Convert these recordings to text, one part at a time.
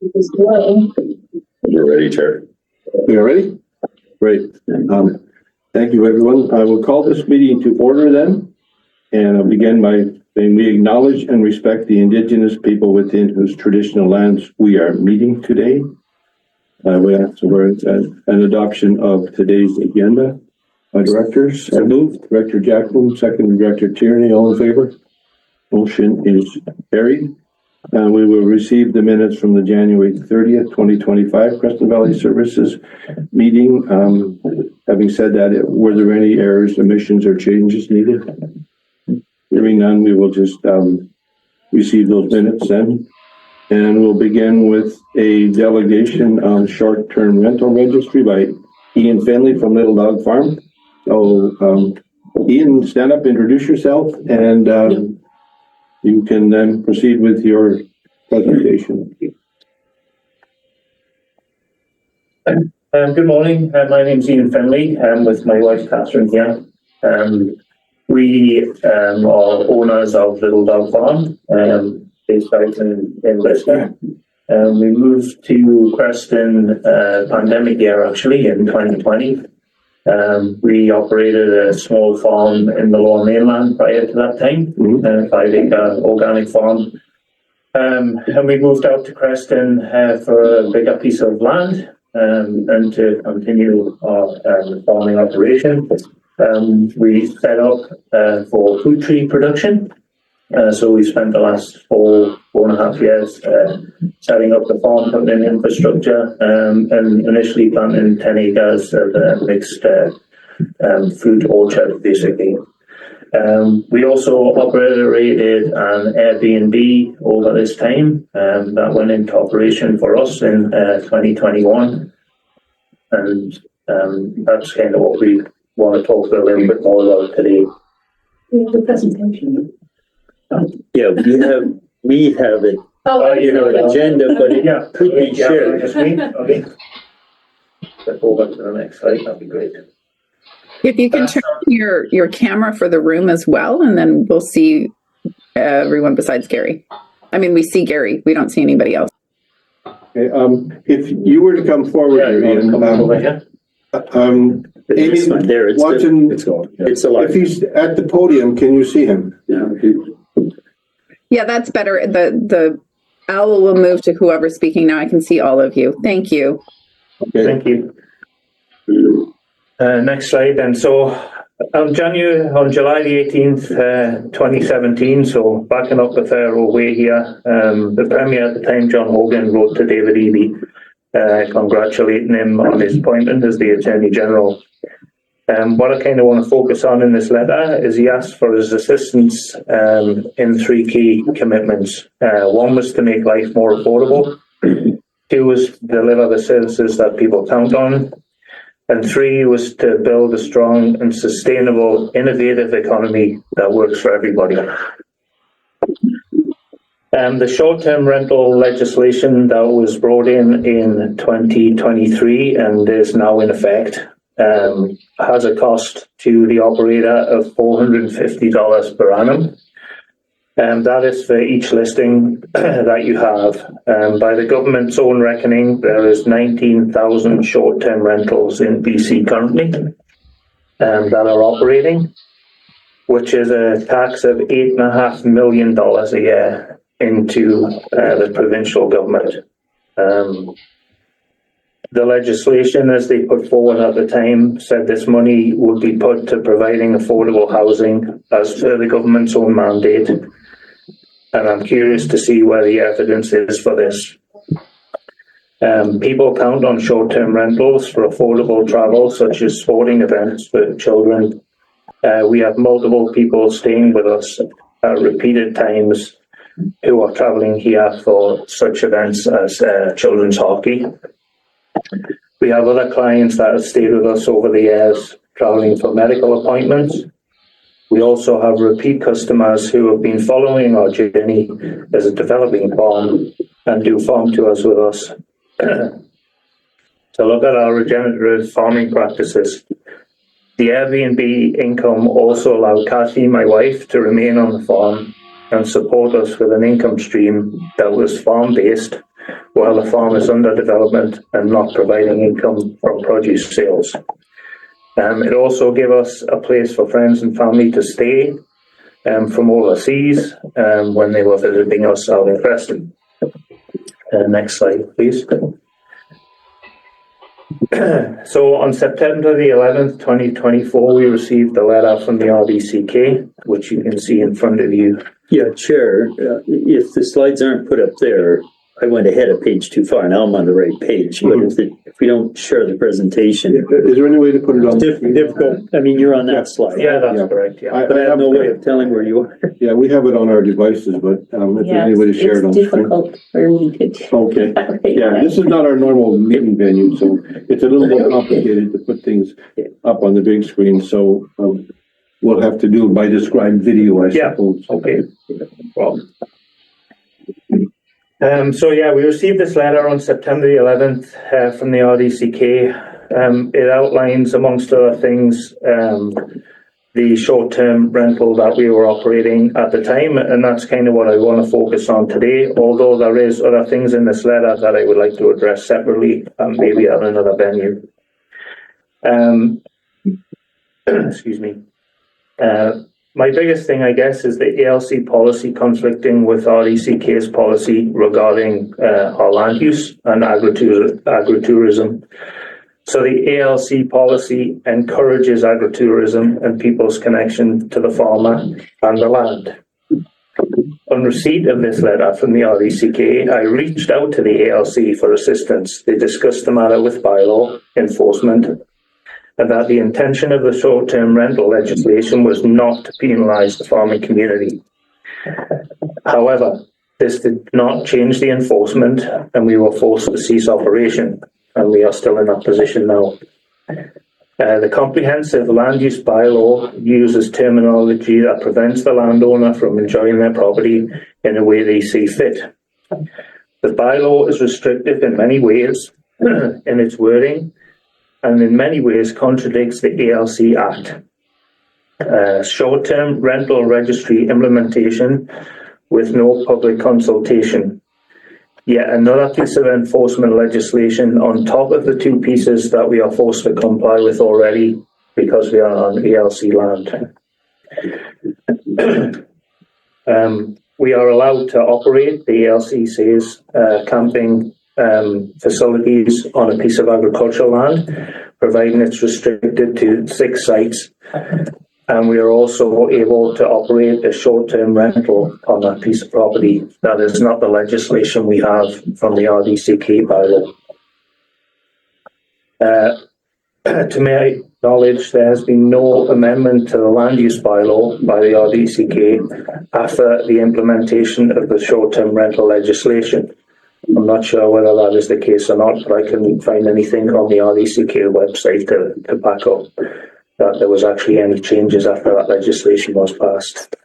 We're ready, Chair. We are ready? Great. Thank you, everyone. I will call this meeting to order then. And I'll begin by saying we acknowledge and respect the Indigenous people within whose traditional lands we are meeting today. We ask for an adoption of today's agenda. Directors, so moved. Director Jackman, second. Director Tierney, all in favor? Motion is carried. We will receive the minutes from the January 30th, 2025 Creston Valley Services meeting. Having said that, were there any errors, omissions, or changes needed? Hearing none, we will just receive those minutes then. And we'll begin with a delegation on short-term rental registry by Ian Finley from Little Dog Farm. So, Ian, stand up, introduce yourself, and you can then proceed with your presentation. Good morning. My name is Ian Finley. I'm with my wife Catherine here. We are owners of Little Dog Farm, based out in Leicester. We moved to Creston pandemic year actually in 2020. We operated a small farm in the Lower Mainland prior to that time, a 5-acre organic farm. And we moved out to Creston for a bigger piece of land and to continue our farming operation. We set up for fruit tree production. So we spent the last four and a half years setting up the farm, putting in infrastructure, and initially planting 10 acres of mixed fruit orchard, basically. We also operated an Airbnb over this time that went into operation for us in 2021. And that's kind of what we want to talk a little bit more about today. We have a presentation. Yeah, we have it. You have an agenda, but it could be shared. Okay. Let's go back to the next slide. That'd be great. If you can turn your camera for the room as well, and then we'll see everyone besides Gary. I mean, we see Gary. We don't see anybody else. Okay, if you were to come forward, Ian, It's not there. It's watching. it's going. It's a lot. If he's at the podium, can you see him? Yeah, that's better. The owl will move to whoever's speaking now. I can see all of you. Thank you. Okay. Thank you. Next slide then. So on July the 18th, 2017, so backing up the fair old way here, the Premier at the time, John Hogan, wrote to David Eby, congratulating him on his appointment as the Attorney General. What I kind of want to focus on in this letter is he asked for his assistance in 3 key commitments. One was to make life more affordable. 2 was to deliver the services that people count on. And 3 was to build a strong and sustainable, innovative economy that works for everybody. The short-term rental legislation that was brought in 2023 and is now in effect has a cost to the operator of $450 per annum. That is for each listing that you have. By the government's own reckoning, there is 19,000 short-term rentals in BC currently that are operating, which is a tax of $8.5 million a year into the provincial government. The legislation, as they put forward at the time, said this money would be put to providing affordable housing as per the government's own mandate. And I'm curious to see where the evidence is for this. People count on short-term rentals for affordable travel, such as sporting events for children. We have multiple people staying with us at repeated times who are traveling here for such events as children's hockey. We have other clients that have stayed with us over the years, traveling for medical appointments. We also have repeat customers who have been following our journey as a developing farm and do farm tours with us to look at our regenerative farming practices. The Airbnb income also allowed Kathy, my wife, to remain on the farm and support us with an income stream that was farm-based while the farm is under development and not providing income from produce sales. It also gave us a place for friends and family to stay from overseas when they were visiting us out in Creston. Next slide, please. So on September the 11th, 2024, we received a letter from the RDCK, which you can see in front of you. Yeah, Chair, if the slides aren't put up there, I went ahead a page too far. Now I'm on the right page. But if we don't share the presentation, Is there any way to put it on? difficult. I mean, you're on that slide. Yeah, that's correct. Yeah. But I have no way of telling where you are. Yeah, we have it on our devices, but if there's any way to share it on. It's difficult for me to. Okay, yeah, this is not our normal meeting venue, so it's a little bit complicated to put things up on the big screen, so we'll have to do it by described video, I suppose. Okay. Well. So yeah, we received this letter on September the 11th from the RDCK. It outlines, amongst other things, the short-term rental that we were operating at the time, and that's kind of what I want to focus on today, although there is other things in this letter that I would like to address separately, maybe at another venue. Excuse me. My biggest thing, I guess, is the ALC policy conflicting with RDCK's policy regarding our land use and agritourism. So the ALC policy encourages agritourism and people's connection to the farmer and the land. On receipt of this letter from the RDCK, I reached out to the ALC for assistance. They discussed the matter with bylaw enforcement, and that the intention of the short-term rental legislation was not to penalise the farming community. However, this did not change the enforcement, and we were forced to cease operation, and we are still in that position now. The comprehensive land use bylaw uses terminology that prevents the landowner from enjoying their property in a way they see fit. The bylaw is restrictive in many ways in its wording, and in many ways contradicts the ALC Act. Short-term rental registry implementation with no public consultation. Yet another piece of enforcement legislation on top of the two pieces that we are forced to comply with already because we are on ALC land. We are allowed to operate, the ALC says, camping facilities on a piece of agricultural land, providing it's restricted to 6 sites. And we are also able to operate a short-term rental on that piece of property. That is not the legislation we have from the RDCK bylaw. To my knowledge, there has been no amendment to the land use bylaw by the RDCK after the implementation of the short-term rental legislation. I'm not sure whether that is the case or not, but I couldn't find anything on the RDCK website to back up that there was actually any changes after that legislation was passed.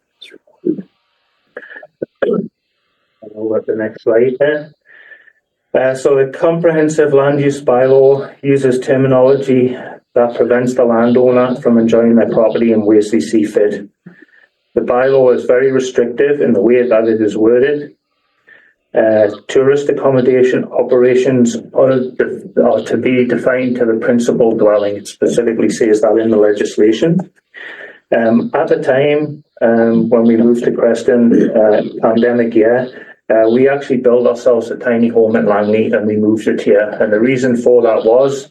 Over to the next slide there. So the comprehensive land use bylaw uses terminology that prevents the landowner from enjoying their property in ways they see fit. The bylaw is very restrictive in the way that it is worded. Tourist accommodation operations are to be defined to the principal dwelling. It specifically says that in the legislation. At the time, when we moved to Creston, pandemic year, we actually built ourselves a tiny home in Langley and we moved it here. And the reason for that was,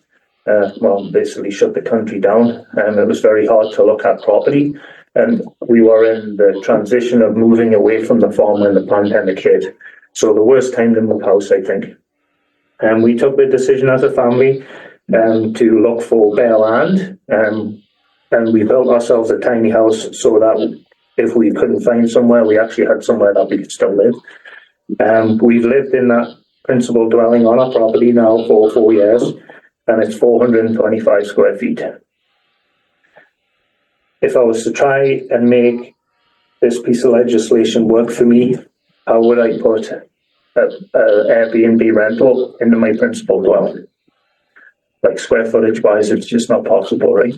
basically shut the country down. It was very hard to look at property. And we were in the transition of moving away from the farm when the pandemic hit. So the worst time to move house, I think. And we took the decision as a family to look for bare land. And we built ourselves a tiny house so that if we couldn't find somewhere, we actually had somewhere that we could still live. We've lived in that principal dwelling on our property now for 4 years, and it's 425 square feet. If I was to try and make this piece of legislation work for me, how would I put an Airbnb rental into my principal dwelling? Like square footage wise, it's just not possible, right?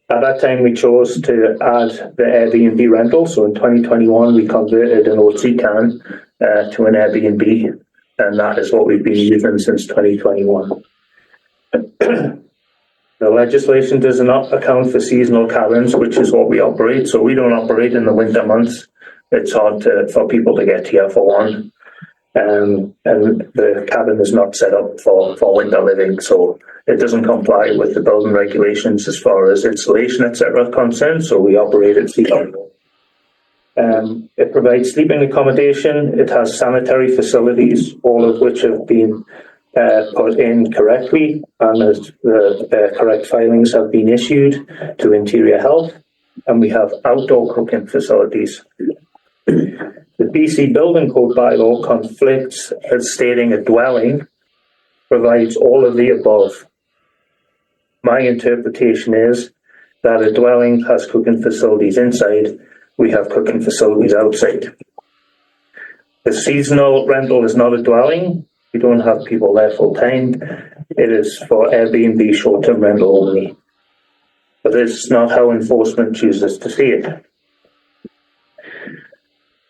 At that time, we chose to add the Airbnb rental. So in 2021, we converted an OC can to an Airbnb and that is what we've been using since 2021. The legislation does not account for seasonal cabins, which is what we operate. So we don't operate in the winter months. It's hard for people to get here, for one. And the cabin is not set up for winter living. So it doesn't comply with the building regulations as far as insulation, etc. concerned. So we operate at sea level. It provides sleeping accommodation. It has sanitary facilities, all of which have been put in correctly, and as the correct filings have been issued to Interior Health, and we have outdoor cooking facilities. The BC Building Code bylaw conflicts as stating a dwelling provides all of the above. My interpretation is that a dwelling has cooking facilities inside, we have cooking facilities outside. The seasonal rental is not a dwelling. We don't have people there full time. It is for Airbnb short-term rental only. But this is not how enforcement chooses to see it.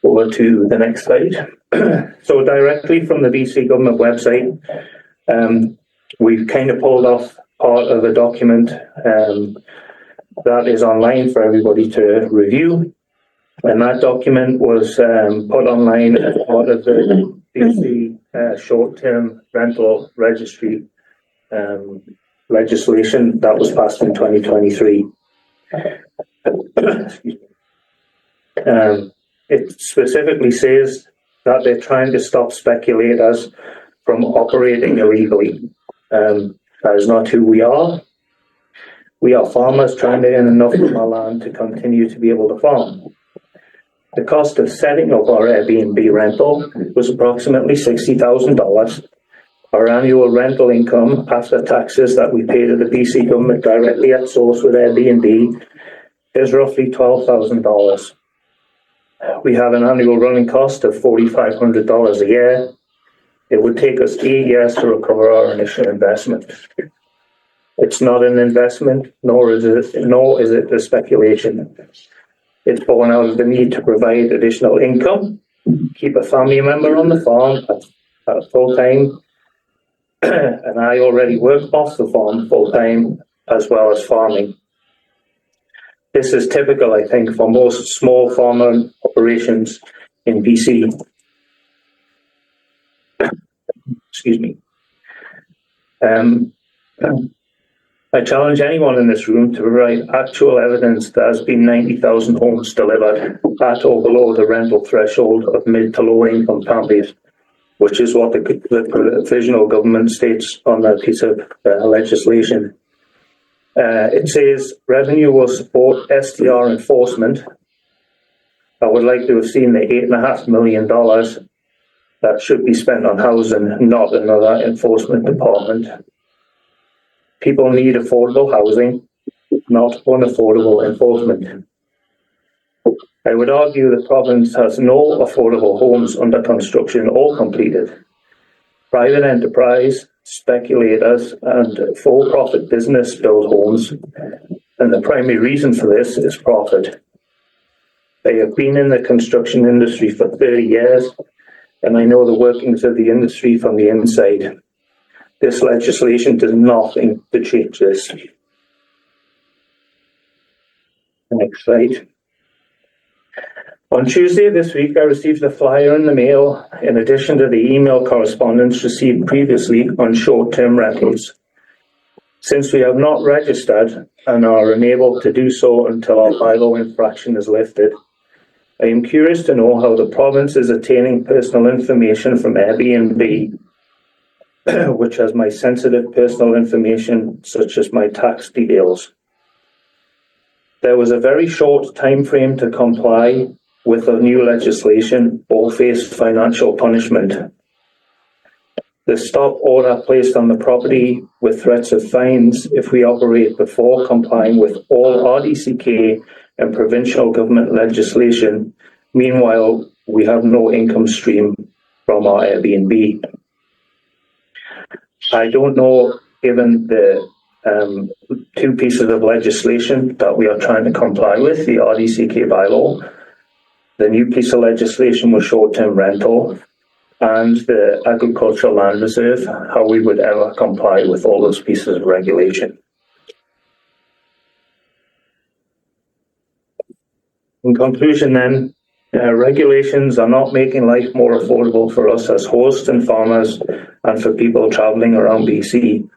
Over to the next slide. So directly from the BC government website, we've kind of pulled off part of a document that is online for everybody to review. And that document was put online as part of the BC short-term rental registry legislation that was passed in 2023. It specifically says that they're trying to stop speculators from operating illegally. That is not who we are. We are farmers trying to earn enough from our land to continue to be able to farm. The cost of setting up our Airbnb rental was approximately $60,000. Our annual rental income after taxes that we pay to the BC government directly at source with Airbnb is roughly $12,000. We have an annual running cost of $4,500 a year. It would take us 8 years to recover our initial investment. It's not an investment, nor is it a speculation. It's born out of the need to provide additional income, keep a family member on the farm at full time, and I already work off the farm full time as well as farming. This is typical, I think, for most small farmer operations in BC. Excuse me. I challenge anyone in this room to provide actual evidence that has been 90,000 homes delivered at or below the rental threshold of mid to low income families, which is what the provisional government states on that piece of legislation. It says revenue will support STR enforcement. I would like to have seen the $8.5 million that should be spent on housing, not another enforcement department. People need affordable housing, not unaffordable enforcement. I would argue the province has no affordable homes under construction or completed. Private enterprise, speculators, and for-profit business build homes, and the primary reason for this is profit. I have been in the construction industry for 30 years, and I know the workings of the industry from the inside. This legislation does nothing to change this. Next slide. On Tuesday this week, I received a flyer in the mail, in addition to the email correspondence received previously on short-term rentals. Since we have not registered and are unable to do so until our bylaw infraction is lifted, I am curious to know how the province is attaining personal information from Airbnb, which has my sensitive personal information, such as my tax details. There was a very short time frame to comply with the new legislation or face financial punishment. The stop order placed on the property with threats of fines if we operate before complying with all RDCK and provincial government legislation. Meanwhile, we have no income stream from our Airbnb. I don't know, given the two pieces of legislation that we are trying to comply with, the RDCK bylaw, the new piece of legislation was short-term rental, and the agricultural land reserve, how we would ever comply with all those pieces of regulation. In conclusion then, regulations are not making life more affordable for us as hosts and farmers and for people travelling around BC.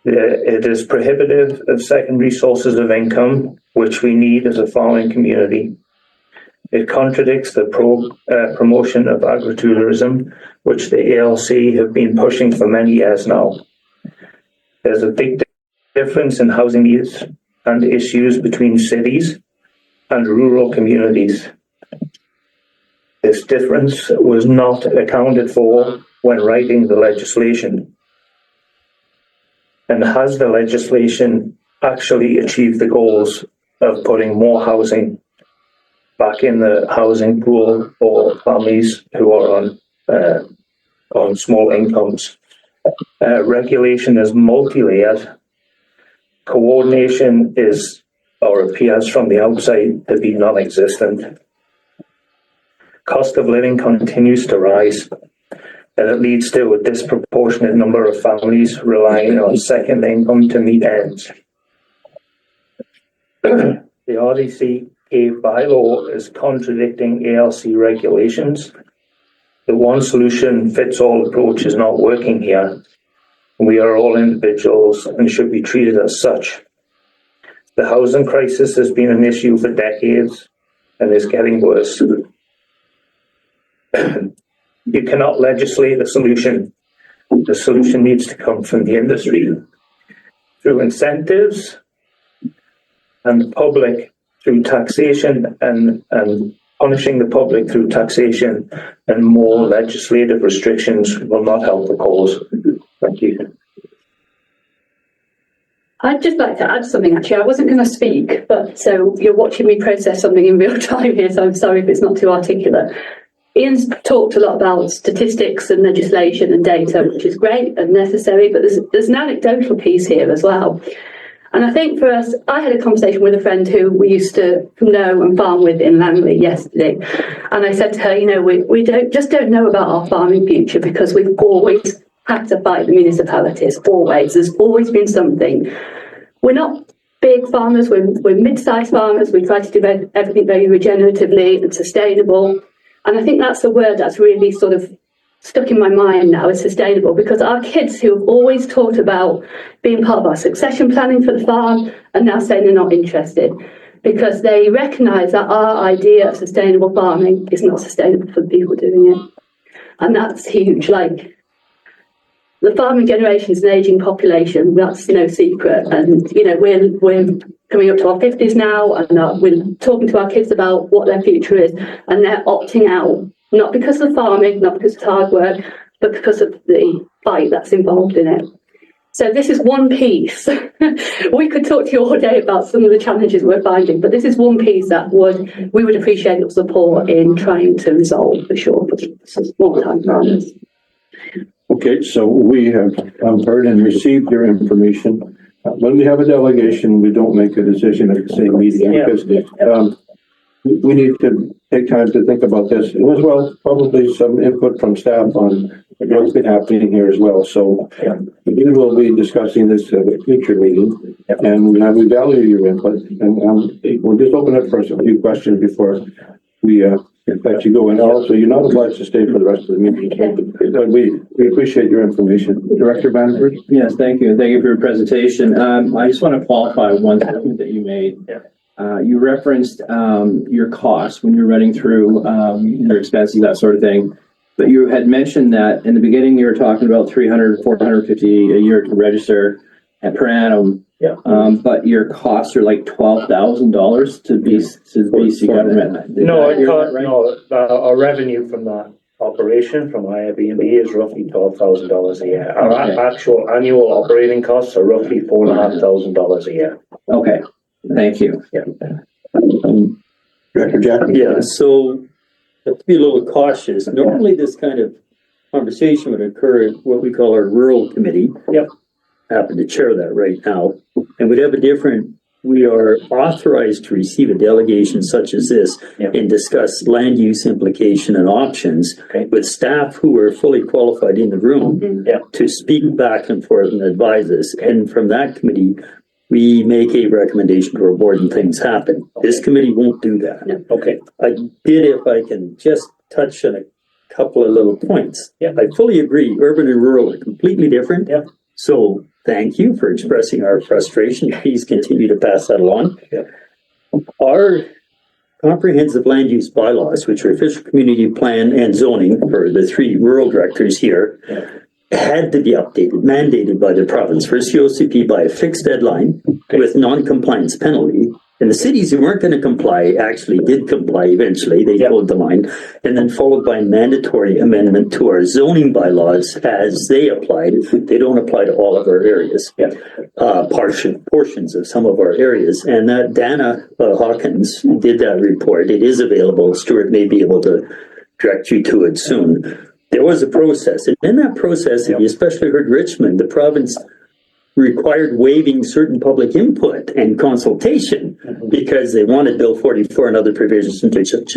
It is prohibitive of secondary sources of income, which we need as a farming community. It contradicts the promotion of agritourism, which the ALC have been pushing for many years now. There's a big difference in housing needs and issues between cities and rural communities. This difference was not accounted for when writing the legislation. And has the legislation actually achieved the goals of putting more housing back in the housing pool for families who are on small incomes? Regulation is multi-layered. Coordination is, or appears from the outside to be non-existent. Cost of living continues to rise, and it leads to a disproportionate number of families relying on second income to meet ends. The RDC bylaw is contradicting ALC regulations. The one solution fits all approach is not working here. We are all individuals and should be treated as such. The housing crisis has been an issue for decades and is getting worse. You cannot legislate a solution. The solution needs to come from the industry through incentives and the public through taxation and punishing the public through taxation and more legislative restrictions will not help the cause. Thank you. I'd just like to add something, actually. I wasn't going to speak, but so you're watching me process something in real time here, so I'm sorry if it's not too articulate. Ian's talked a lot about statistics and legislation and data, which is great and necessary, but there's an anecdotal piece here as well. And I think for us, I had a conversation with a friend who we used to know and farm with in Langley yesterday. And I said to her, you know, we don't know about our farming future because we've always had to fight the municipalities, always. There's always been something. We're not big farmers, we're mid-sized farmers. We try to do everything very regeneratively and sustainable. And I think that's the word that's really sort of stuck in my mind now, is sustainable, because our kids who have always talked about being part of our succession planning for the farm are now saying they're not interested because they recognise that our idea of sustainable farming is not sustainable for the people doing it. And that's huge. Like, the farming generation is an ageing population, that's no secret. And, you know, we're coming up to our 50s now, and we're talking to our kids about what their future is, and they're opting out, not because of farming, not because of hard work, but because of the fight that's involved in it. So this is one piece. We could talk to you all day about some of the challenges we're finding, but this is one piece that we would appreciate your support in trying to resolve, for sure, for some small time farmers. Okay, so we have heard and received your information. When we have a delegation, we don't make a decision at the same meeting because we need to take time to think about this, and as well, probably some input from staff on what's been happening here as well. So we will be discussing this at a future meeting, and we value your input. And we'll just open up for a few questions before we let you go. And also, you're not obliged to stay for the rest of the meeting, but we appreciate your information. Director Banford? Yes, thank you. Thank you for your presentation. I just want to qualify one statement that you made. You referenced your costs when you're running through your expenses, that sort of thing. But you had mentioned that in the beginning, you were talking about $300, $450 a year to register per annum. But your costs are like $12,000 to the BC government. No, our revenue from that operation from Airbnb is roughly $12,000 a year. Our actual annual operating costs are roughly $4,500 a year. Okay, thank you. Director Jack? Yeah, so have to be a little cautious. Normally this kind of conversation would occur at what we call our rural committee. Yep. Happen to chair that right now. And we'd have a different we are authorized to receive a delegation such as this Yeah. and discuss land use implication and options Okay. with staff who are fully qualified in the room Yeah. to speak back and forth and advise us. And from that committee, we make a recommendation to our board and things happen. This committee won't do that. Okay. I did, if I can just touch on a couple of little points. Yeah. I fully agree, urban and rural are completely different. Yeah. So thank you for expressing our frustration. Please continue to pass that along. Yeah. Our comprehensive land use bylaws, which are official community plan and zoning for the three rural directors here, had to be updated, mandated by the province for COCP by a fixed deadline with non-compliance penalty. And the cities who weren't going to comply actually did comply eventually. They told the line, and then followed by a mandatory amendment to our zoning bylaws as they applied. They don't apply to all of our areas. Portions of some of our areas. And that Dana Hawkins did that report. It is available. Stuart may be able to direct you to it soon. There was a process, and in that process, and you especially heard Richmond, the province required waiving certain public input and consultation because they wanted Bill 44 and other provisions to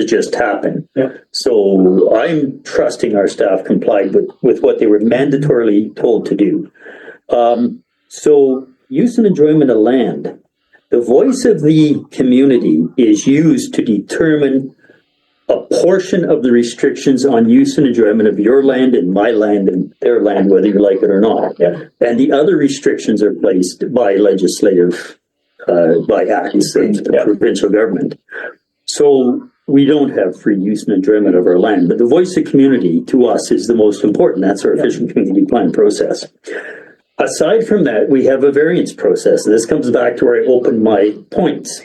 just happen. Yeah. So I'm trusting our staff complied with what they were mandatorily told to do. So use and enjoyment of land. The voice of the community is used to determine a portion of the restrictions on use and enjoyment of your land and my land and their land, whether you like it or not. Yeah. And the other restrictions are placed by legislative, by acts of the provincial government. So we don't have free use and enjoyment of our land, but the voice of community to us is the most important. That's our official community plan process. Aside from that, we have a variance process. This comes back to where I opened my points.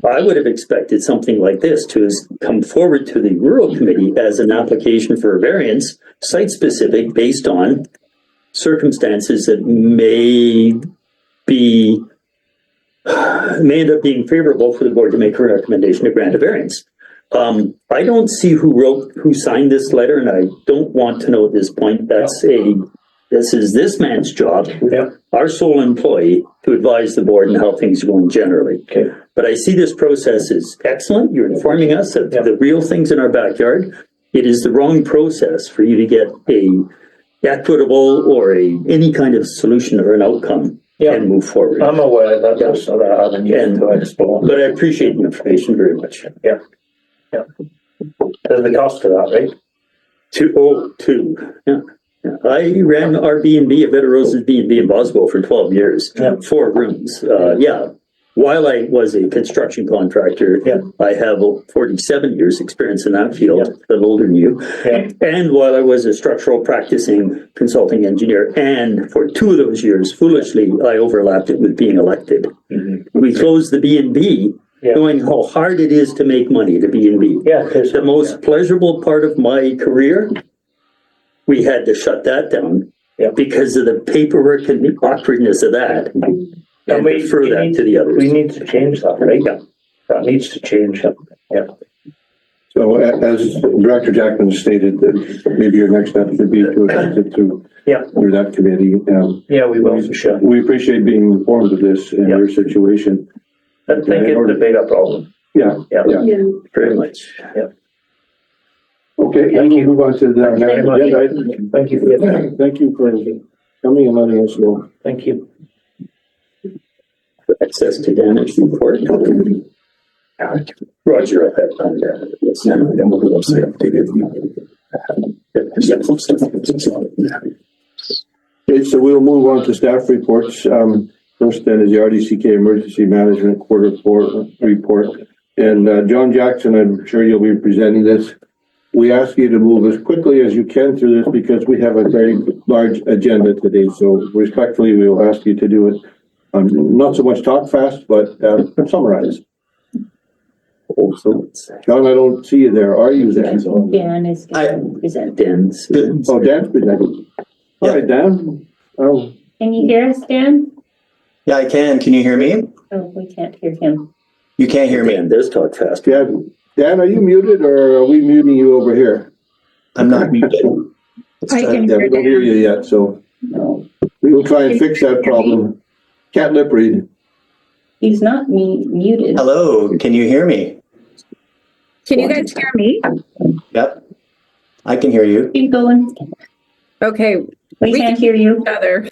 I would have expected something like this to come forward to the rural committee as an application for a variance, site-specific, based on circumstances that may end up being favorable for the board to make a recommendation to grant a variance. I don't see who signed this letter, and I don't want to know at this point. This is this man's job, our sole employee, to advise the board on how things are going generally. Okay. But I see this process as excellent. You're informing us of the real things in our backyard. It is the wrong process for you to get a equitable or any kind of solution or an outcome and move forward. I'm aware that there's other avenues to explore. But I appreciate the information very much. Yeah. There's the cost to that, right? Two. Yeah. I ran Airbnb, Avetta Rose's B&B in Boswell for 12 years, 4 rooms. While I was a construction contractor, I have 47 years experience in that field, a little older than you. And while I was a structural practicing consulting engineer, and for 2 of those years, foolishly, I overlapped it with being elected. We closed the B&B, knowing how hard it is to make money to B&B. The most pleasurable part of my career, we had to shut that down because of the paperwork and the awkwardness of that. And we refer that to the others. We need to change that, right? That needs to change. So as Director Jackman stated, that maybe your next step should be to address it through that committee. We will for sure. We appreciate being informed of this and your situation. I think it's a bigger problem. Yeah. Very much. Okay, thank you. Move on to the Very much. agenda item. Thank you for your time. Thank you for coming and letting us know. Thank you. Access to damage report. Roger, I'll have on there. Okay, so we'll move on to staff reports. First then is the RDCK Emergency Management Quarter 4 report. And John Jackson, I'm sure you'll be presenting this. We ask you to move as quickly as you can through this because we have a very large agenda today. So respectfully, we will ask you to do it. Not so much talk fast, but summarize. John, I don't see you there. Are you there? Dan is going to present. Dan's. Oh, Dan's presenting. All right, Dan. Oh, Can you hear us, Dan? Yeah, I can. Can you hear me? Oh, we can't hear him. You can't hear me. Dan does talk fast. yeah. Dan, are you muted or are we muting you over here? I'm not muted. I can Yeah, hear we don't hear Dan. you yet, so we will try and fix that problem. Can't lip read. He's not muted. Hello, can you hear me? Can you guys hear me? Yep, I can hear you. Keep going. Okay, We can't hear you. other.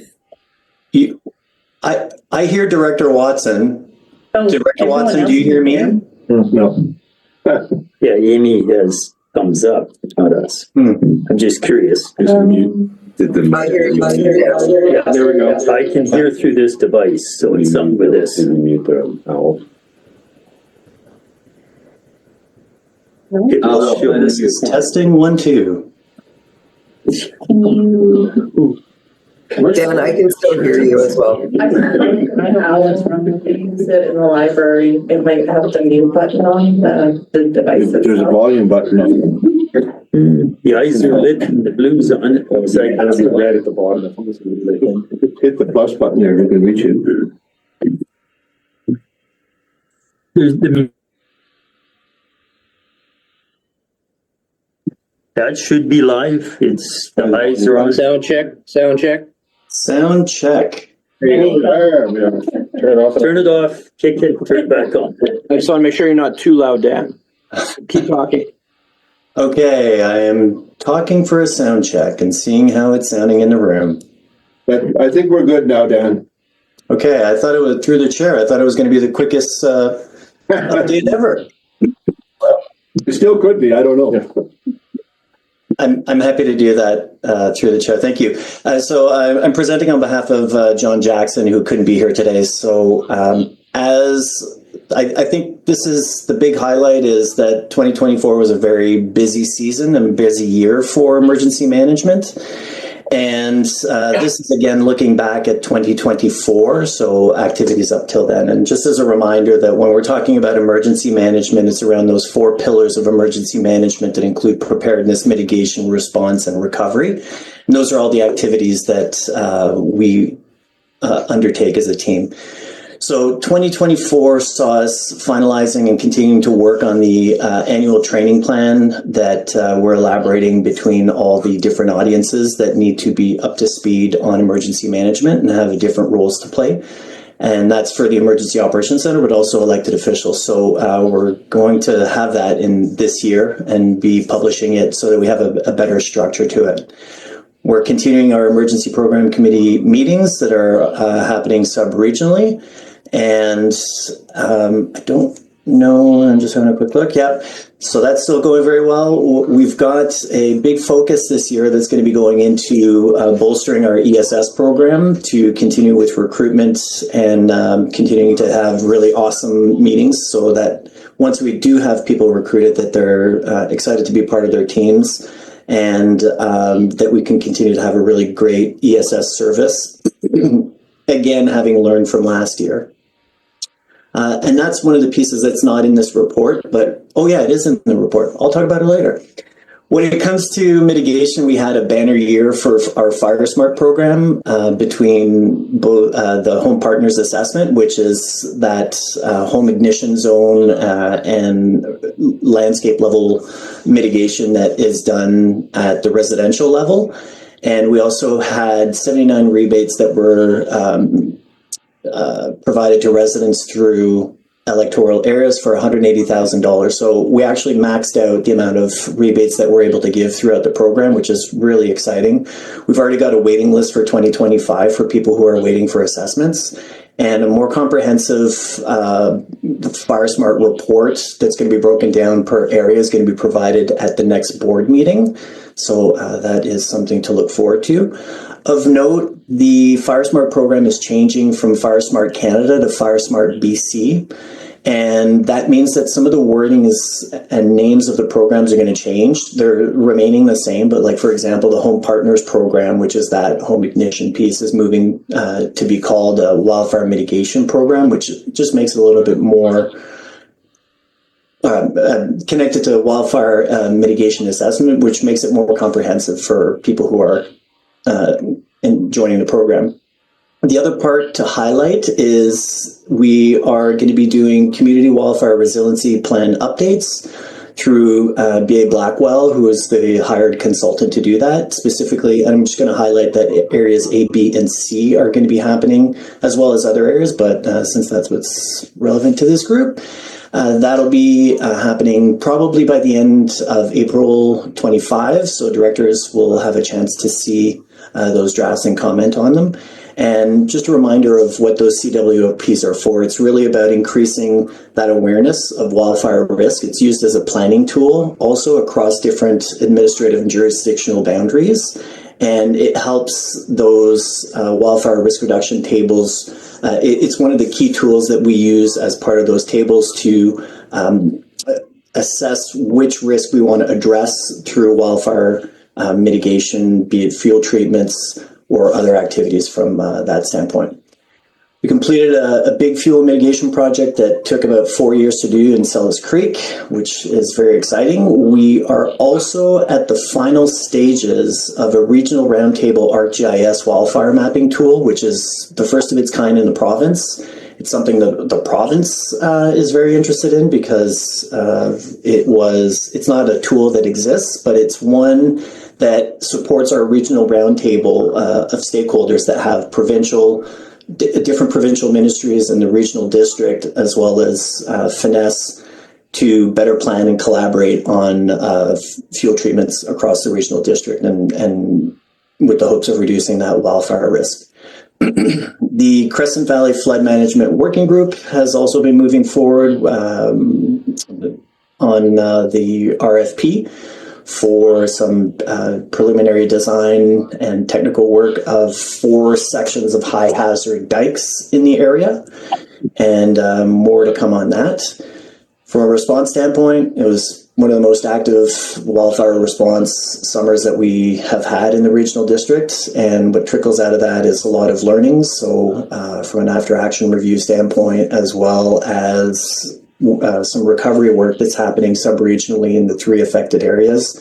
I hear Director Watson. Oh, Director everyone Watson, else do you hear me? can No. Yeah, Amy has thumbs up, not us. I'm just curious. hear. Yeah, there we go. I can hear through this device, so it's something with this. This is testing 1, 2. Can you? Dan, I can still hear you as well. I don't know what's wrong with it. Use it in the library, it might have the mute button on the device. There's a volume button on. The eyes are lit and the blue's on. It's like, I see red at the bottom. Hit the plus button there, we can reach you. there's the. That should be live. It's, the eyes are on. Sound check, sound check. Sound check. There you go. Turn it off. Turn it off, kick it, turn it back on. I just want to make sure you're not too loud, Dan. Keep talking. Okay, I am talking for a sound check and seeing how it's sounding in the room. But I think we're good now, Dan. Okay, I thought it was through the chair. I thought it was going to be the quickest update ever. It still could be, I don't know. I'm happy to do that through the chair. Thank you. So I'm presenting on behalf of John Jackson, who couldn't be here today. So as I think this is the big highlight, is that 2024 was a very busy season and busy year for emergency management. And this is again looking back at 2024, so activities up till then. And just as a reminder that when we're talking about emergency management, it's around those 4 pillars of emergency management that include preparedness, mitigation, response, and recovery. And those are all the activities that we undertake as a team. So 2024 saw us finalizing and continuing to work on the annual training plan that we're elaborating between all the different audiences that need to be up to speed on emergency management and have different roles to play. And that's for the Emergency Operations Center, but also elected officials. So we're going to have that in this year and be publishing it so that we have a better structure to it. We're continuing our emergency program committee meetings that are happening sub-regionally. And I don't know, I'm just having a quick look. Yep. So that's still going very well. We've got a big focus this year that's going to be going into bolstering our ESS program to continue with recruitment and continuing to have really awesome meetings so that once we do have people recruited, that they're excited to be part of their teams and that we can continue to have a really great ESS service. Again, having learned from last year. And that's one of the pieces that's not in this report, but, oh yeah, it is in the report. I'll talk about it later. When it comes to mitigation, we had a banner year for our Fire Smart program between both the Home Partners Assessment, which is that home ignition zone and landscape level mitigation that is done at the residential level. And we also had 79 rebates that were provided to residents through electoral areas for $180,000. So we actually maxed out the amount of rebates that we're able to give throughout the program, which is really exciting. We've already got a waiting list for 2025 for people who are waiting for assessments, and a more comprehensive Fire Smart report that's going to be broken down per area is going to be provided at the next board meeting. So that is something to look forward to. Of note, the Fire Smart program is changing from Fire Smart Canada to Fire Smart BC. And that means that some of the wording and names of the programs are going to change. They're remaining the same, but like, for example, the Home Partners program, which is that home ignition piece, is moving to be called a Wildfire Mitigation Program, which just makes it a little bit more connected to wildfire mitigation assessment, which makes it more comprehensive for people who are joining the program. The other part to highlight is we are going to be doing community wildfire resiliency plan updates. through BA Blackwell, who is the hired consultant to do that. Specifically, I'm just going to highlight that areas A, B, and C are going to be happening, as well as other areas, but since that's what's relevant to this group, that'll be happening probably by the end of April 25, so directors will have a chance to see those drafts and comment on them. And just a reminder of what those CWOPs are for. It's really about increasing that awareness of wildfire risk. It's used as a planning tool also across different administrative and jurisdictional boundaries. And it helps those wildfire risk reduction tables. It's one of the key tools that we use as part of those tables to assess which risk we want to address through wildfire mitigation, be it field treatments or other activities from that standpoint. We completed a big fuel mitigation project that took about 4 years to do in Sellis Creek, which is very exciting. We are also at the final stages of a regional roundtable ArcGIS wildfire mapping tool, which is the first of its kind in the province. It's something that the province is very interested in because it's not a tool that exists, but it's one that supports our regional roundtable of stakeholders that have different provincial ministries in the regional district, as well as finesse to better plan and collaborate on fuel treatments across the regional district and with the hopes of reducing that wildfire risk. The Creston Valley Flood Management Working Group has also been moving forward on the RFP for some preliminary design and technical work of 4 sections of high hazard dikes in the area, and more to come on that. From a response standpoint, it was one of the most active wildfire response summers that we have had in the regional district, and what trickles out of that is a lot of learnings. So from an after action review standpoint, as well as some recovery work that's happening sub-regionally in the 3 affected areas,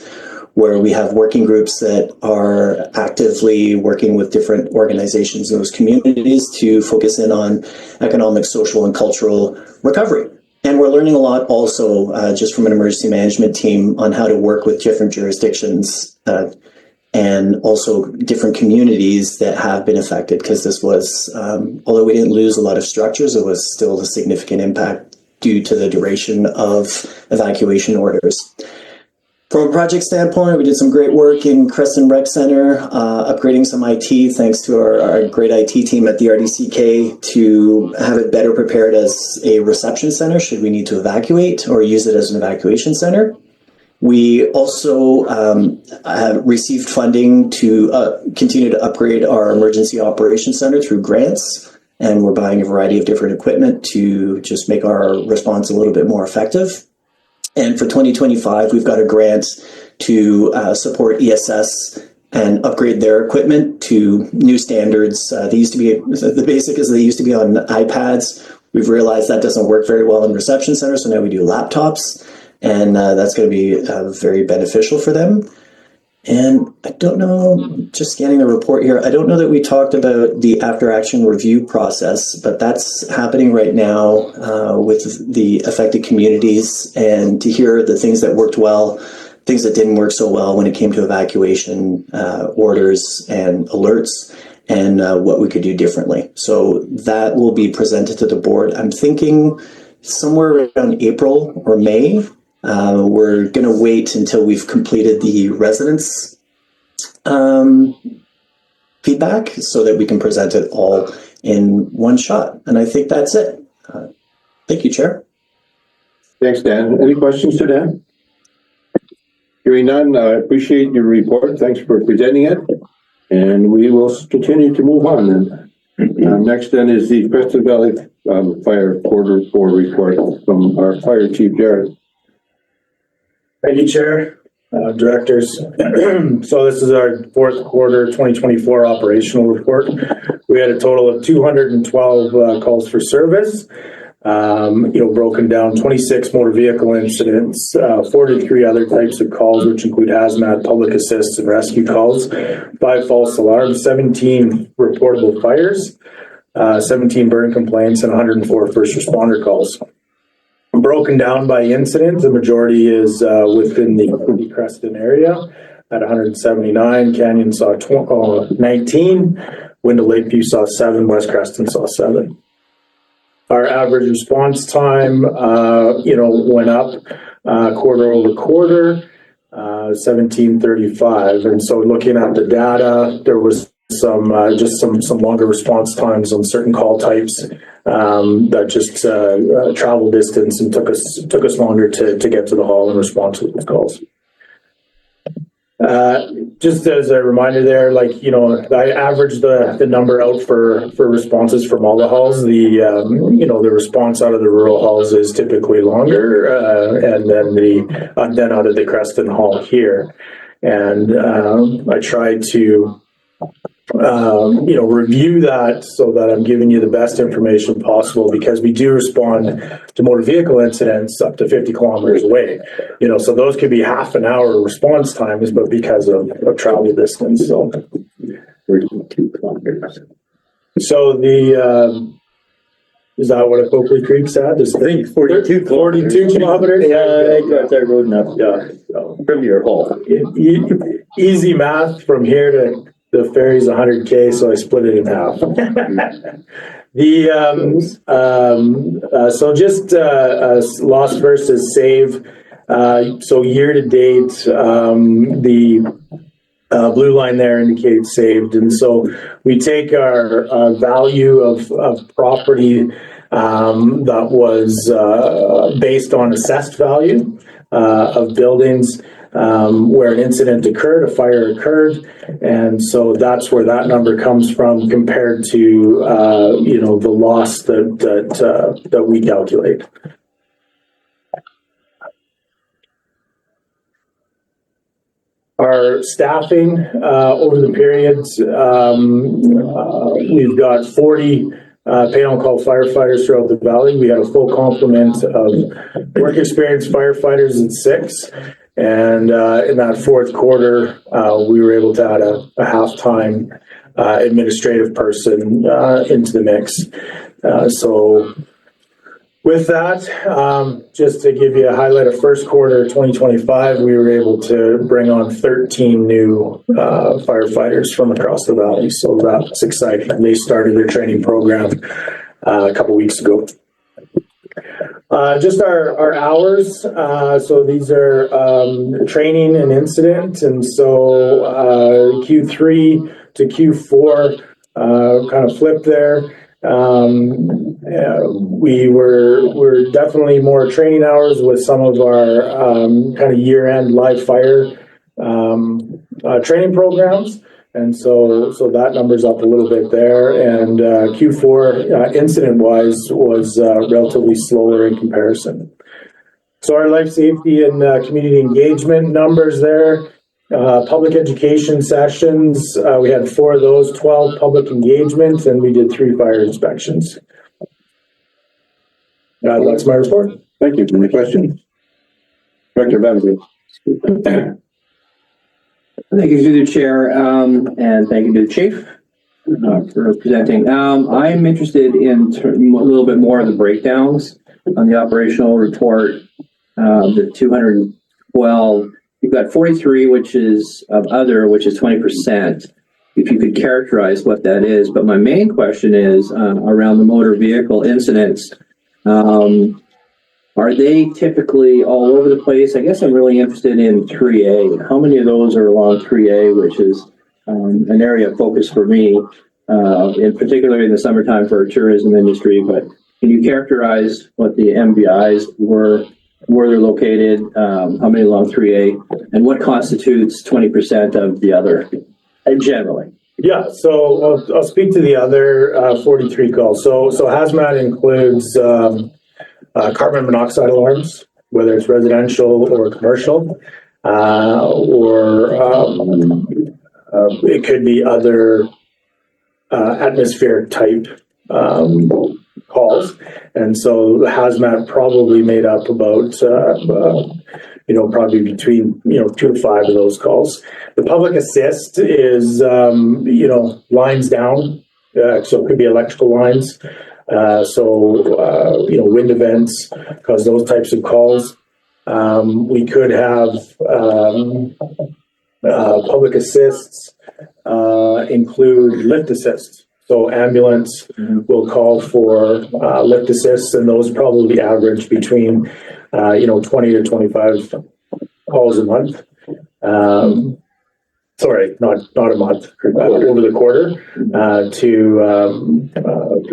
where we have working groups that are actively working with different organizations in those communities to focus in on economic, social, and cultural recovery. And we're learning a lot also just from an emergency management team on how to work with different jurisdictions and also different communities that have been affected, because this was, although we didn't lose a lot of structures, it was still a significant impact due to the duration of evacuation orders. From a project standpoint, we did some great work in Creston Rec Center, upgrading some IT thanks to our great IT team at the RDCK to have it better prepared as a reception center should we need to evacuate or use it as an evacuation center. We also have received funding to continue to upgrade our emergency operations center through grants. And we're buying a variety of different equipment to just make our response a little bit more effective. And for 2025, we've got a grant to support ESS and upgrade their equipment to new standards. They used to be, the basic is they used to be on iPads. We've realized that doesn't work very well in reception centers, so now we do laptops, and that's going to be very beneficial for them. And I don't know, just scanning the report here, I don't know that we talked about the after-action review process, but that's happening right now with the affected communities, and to hear the things that worked well, things that didn't work so well when it came to evacuation orders and alerts, and what we could do differently. So that will be presented to the board. I'm thinking somewhere around April or May. We're going to wait until we've completed the residents' feedback so that we can present it all in one shot. And I think that's it. Thank you, Chair. Thanks, Dan. Any questions to Dan? Hearing none, I appreciate your report. Thanks for presenting it. And we will continue to move on then. Next then is the Creston Valley Fire Quarter 4 report from our Fire Chief, Jared. Thank you, Chair, Directors. So this is our 4th quarter 2024 operational report. We had a total of 212 calls for service, broken down 26 motor vehicle incidents, 43 other types of calls, which include hazmat, public assist, and rescue calls, 5 false alarms, 17 reportable fires, 17 burn complaints, and 104 first responder calls. Broken down by incident, the majority is within the Creston area at 179. Canyon saw 19. Window Lakeview saw 7. West Creston saw 7. Our average response time, went up quarter over quarter, 1735. And so looking at the data, there was some longer response times on certain call types that just travel distance and took us longer to get to the hall and respond to those calls. Just as a reminder there, I averaged the number out for responses from all the halls. The response out of the rural halls is typically longer, and then out of the Creston hall here. And I try to review that so that I'm giving you the best information possible, because we do respond to motor vehicle incidents up to 50 kilometers away. So those could be half an hour response times, but because of travel distance. So 42 kilometers. So is that what a Copley Creek's at? I think 42 kilometers. Yeah, I got that road enough. Yeah, from your hall. Easy math from here to the ferry's 100K, so I split it in half. So just loss versus save. So year to date, the blue line there indicates saved, and so we take our value of property that was based on assessed value of buildings. Where an incident occurred, a fire occurred, and so that's where that number comes from compared to the loss that we calculate. Our staffing over the periods, we've got 40 pay-on-call firefighters throughout the valley. We had a full complement of work experience firefighters at 6. And in that fourth quarter, we were able to add a half-time administrative person into the mix. So with that, just to give you a highlight of first quarter 2025, we were able to bring on 13 new firefighters from across the valley. So that's exciting. They started their training program a couple weeks ago. Just our hours. So these are training and incident. And so Q3 to Q4 kind of flipped there. We were definitely more training hours with some of our kind of year-end live fire training programs. And so that number's up a little bit there. And Q4 incident-wise was relatively slower in comparison. So our life safety and community engagement numbers there. Public education sessions, we had 4 of those, 12 public engagements, and we did 3 fire inspections. That's my report. Thank you. Any questions? Director Benson. Thank you to the chair, and thank you to the chief for presenting. I'm interested in a little bit more of the breakdowns on the operational report. The 212, you've got 43, which is of other, which is 20%. If you could characterize what that is. But my main question is around the motor vehicle incidents. Are they typically all over the place? I guess I'm really interested in 3A. How many of those are along 3A, which is an area of focus for me, in particular in the summertime for our tourism industry. But can you characterize what the MVIs were, where they're located, how many along 3A, and what constitutes 20% of the other, generally? Yeah, so I'll speak to the other 43 calls. So hazmat includes carbon monoxide alarms, whether it's residential or commercial, or it could be other atmospheric type calls. And so the hazmat probably made up about, probably between, 2 to 5 of those calls. The public assist is, lines down. So it could be electrical lines. Wind events cause those types of calls. We could have public assists include lift assists. So ambulance will call for lift assists, and those probably average between 20 to 25 calls a month. Sorry, not a month, over the quarter to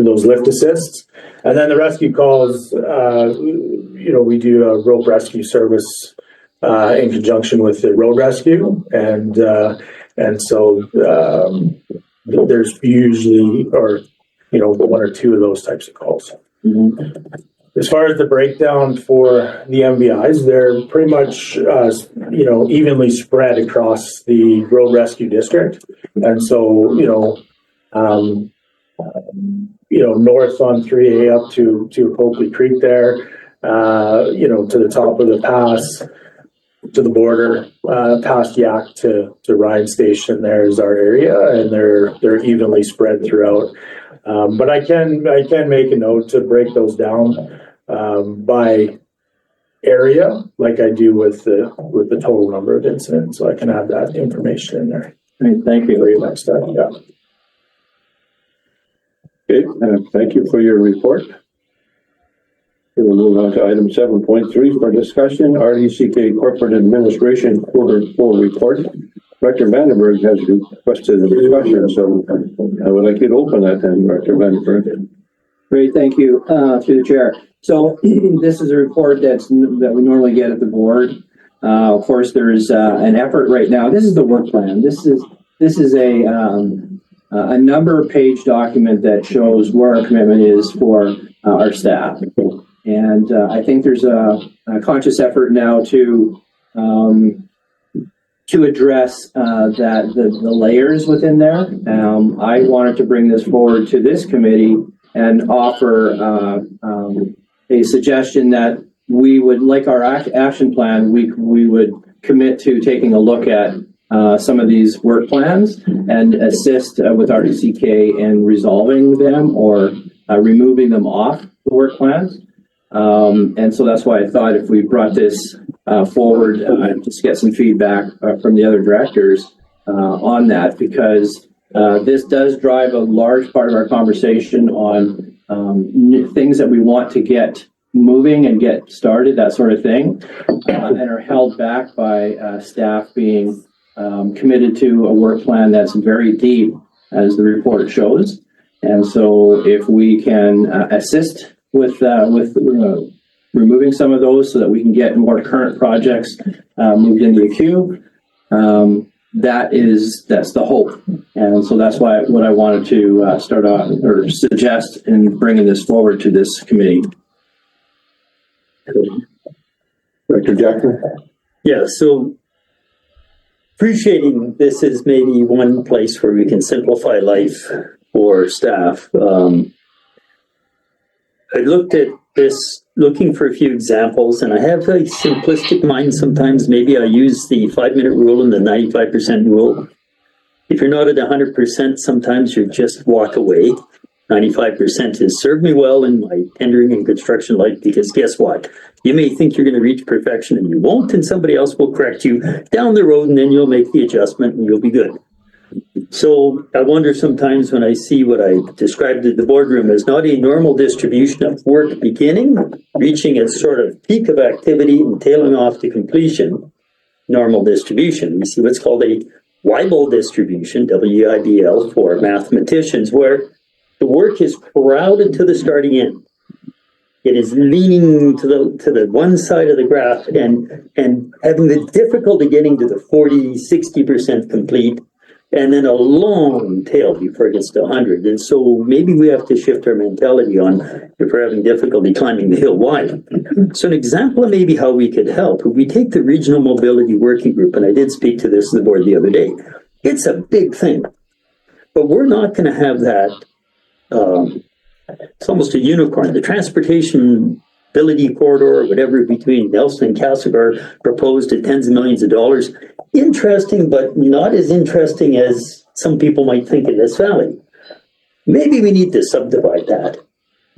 those lift assists. And then the rescue calls, we do a rope rescue service in conjunction with the road rescue. And so there's usually, one or two of those types of calls. As far as the breakdown for the MVIs, they're pretty much, evenly spread across the road rescue district. And so, north on 3A up to Copley Creek there, to the top of the pass, to the border, past Yak to Ryan Station, there's our area, and they're evenly spread throughout. But I can make a note to break those down by area, like I do with the total number of incidents. So I can add that information in there. Great, thank you. For you next time. Yeah. Okay, thank you for your report. We'll move on to item 7.3 for discussion. RDCK Corporate Administration Quarter 4 report. Director Vandenberg has requested a discussion, so I would like you to open that then, Director Vandenberg. Great, thank you, through the chair. So this is a report that we normally get at the board. Of course, there's an effort right now. This is the work plan. This is a number page document that shows where our commitment is for our staff. And I think there's a conscious effort now to address the layers within there. I wanted to bring this forward to this committee and offer a suggestion that we would, like our action plan, we would commit to taking a look at some of these work plans and assist with RDCK in resolving them or removing them off the work plans. And so that's why I thought if we brought this forward, just get some feedback from the other directors on that, because this does drive a large part of our conversation on things that we want to get moving and get started, that sort of thing, and are held back by staff being committed to a work plan that's very deep, as the report shows. And so if we can assist with removing some of those so that we can get more current projects moved into the queue, that's the hope. And so that's what I wanted to start off or suggest in bringing this forward to this committee. Director Jackson? Yeah, so appreciating this is maybe one place where we can simplify life for staff. I looked at this, looking for a few examples, and I have a simplistic mind sometimes. Maybe I use the 5-minute rule and the 95% rule. If you're not at 100%, sometimes you just walk away. 95% has served me well in my tendering and construction life, because guess what? You may think you're going to reach perfection and you won't, and somebody else will correct you down the road, and then you'll make the adjustment and you'll be good. So I wonder sometimes when I see what I described at the boardroom as not a normal distribution of work beginning, reaching its sort of peak of activity and tailing off to completion, normal distribution. We see what's called a Weibel distribution, W-I-B-L, for mathematicians, where the work is crowded to the starting end. It is leaning to the one side of the graph and having the difficulty getting to the 40-60% complete, and then a long tail before it gets to 100. And so maybe we have to shift our mentality on if we're having difficulty climbing the hill. Why? So an example of maybe how we could help, if we take the Regional Mobility Working Group, and I did speak to this to the board the other day, it's a big thing. But we're not going to have that, it's almost a unicorn. The transportation ability corridor, or whatever, between Nelson and Castlegar, proposed at tens of millions of dollars. Interesting, but not as interesting as some people might think in this valley. Maybe we need to subdivide that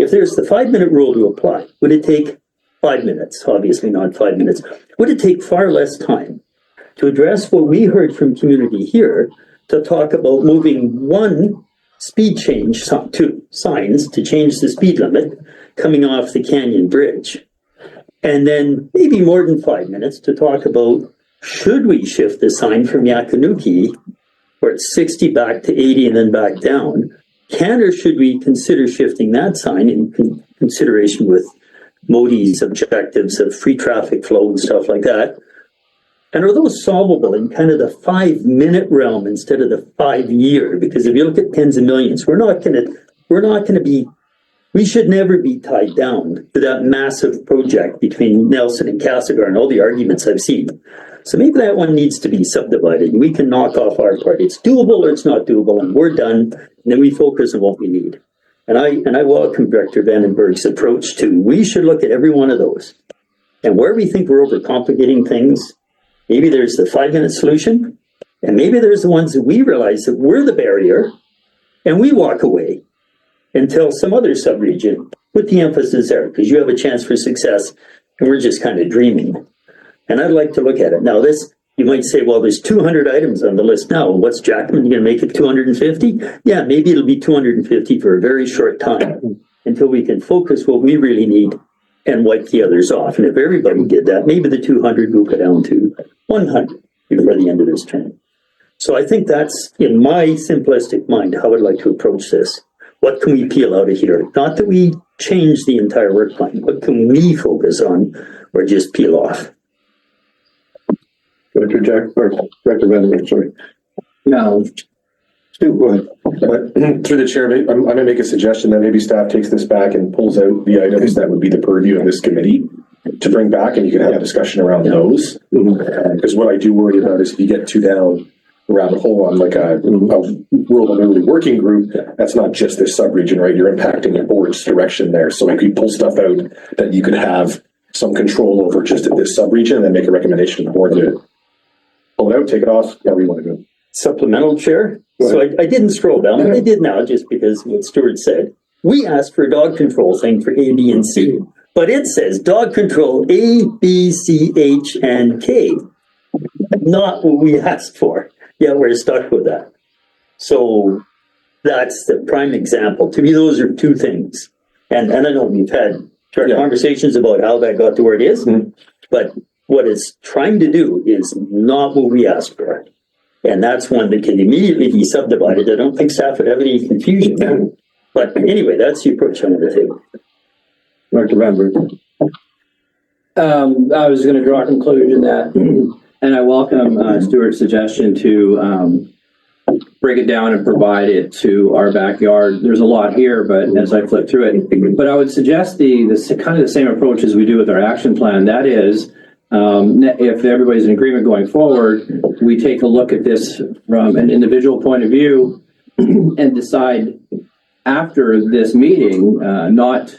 if there's the 5-minute rule to apply, would it take 5 minutes? Obviously not 5 minutes. Would it take far less time to address what we heard from community here to talk about moving one speed change to signs to change the speed limit coming off the Canyon Bridge? And then maybe more than 5 minutes to talk about, should we shift the sign from Yakanuki, where it's 60 back to 80 and then back down? Can or should we consider shifting that sign in consideration with Modi's objectives of free traffic flow and stuff like that? And are those solvable in kind of the 5-minute realm instead of the 5-year? Because if you look at tens of millions, we should never be tied down to that massive project between Nelson and Castlegar and all the arguments I've seen. So maybe that one needs to be subdivided. We can knock off our part. It's doable or it's not doable, and we're done. And then we focus on what we need. And I welcome Director Vandenberg's approach to, we should look at every one of those. And where we think we're overcomplicating things, maybe there's the 5-minute solution, and maybe there's the ones that we realize that we're the barrier, and we walk away until some other subregion put the emphasis there, because you have a chance for success, and we're just kind of dreaming. And I'd like to look at it. Now, this, you might say, well, there's 200 items on the list now. What's Jackman going to make it 250? Yeah, maybe it'll be 250 for a very short time until we can focus what we really need and wipe the others off. And if everybody did that, maybe the 200 will go down to 100 before the end of this term. So I think that's, in my simplistic mind, how I'd like to approach this. What can we peel out of here? Not that we change the entire work plan. What can we focus on or just peel off? Director Vandenberg, sorry. No, Stu, go ahead. Through the chair, I'm going to make a suggestion that maybe staff takes this back and pulls out the items that would be the purview of this committee to bring back, and you can have a discussion around those. Because what I do worry about is if you get too down the rabbit hole on like a rural and early working group, that's not just this sub-region, right? You're impacting the board's direction there. So if you pull stuff out that you could have some control over just at this sub-region and then make a recommendation to the board to pull it out, take it off, whatever you want to do. Supplemental chair. So I didn't scroll down, but I did now just because what Stuart said. We asked for a dog control thing for A, B, and C, but it says dog control A, B, C, H, and K. Not what we asked for. Yeah, we're stuck with that. So that's the prime example. To me, those are two things. And I know we've had conversations about how that got to where it is, but what it's trying to do is not what we asked for. And that's one that can immediately be subdivided. I don't think staff would have any confusion. But anyway, that's the approach I'm going to take. Dr. Vandenberg. I was going to draw a conclusion that, and I welcome Stuart's suggestion to break it down and provide it to our backyard. There's a lot here, but as I flip through it, but I would suggest the kind of the same approach as we do with our action plan. That is, if everybody's in agreement going forward, we take a look at this from an individual point of view and decide after this meeting, not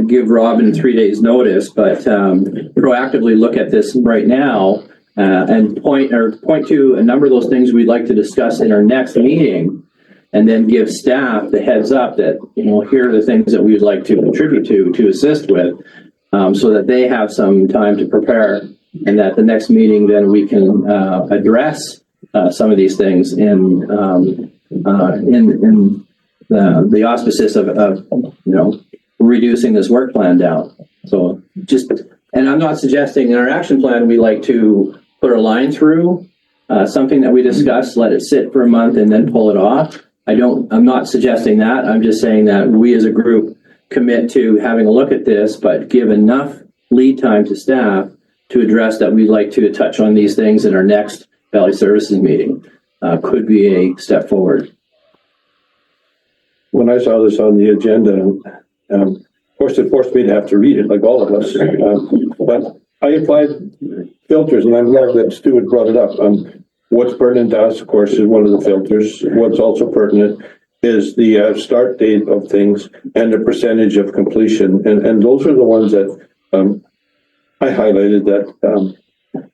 give Robin 3 days notice, but proactively look at this right now and point to a number of those things we'd like to discuss in our next meeting, and then give staff the heads up that, here are the things that we would like to contribute to assist with, so that they have some time to prepare, and that the next meeting then we can address some of these things in the auspices of reducing this work plan down. So and I'm not suggesting in our action plan we like to put a line through something that we discussed, let it sit for a month and then pull it off. I'm not suggesting that. I'm just saying that we as a group commit to having a look at this, but give enough lead time to staff to address that we'd like to touch on these things in our next Valley Services meeting. Could be a step forward. When I saw this on the agenda, of course, it forced me to have to read it, like all of us. But I applied filters, and I'm glad that Stuart brought it up. What's pertinent to us, of course, is one of the filters. What's also pertinent is the start date of things and the percentage of completion. And those are the ones that I highlighted that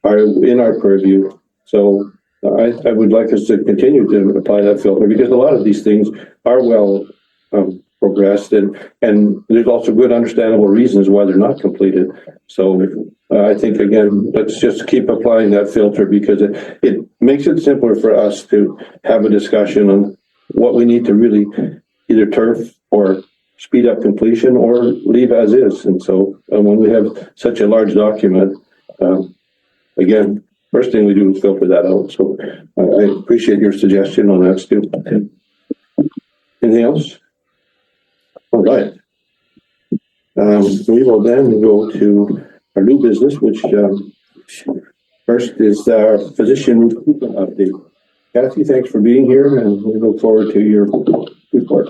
are in our purview. So I would like us to continue to apply that filter, because a lot of these things are well progressed, and there's also good understandable reasons why they're not completed. So I think, again, let's just keep applying that filter, because it makes it simpler for us to have a discussion on what we need to really either turf or speed up completion or leave as is. And so when we have such a large document, again, first thing we do is filter that out. So I appreciate your suggestion on that, Stu. Anything else? All right. We will then go to our new business, which first is our physician recruitment update. Kathy, thanks for being here, and we look forward to your report.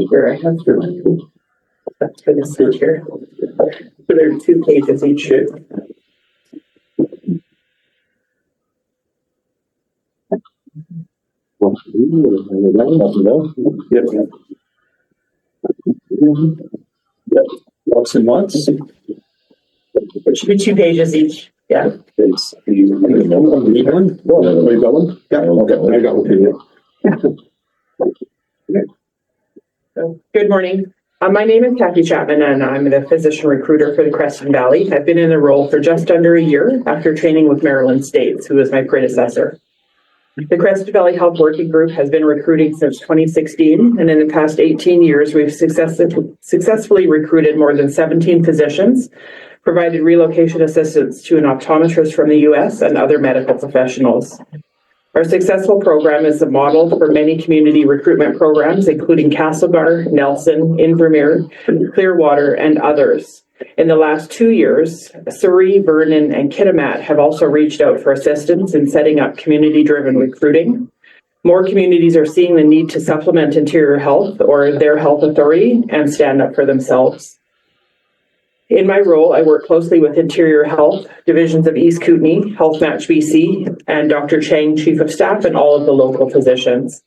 Sure, I have to. That's for the switch here. So there are 2 pages each. Yep. Lots and lots. It should be 2 pages each. Yeah. It's, you need one? Oh, you got one? Yeah, okay, I got one too. Good morning. My name is Kathy Chapman, and I'm the physician recruiter for the Creston Valley. I've been in the role for just under a year after training with Marilyn States, who was my predecessor. The Creston Valley Health Working Group has been recruiting since 2016, and in the past 18 years, we've successfully recruited more than 17 physicians, provided relocation assistance to an optometrist from the U.S. and other medical professionals. Our successful program is a model for many community recruitment programs, including Castlegar, Nelson, Invermere, Clearwater, and others. In the last 2 years, Surrey, Vernon, and Kitimat have also reached out for assistance in setting up community-driven recruiting. More communities are seeing the need to supplement Interior Health or their health authority and stand up for themselves. In my role, I work closely with Interior Health, divisions of East Kootenay, Health Match BC, and Dr. Chang, Chief of Staff, and all of the local physicians.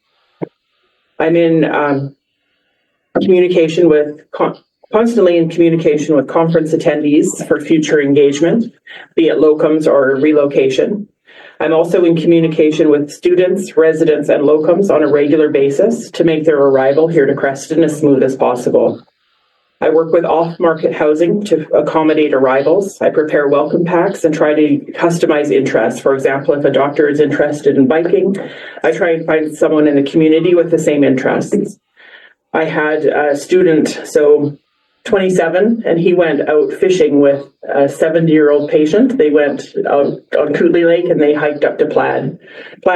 I'm in constantly in communication with conference attendees for future engagement, be it locums or relocation. I'm also in communication with students, residents, and locums on a regular basis to make their arrival here to Creston as smooth as possible. I work with off-market housing to accommodate arrivals. I prepare welcome packs and try to customize interests. For example, if a doctor is interested in biking, I try and find someone in the community with the same interests. I had a student, 27, and he went out fishing with a 70-year-old patient. They went out on Cooley Lake and they hiked up to Plaid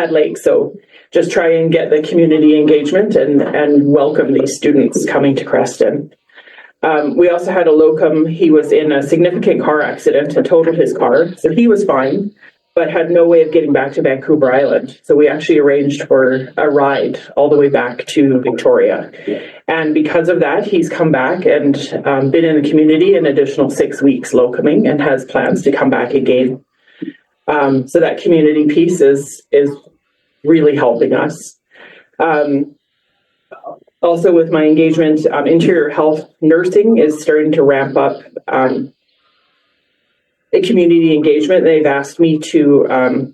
Lake. So just try and get the community engagement and welcome these students coming to Creston. We also had a locum. He was in a significant car accident and totaled his car. So he was fine, but had no way of getting back to Vancouver Island. So we actually arranged for a ride all the way back to Victoria. And because of that, he's come back and been in the community an additional 6 weeks locuming and has plans to come back again. So that community piece is really helping us. Also with my engagement, Interior Health Nursing is starting to ramp up the community engagement. They've asked me to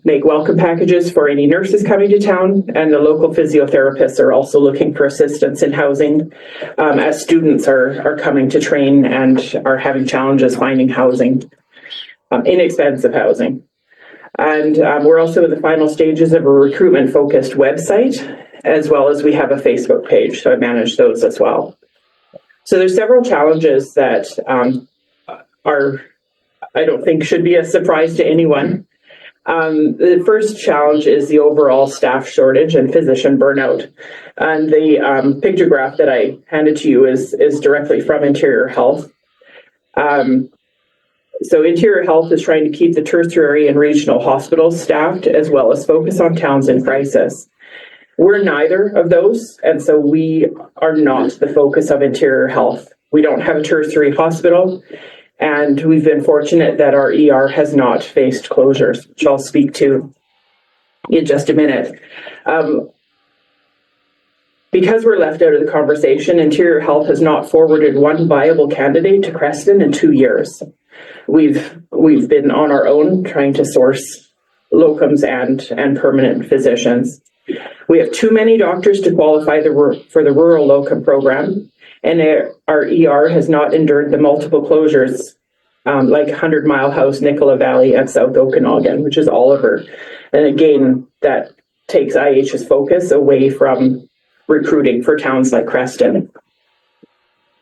make welcome packages for any nurses coming to town, and the local physiotherapists are also looking for assistance in housing as students are coming to train and are having challenges finding housing, inexpensive housing. And we're also in the final stages of a recruitment-focused website, as well as we have a Facebook page, so I manage those as well. So there's several challenges that I don't think should be a surprise to anyone. The first challenge is the overall staff shortage and physician burnout. And the picture graph that I handed to you is directly from Interior Health. So Interior Health is trying to keep the tertiary and regional hospitals staffed, as well as focus on towns in crisis. We're neither of those, and so we are not the focus of Interior Health. We don't have a tertiary hospital, And we've been fortunate that our ER has not faced closures, which I'll speak to in just a minute. Because we're left out of the conversation, Interior Health has not forwarded one viable candidate to Creston in 2 years. We've been on our own trying to source locums and permanent physicians. We have too many doctors to qualify for the rural locum program, and our ER has not endured the multiple closures like 100 Mile House, Nicola Valley, and South Okanagan, which is Oliver. And again, that takes IH's focus away from recruiting for towns like Creston.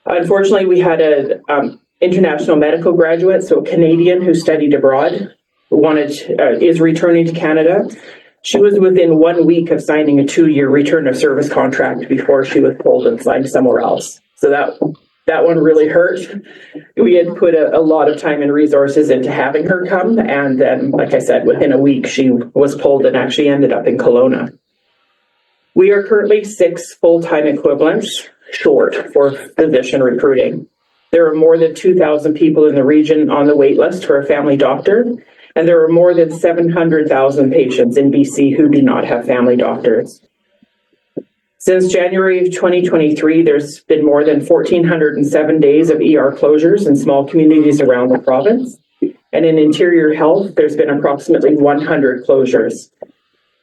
Unfortunately, we had an international medical graduate, so a Canadian who studied abroad, is returning to Canada. She was within 1 week of signing a 2-year return of service contract before she was pulled and signed somewhere else. So that one really hurt. We had put a lot of time and resources into having her come, and then, like I said, within a week she was pulled and actually ended up in Kelowna. We are currently 6 full-time equivalents short for physician recruiting. There are more than 2,000 people in the region on the wait list for a family doctor, and there are more than 700,000 patients in BC who do not have family doctors. Since January of 2023, there's been more than 1,407 days of ER closures in small communities around the province. And in Interior Health, there's been approximately 100 closures.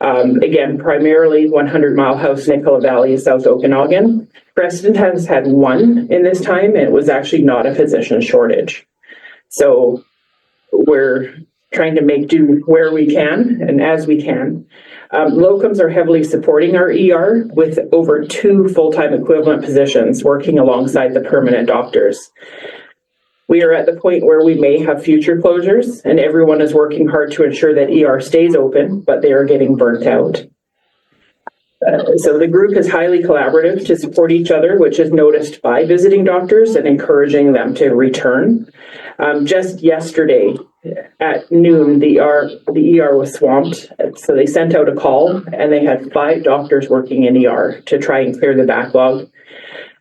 Again, primarily 100 Mile House, Nicola Valley, South Okanagan. Creston has had 1 in this time, and it was actually not a physician shortage. So we're trying to make do where we can and as we can. Locums are heavily supporting our ER with over 2 full-time equivalent positions working alongside the permanent doctors. We are at the point where we may have future closures, and everyone is working hard to ensure that ER stays open, but they are getting burnt out. So the group is highly collaborative to support each other, which is noticed by visiting doctors and encouraging them to return. Just yesterday at noon, the ER was swamped, so they sent out a call, and they had 5 doctors working in ER to try and clear the backlog,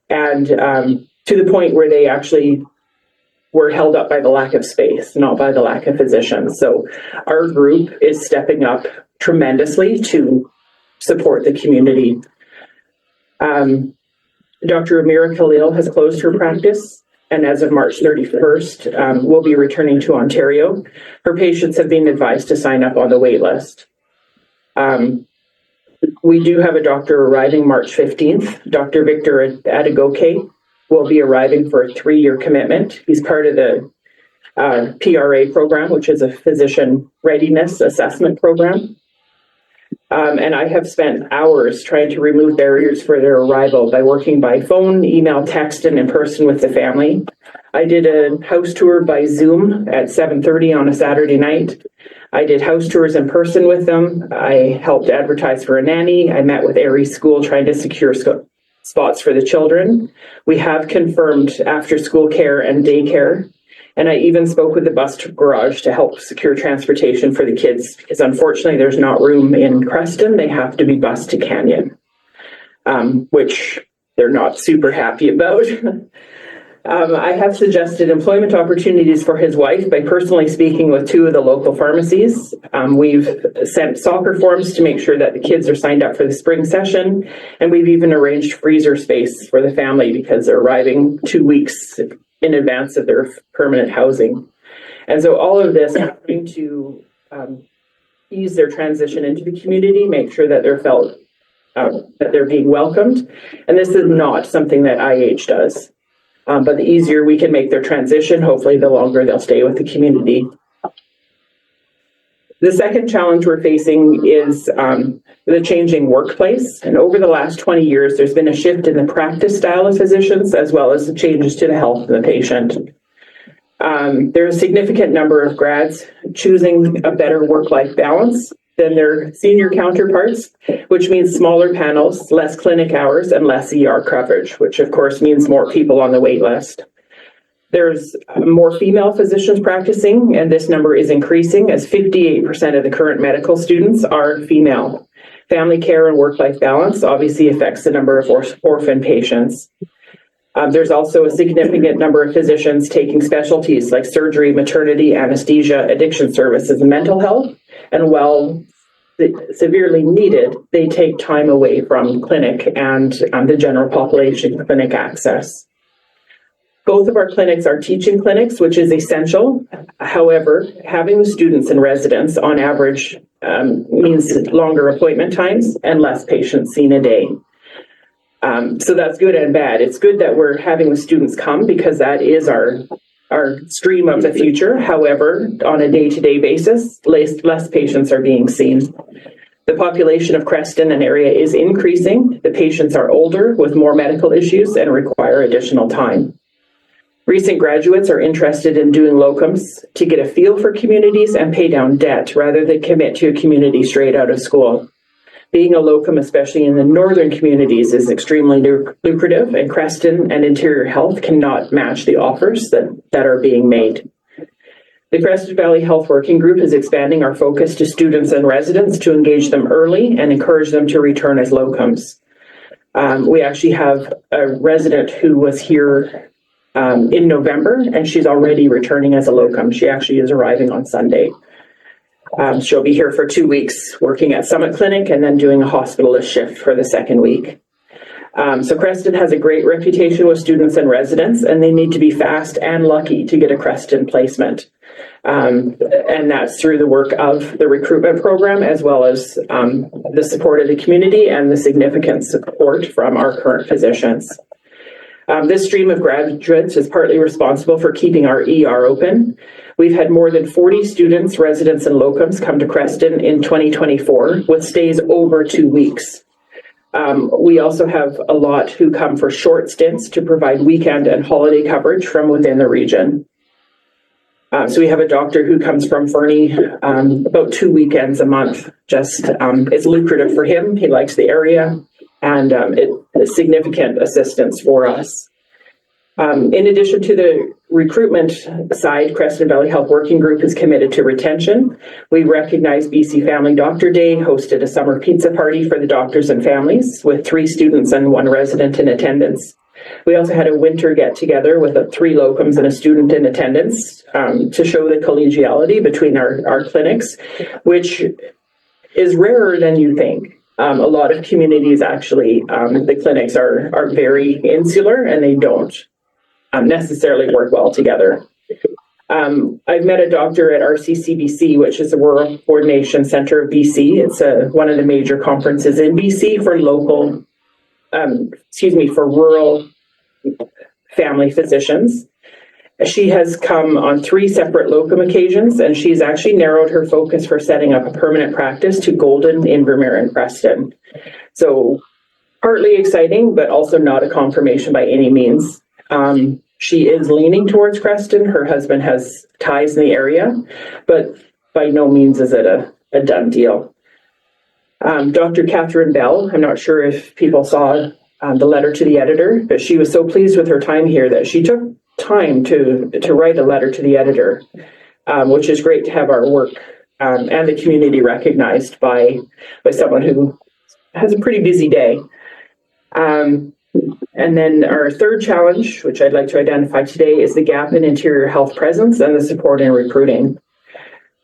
and to the point where they actually were held up by the lack of space, not by the lack of physicians. So our group is stepping up tremendously to support the community. Dr. Amira Khalil has closed her practice, and as of March 31st, will be returning to Ontario. Her patients have been advised to sign up on the wait list. We do have a doctor arriving March 15th. Dr. Victor Adegoke will be arriving for a 3-year commitment. He's part of the PRA program, which is a physician readiness assessment program. And I have spent hours trying to remove barriers for their arrival by working by phone, email, text, and in person with the family. I did a house tour by Zoom at 7:30 on a Saturday night. I did house tours in person with them. I helped advertise for a nanny. I met with Airy School trying to secure spots for the children. We have confirmed after school care and daycare. And I even spoke with the bus garage to help secure transportation for the kids, because unfortunately there's not room in Creston. They have to be bused to Canyon, which they're not super happy about. I have suggested employment opportunities for his wife by personally speaking with 2 of the local pharmacies. We've sent soccer forms to make sure that the kids are signed up for the spring session. And we've even arranged freezer space for the family because they're arriving 2 weeks in advance of their permanent housing. And so all of this is going to ease their transition into the community, make sure that they're felt that they're being welcomed. And this is not something that IH does. But the easier we can make their transition, hopefully the longer they'll stay with the community. The second challenge we're facing is the changing workplace. And over the last 20 years, there's been a shift in the practice style of physicians, as well as the changes to the health of the patient. There's a significant number of grads choosing a better work-life balance than their senior counterparts, which means smaller panels, less clinic hours, and less ER coverage, which of course means more people on the wait list. There's more female physicians practicing, and this number is increasing as 58% of the current medical students are female. Family care and work-life balance obviously affects the number of orphan patients. There's also a significant number of physicians taking specialties like surgery, maternity, anesthesia, addiction services, and mental health. And while severely needed, they take time away from clinic and the general population clinic access. Both of our clinics are teaching clinics, which is essential. However, having the students and residents on average means longer appointment times and less patients seen a day. So that's good and bad. It's good that we're having the students come because that is our stream of the future. However, on a day-to-day basis, less patients are being seen. The population of Creston and area is increasing. The patients are older with more medical issues and require additional time. Recent graduates are interested in doing locums to get a feel for communities and pay down debt rather than commit to a community straight out of school. Being a locum, especially in the northern communities, is extremely lucrative, and Creston and Interior Health cannot match the offers that are being made. The Creston Valley Health Working Group is expanding our focus to students and residents to engage them early and encourage them to return as locums. We actually have a resident who was here in November, and she's already returning as a locum. She actually is arriving on Sunday. She'll be here for 2 weeks working at Summit Clinic and then doing a hospitalist shift for the second week. So Creston has a great reputation with students and residents, and they need to be fast and lucky to get a Creston placement. And that's through the work of the recruitment program, as well as the support of the community and the significant support from our current physicians. This stream of graduates is partly responsible for keeping our ER open. We've had more than 40 students, residents, and locums come to Creston in 2024 with stays over 2 weeks. We also have a lot who come for short stints to provide weekend and holiday coverage from within the region. So we have a doctor who comes from Fernie about 2 weekends a month. It's lucrative for him. He likes the area, and it is significant assistance for us. In addition to the recruitment side, Creston Valley Health Working Group is committed to retention. We recognize BC Family Doctor Day, hosted a summer pizza party for the doctors and families with 3 students and 1 resident in attendance. We also had a winter get-together with 3 locums and a student in attendance to show the collegiality between our clinics, which is rarer than you think. A lot of communities actually, the clinics are very insular and they don't necessarily work well together. I've met a doctor at RCCBC, which is the Rural Coordination Center of BC. It's one of the major conferences in BC for for rural family physicians. She has come on 3 separate locum occasions, and she's actually narrowed her focus for setting up a permanent practice to Golden, Invermere, and Creston. So partly exciting, but also not a confirmation by any means. She is leaning towards Creston. Her husband has ties in the area, but by no means is it a done deal. Dr. Catherine Bell, I'm not sure if people saw the letter to the editor, but she was so pleased with her time here that she took time to write a letter to the editor, which is great to have our work and the community recognized by someone who has a pretty busy day. And then our third challenge, which I'd like to identify today, is the gap in interior health presence and the support in recruiting.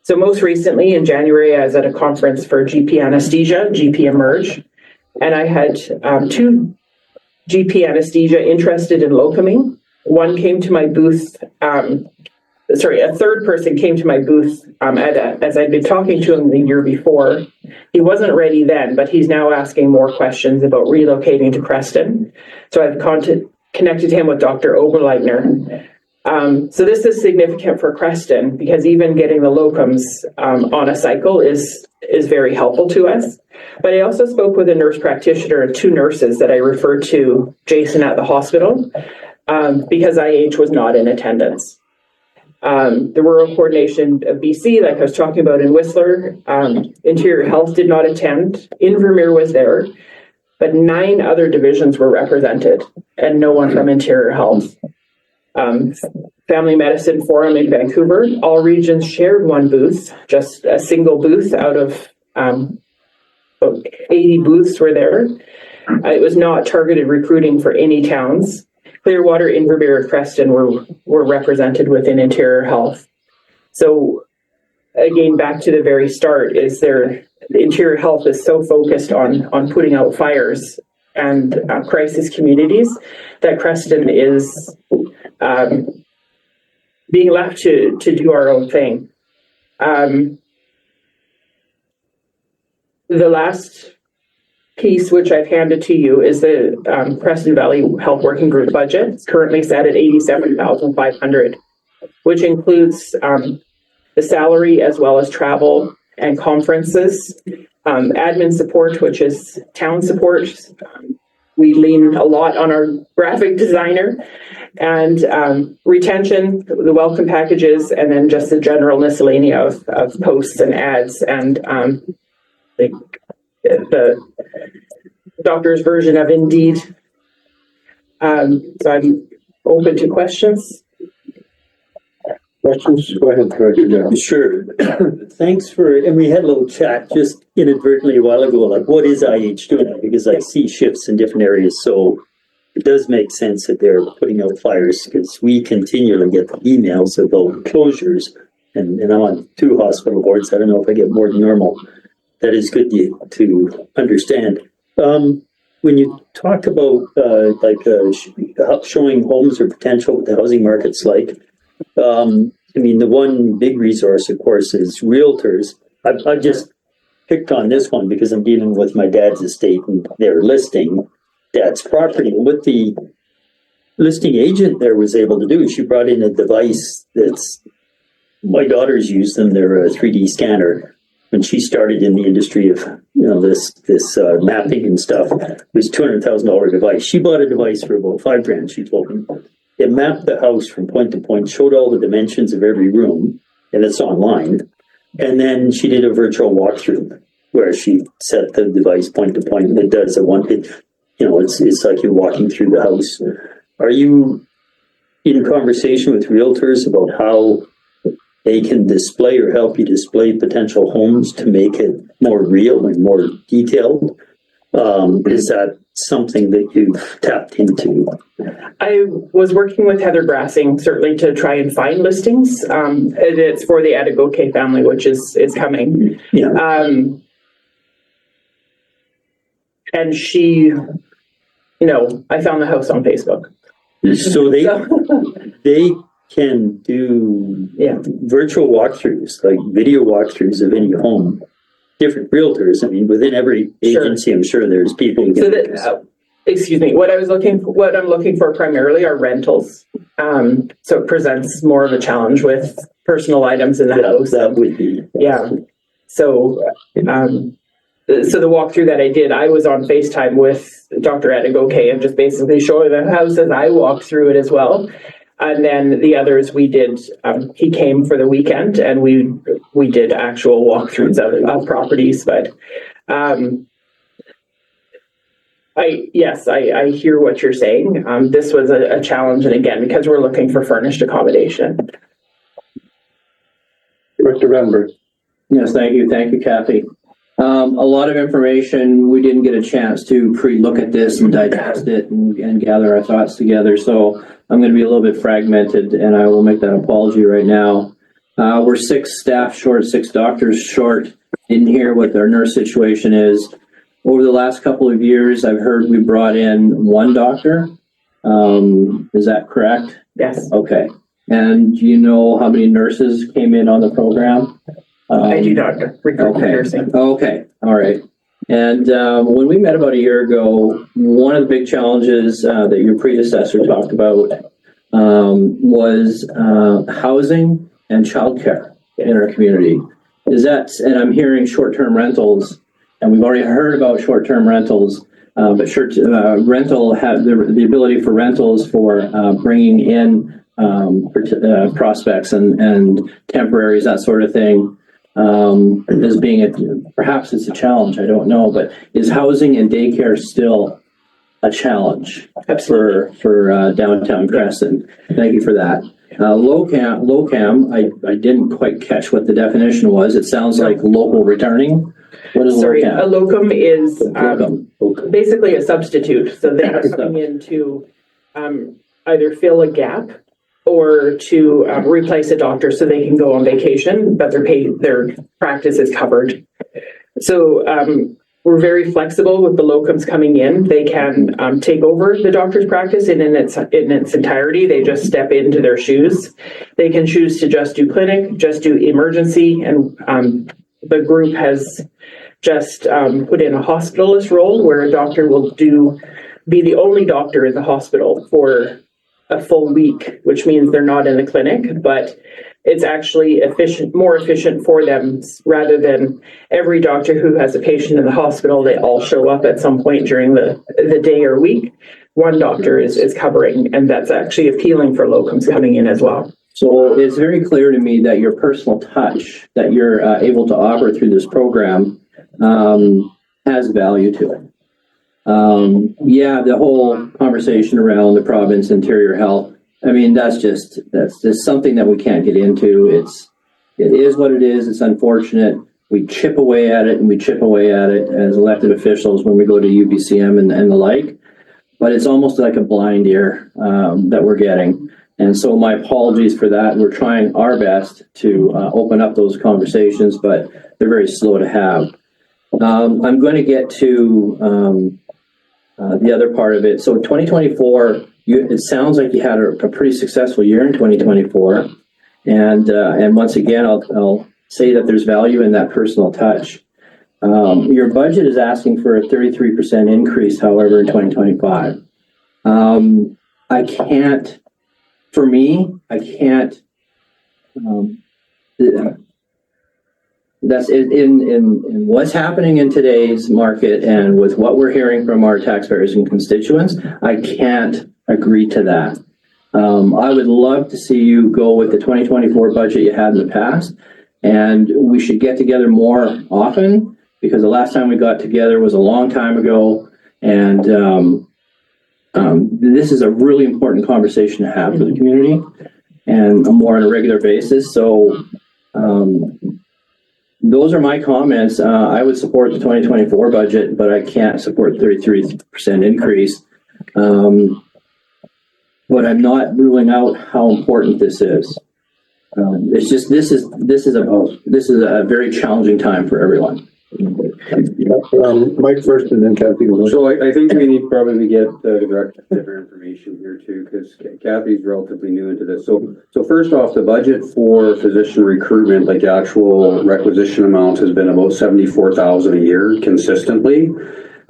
So most recently in January, I was at a conference for GP anesthesia, GP Emerge, and I had 2 GP anesthesia interested in locuming. One came to my booth, a third person came to my booth as I'd been talking to him the year before. He wasn't ready then, but he's now asking more questions about relocating to Creston. So I've connected him with Dr. Oberleitner. So this is significant for Creston because even getting the locums on a cycle is very helpful to us. But I also spoke with a nurse practitioner and 2 nurses that I referred to Jason at the hospital because IH was not in attendance. The Rural Coordination of BC, like I was talking about in Whistler, Interior Health did not attend. Invermere was there, but 9 other divisions were represented and no one from Interior Health. Family Medicine Forum in Vancouver, all regions shared 1 booth, just a single booth out of 80 booths were there. It was not targeted recruiting for any towns. Clearwater, Invermere, Creston were represented within Interior Health. So again, back to the very start, the Interior Health is so focused on putting out fires and crisis communities that Creston is being left to do our own thing. The last piece, which I've handed to you, is the Creston Valley Health Working Group budget. It's currently set at $87,500, which includes the salary as well as travel and conferences, admin support, which is town support. We lean a lot on our graphic designer, and retention, the welcome packages, and then just the general miscellany of posts and ads, and the doctor's version of Indeed. So I'm open to questions. Questions? Go ahead, Director General. Sure. Thanks and we had a little chat just inadvertently a while ago, like what is IH doing? Because I see shifts in different areas. So it does make sense that they're putting out fires, because we continually get emails about closures, and I'm on 2 hospital boards. I don't know if I get more than normal. That is good to understand. When you talk about showing homes or potential what the housing market's like, I mean, the one big resource, of course, is realtors. I've just picked on this one because I'm dealing with my dad's estate and they're listing dad's property. And what the listing agent there was able to do, she brought in a device that's, my daughters use them, they're a 3D scanner. When she started in the industry of, this mapping and stuff, it was $200,000 device. She bought a device for about $5,000, she told me. It mapped the house from point to point, showed all the dimensions of every room, and it's online. And then she did a virtual walkthrough where she set the device point to point, and it does it's like you're walking through the house. Are you in conversation with realtors about how they can display or help you display potential homes to make it more real and more detailed? Is that something that you've tapped into? I was working with Heather Grassing, certainly, to try and find listings. It's for the Adegoke family, which is coming. Yeah. And she, I found the house on Facebook. So they can do virtual walkthroughs, like video walkthroughs of any home. Different realtors. I mean, within every agency, I'm sure there's people who can. Excuse me. What I'm looking for primarily are rentals. So it presents more of a challenge with personal items in the house. That would be. Yeah. So, so the walkthrough that I did, I was on FaceTime with Dr. Adegoke and just basically showing the house as I walked through it as well. And then the others we did, he came for the weekend and we did actual walkthroughs of properties. But I hear what you're saying. This was a challenge. And again, because we're looking for furnished accommodation. Director Vandenberg. Yes, thank you. Thank you, Kathy. A lot of information. We didn't get a chance to pre-look at this and digest it and gather our thoughts together. So I'm going to be a little bit fragmented, and I will make that apology right now. We're 6 staff short, 6 doctors short. Didn't hear what their nurse situation is. Over the last couple of years, I've heard we brought in 1 doctor. Is that correct? Yes. Okay. And do you know how many nurses came in on the program? I do not recruit nursing. Okay. All right. And when we met about a year ago, one of the big challenges that your predecessor talked about was housing and childcare in our community. And I'm hearing short-term rentals, and we've already heard about short-term rentals, but rental have the ability for rentals for bringing in prospects and temporaries, that sort of thing. As being perhaps it's a challenge, I don't know, but is housing and daycare still a challenge for downtown Creston? Thank you for that. LOCAM, I didn't quite catch what the definition was. It sounds like local returning. What is LOCAM? A locum is basically a substitute. So they're coming in to either fill a gap or to replace a doctor so they can go on vacation, but their practice is covered. So we're very flexible with the locums coming in. They can take over the doctor's practice in its entirety. They just step into their shoes. They can choose to just do clinic, just do emergency, and the group has just put in a hospitalist role where a doctor will be the only doctor in the hospital for a full week, which means they're not in the clinic, but it's actually more efficient for them rather than every doctor who has a patient in the hospital, they all show up at some point during the day or week. One doctor is covering, and that's actually appealing for locums coming in as well. So it's very clear to me that your personal touch that you're able to offer through this program has value to it. The whole conversation around the province interior health, I mean, that's just something that we can't get into. It is what it is. It's unfortunate. We chip away at it as elected officials when we go to UBCM and the like, but it's almost like a blind ear that we're getting. And so my apologies for that. We're trying our best to open up those conversations, but they're very slow to have. I'm going to get to the other part of it. So 2024, it sounds like you had a pretty successful year in 2024. And once again, I'll say that there's value in that personal touch. Your budget is asking for a 33% increase, however, in 2025. I can't that's in what's happening in today's market and with what we're hearing from our taxpayers and constituents, I can't agree to that. I would love to see you go with the 2024 budget you had in the past, and we should get together more often because the last time we got together was a long time ago, and this is a really important conversation to have for the community and more on a regular basis. So those are my comments. I would support the 2024 budget, but I can't support 33% increase. But I'm not ruling out how important this is. It's just this is a very challenging time for everyone. Mike first and then Kathy. So I think we need probably to get the director different information here too, because Kathy's relatively new into this. So first off, the budget for physician recruitment, like the actual requisition amount, has been about 74,000 a year consistently.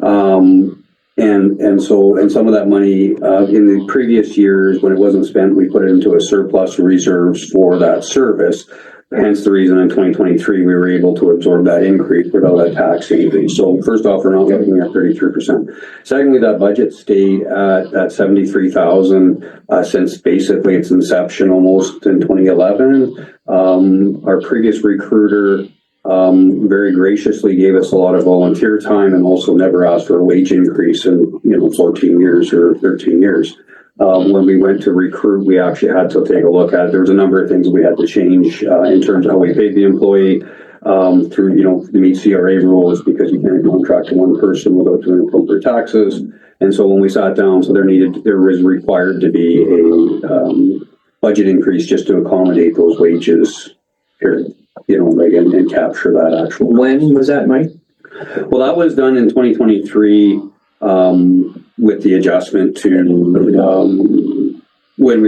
And some of that money in the previous years when it wasn't spent, we put it into a surplus reserves for that service. Hence the reason in 2023 we were able to absorb that increase without a tax increase. So first off, we're not looking at 33%. Secondly, that budget stayed at 73,000 since basically its inception almost in 2011. Our previous recruiter very graciously gave us a lot of volunteer time and also never asked for a wage increase in 14 years or 13 years. When we went to recruit, we actually had to take a look at it. There was a number of things we had to change in terms of how we paid the employee through, to meet CRA rules, because you can't contract to one person without doing appropriate taxes. And so when we sat down, so there was required to be a budget increase just to accommodate those wages here, and capture that actual. When was that, Mike? Well, that was done in 2023. With the adjustment to when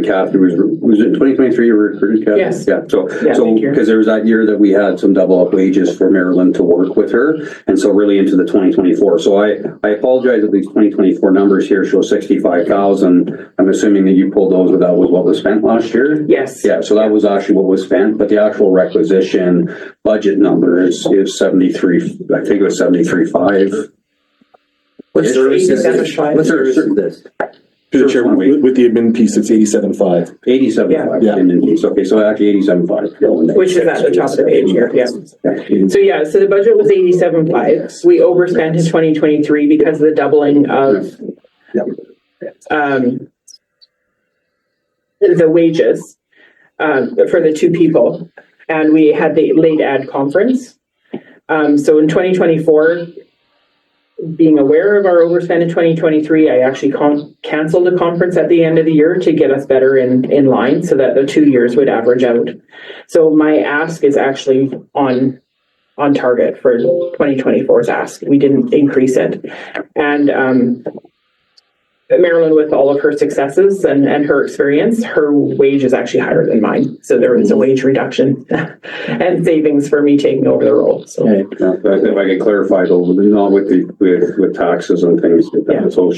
Kathy was it 2023 you were recruited, Kathy? Yes. Yeah. So because there was that year that we had some double up wages for Marilyn to work with her, and so really into the 2024. So I apologize that these 2024 numbers here show 65,000. I'm assuming that you pulled those without what was spent last year. Yes. Yeah. So that was actually what was spent, but the actual requisition budget number is 73. I think it was 73.5. What service is this? To the chair, with the admin piece, it's 87.5. 87.5. Yeah. Admin piece. Okay, so actually 87.5. Which is at the top of the page here, yeah. So the budget was 87.5. We overspent in 2023 because of the doubling of the wages for the two people. And we had the late ad conference. So in 2024, being aware of our overspend in 2023, I actually canceled a conference at the end of the year to get us better in line so that the 2 years would average out. So my ask is actually on target for 2024's ask. We didn't increase it. And Marilyn, with all of her successes and her experience, her wage is actually higher than mine. So there was a wage reduction and savings for me taking over the role. So If I can clarify though, not with taxes and things like that. Yeah. So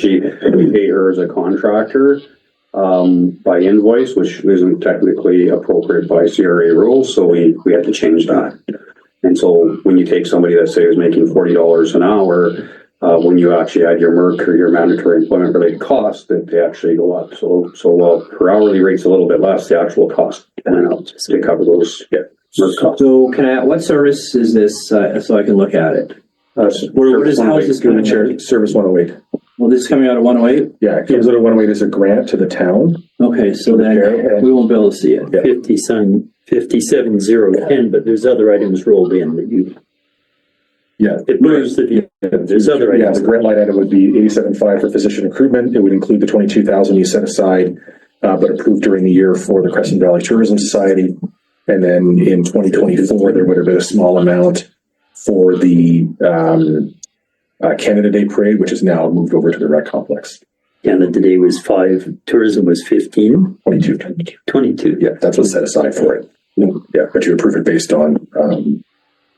we pay her as a contractor by invoice, which isn't technically appropriate by CRA rules. So we had to change that. And so when you take somebody that say is making $40 an hour, when you actually add your MERC or your mandatory employment related costs, that they actually go up. So while her hourly rate's a little bit less, the actual cost went up to cover those MERC costs. So what service is this, so I can look at it? How is this Through the coming chair, out? Service 108. Well, this is coming out of 108? Yeah, it comes out of 108 as a grant to the town. Okay, so then we won't be able to see it. 57,010, but there's other items rolled in that you. Yeah. It moves the, there's other Yeah, items. the grant line item would be 87.5 for physician recruitment. It would include the 22,000 you set aside, but approved during the year for the Creston Valley Tourism Society. And then in 2024, there would have been a small amount for the Canada Day Parade, which is now moved over to the rec complex. Canada Day was 5, tourism was 15. 22. Yeah, that's what's set aside for it. Yeah, but you approve it based on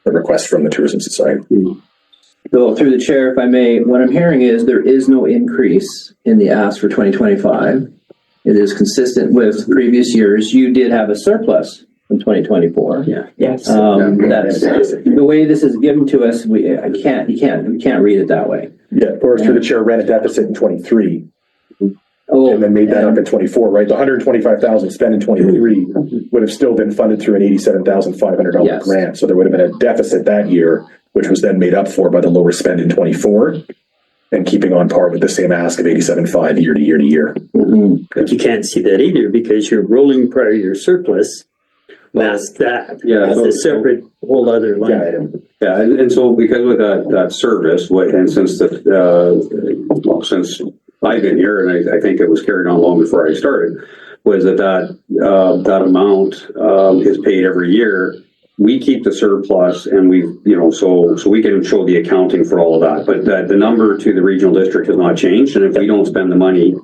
the request from the Tourism Society. So through the chair, if I may, what I'm hearing is there is no increase in the ask for 2025. It is consistent with previous years. You did have a surplus in 2024. Yeah. yes. That's the way this is given to us. We can't read it that way. Yeah, or through the chair ran a deficit in 23. Oh, And then made that up in 24, right? The 125,000 spent in 23 would have still been funded through an $87,500 Yes. grant. So there would have been a deficit that year, which was then made up for by the lower spend in 24 and keeping on par with the same ask of 87.5 year to year to year. But you can't see that either because your rolling prior year surplus masks that. Yeah, It's a separate whole other line item. Yeah, and so because with that service, and since I've been here, and I think it was carried on long before I started, was that amount is paid every year. We keep the surplus, and so we can show the accounting for all of that. But the number to the regional district has not changed, and if we don't spend the money,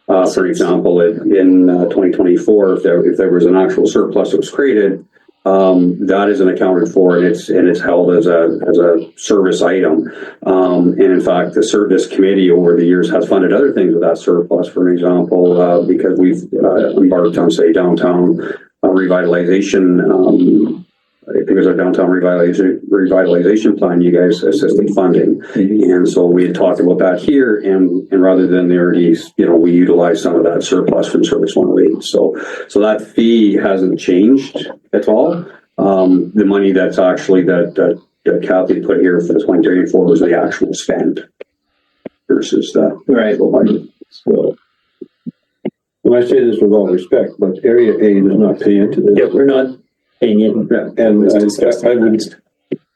for example, in 2024, if there was an actual surplus that was created, that isn't accounted for, and it's held as a service item. And in fact, the service committee over the years has funded other things with that surplus. For example, because we've embarked on, say, downtown revitalization. Because our downtown revitalization plan, you guys assisted funding, and so we had talked about that here. And rather than the RDs, we utilize some of that surplus from Service 108. So that fee hasn't changed at all. The money that's actually that Kathy put here for the 2024 was the actual spend versus the budget. So, and I say this with all respect, but Area A does not pay into this. Yeah, we're not paying in. And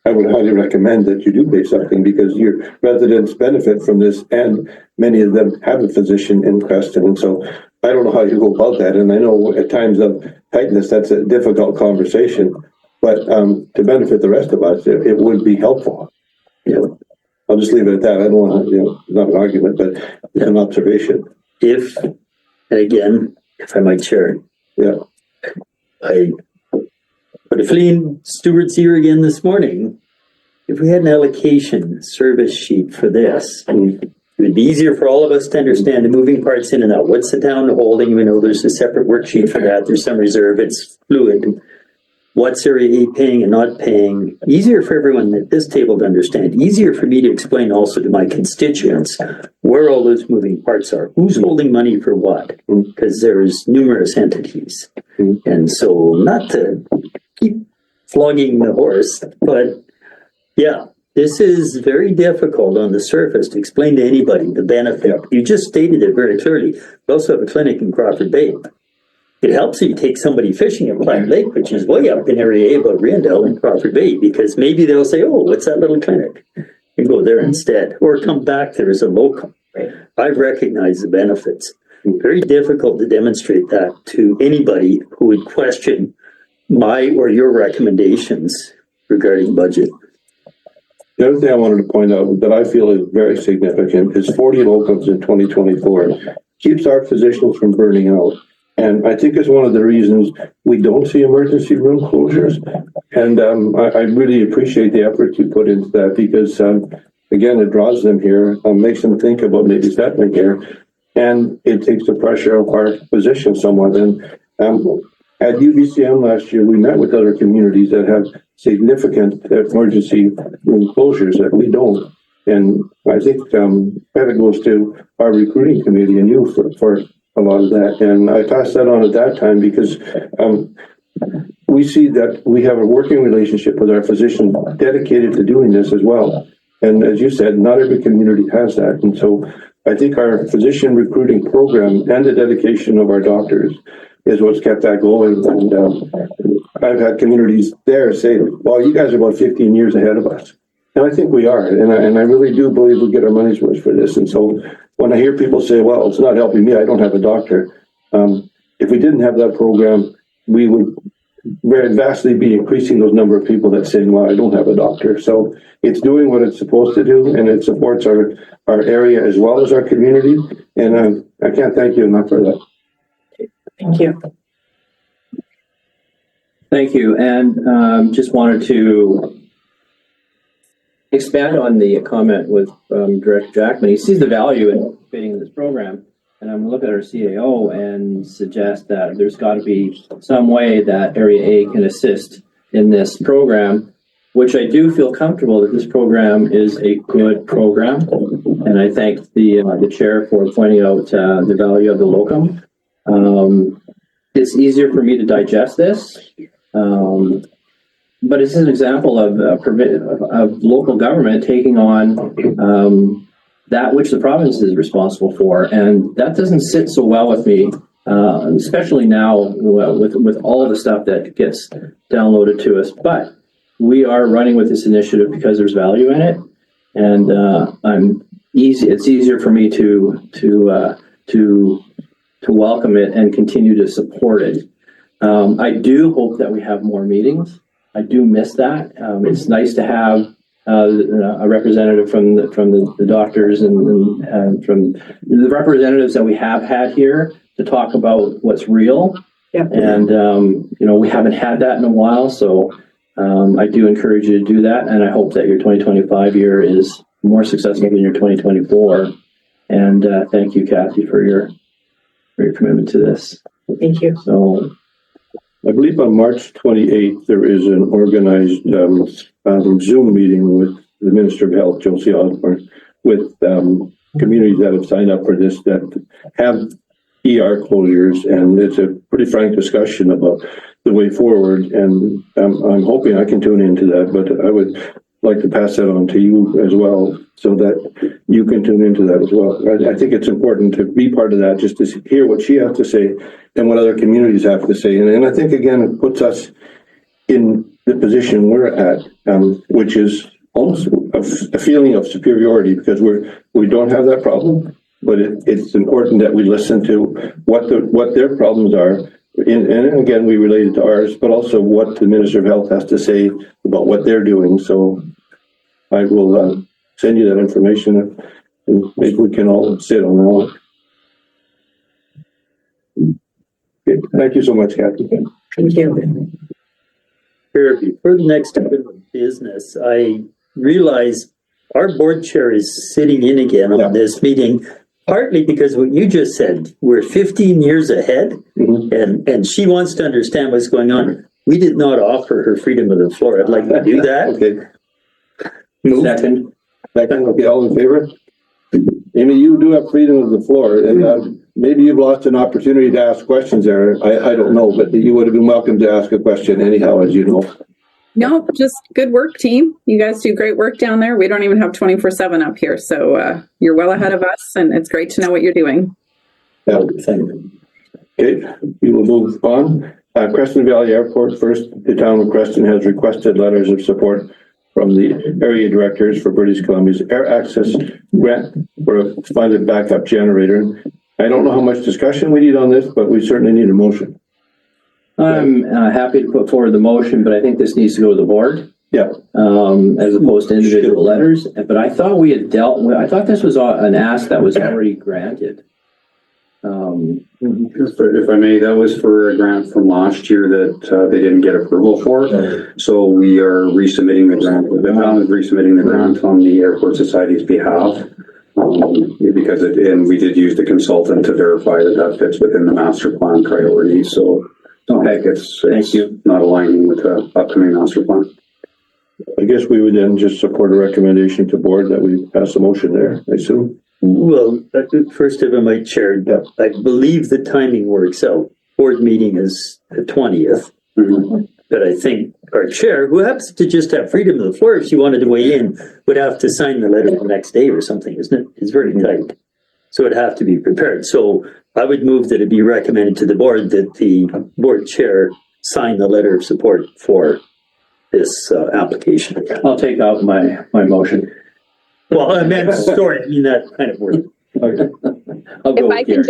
I would highly recommend that you do pay something because your residents benefit from this, and many of them have a physician in Creston. And so I don't know how you go about that. And I know at times of tightness, that's a difficult conversation, but to benefit the rest of us, it would be helpful. I'll just leave it at that. I don't want to, not an argument, but it's an observation. And again, if I might share. Yeah. But if Lean Stewart's here again this morning, if we had an allocation service sheet for this, it would be easier for all of us to understand the moving parts in and out. What's the town holding? We know there's a separate worksheet for that. There's some reserve. It's fluid. What's Area A paying and not paying? Easier for everyone at this table to understand. Easier for me to explain also to my constituents where all those moving parts are. Who's holding money for what? Because there's numerous entities. And so not to keep flogging the horse, but yeah, this is very difficult on the surface to explain to anybody the benefit. You just stated it very clearly. We also have a clinic in Crawford Bay. It helps if you take somebody fishing at Pine Lake, which is way up in Area A above Riendell and Crawford Bay, because maybe they'll say, oh, what's that little clinic? and go there instead, or come back there as a locum. Right. I recognize the benefits. Very difficult to demonstrate that to anybody who would question my or your recommendations regarding budget. The other thing I wanted to point out that I feel is very significant is 40 locums in 2024 keeps our physicians from burning out. And I think it's one of the reasons we don't see emergency room closures. And I really appreciate the effort you put into that because, again, it draws them here, makes them think about maybe settling here, and it takes the pressure off our physicians somewhat. And at UBCM last year, we met with other communities that have significant emergency room closures that we don't. And I think credit goes to our recruiting committee and you for a lot of that. And I passed that on at that time because we see that we have a working relationship with our physicians dedicated to doing this as well. And as you said, not every community has that. And so I think our physician recruiting program and the dedication of our doctors is what's kept that going. And I've had communities there say, well, you guys are about 15 years ahead of us. And I think we are. And I really do believe we get our money's worth for this. And so when I hear people say, well, it's not helping me, I don't have a doctor. If we didn't have that program, we would very vastly be increasing those number of people that say, well, I don't have a doctor. So it's doing what it's supposed to do, and it supports our area as well as our community. And I can't thank you enough for that. Thank you. Thank you. And just wanted to expand on the comment with Director Jackman. He sees the value in participating in this program. And I'm going to look at our CAO and suggest that there's got to be some way that Area A can assist in this program, which I do feel comfortable that this program is a good program. And I thank the chair for pointing out the value of the locum. It's easier for me to digest this, but it's an example of local government taking on that which the province is responsible for, and that doesn't sit so well with me, especially now with all the stuff that gets downloaded to us. But we are running with this initiative because there's value in it, and it's easier for me to welcome it and continue to support it. I do hope that we have more meetings. I do miss that. It's nice to have a representative from the doctors and from the representatives that we have had here to talk about what's real. Yeah. And we haven't had that in a while, so I do encourage you to do that, and I hope that your 2025 year is more successful than your 2024. And thank you, Kathy, for your commitment to this. Thank you. So I believe on March 28th, there is an organized Zoom meeting with the Minister of Health, Josie Osborne, with communities that have signed up for this that have ER closures. And it's a pretty frank discussion about the way forward. And I'm hoping I can tune into that, but I would like to pass that on to you as well so that you can tune into that as well. I think it's important to be part of that, just to hear what she has to say and what other communities have to say. And I think, again, it puts us in the position we're at, which is almost a feeling of superiority because we don't have that problem, but it's important that we listen to what their problems are. And again, we relate it to ours, but also what the Minister of Health has to say about what they're doing. So I will send you that information and maybe we can all sit on that one. Okay. Thank you so much, Kathy. Thank you. For the next step of business, I realize our board chair is sitting in again on this meeting, partly because what you just said, we're 15 years ahead, and she wants to understand what's going on. We did not offer her freedom of the floor. I'd like to do that. Okay. Second. Okay, all in favor? Amy, you do have freedom of the floor, and maybe you've lost an opportunity to ask questions there. I don't know, but you would have been welcome to ask a question anyhow, as you know. No, just good work, team. You guys do great work down there. We don't even have 24/7 up here, so you're well ahead of us, and it's great to know what you're doing. Yeah, thank you. Okay, we will move on. Creston Valley Airport first. The town of Creston has requested letters of support from the area directors for British Columbia's air access grant for a funded backup generator. I don't know how much discussion we need on this, but we certainly need a motion. I'm happy to put forward the motion, but I think this needs to go to the board. Yeah. As opposed to individual letters. But I thought we had dealt with, I thought this was an ask that was already granted. If I may, that was for a grant from last year that they didn't get approval for. So we are resubmitting the grant. The town is resubmitting the grant on the Airport Society's behalf. Because and we did use the consultant to verify that fits within the master plan priorities. So I think it's not aligning with the upcoming master plan. I guess we would then just support a recommendation to board that we pass a motion there, I assume. Well, first, if I might, Chair, I believe the timing works out. Board meeting is the 20th. But I think our chair, who happens to just have freedom of the floor if she wanted to weigh in, would have to sign the letter the next day or something, isn't it? It's very tight. So it'd have to be prepared. So I would move that it be recommended to the board that the board chair sign the letter of support for this application. I'll take out my motion. Well, I meant, sorry, I mean that kind of word. I'll go with yours.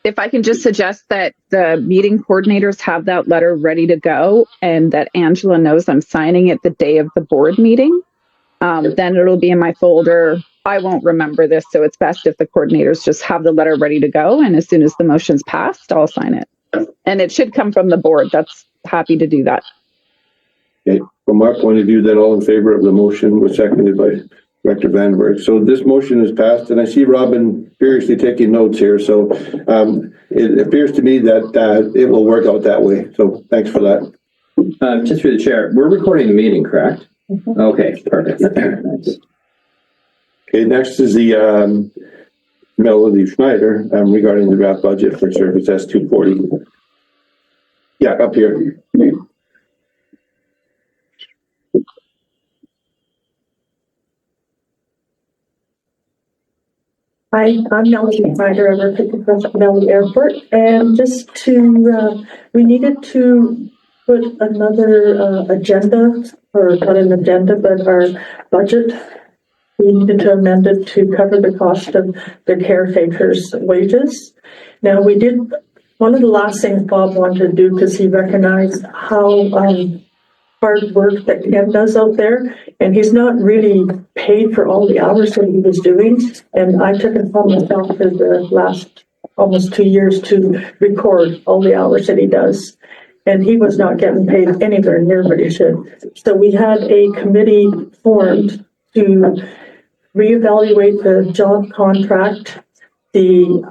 If I can just suggest that the meeting coordinators have that letter ready to go and that Angela knows I'm signing it the day of the board meeting, then it'll be in my folder. I won't remember this, so it's best if the coordinators just have the letter ready to go. And as soon as the motion's passed, I'll sign it. And it should come from the board. That's happy to do that. Okay. From our point of view, then all in favor of the motion was seconded by Director Vandenberg. So this motion is passed, and I see Robin furiously taking notes here. So it appears to me that it will work out that way. So thanks for that. Just through the chair, we're recording the meeting, correct? Okay, perfect. Thanks. Okay, next is the Melody Schneider regarding the draft budget for Service S240. Yeah, up here. Hi, I'm Melody Schneider. I work at the Creston Valley Airport, and just to, we needed to put another agenda, or not an agenda, but our budget. We needed to amend it to cover the cost of the caretakers' wages. Now, we did, one of the last things Bob wanted to do, because he recognized how hard work that Ken does out there, and he's not really paid for all the hours that he was doing. And I took it upon myself for the last almost 2 years to record all the hours that he does. And he was not getting paid anywhere near what he should. So we had a committee formed to reevaluate the job contract, the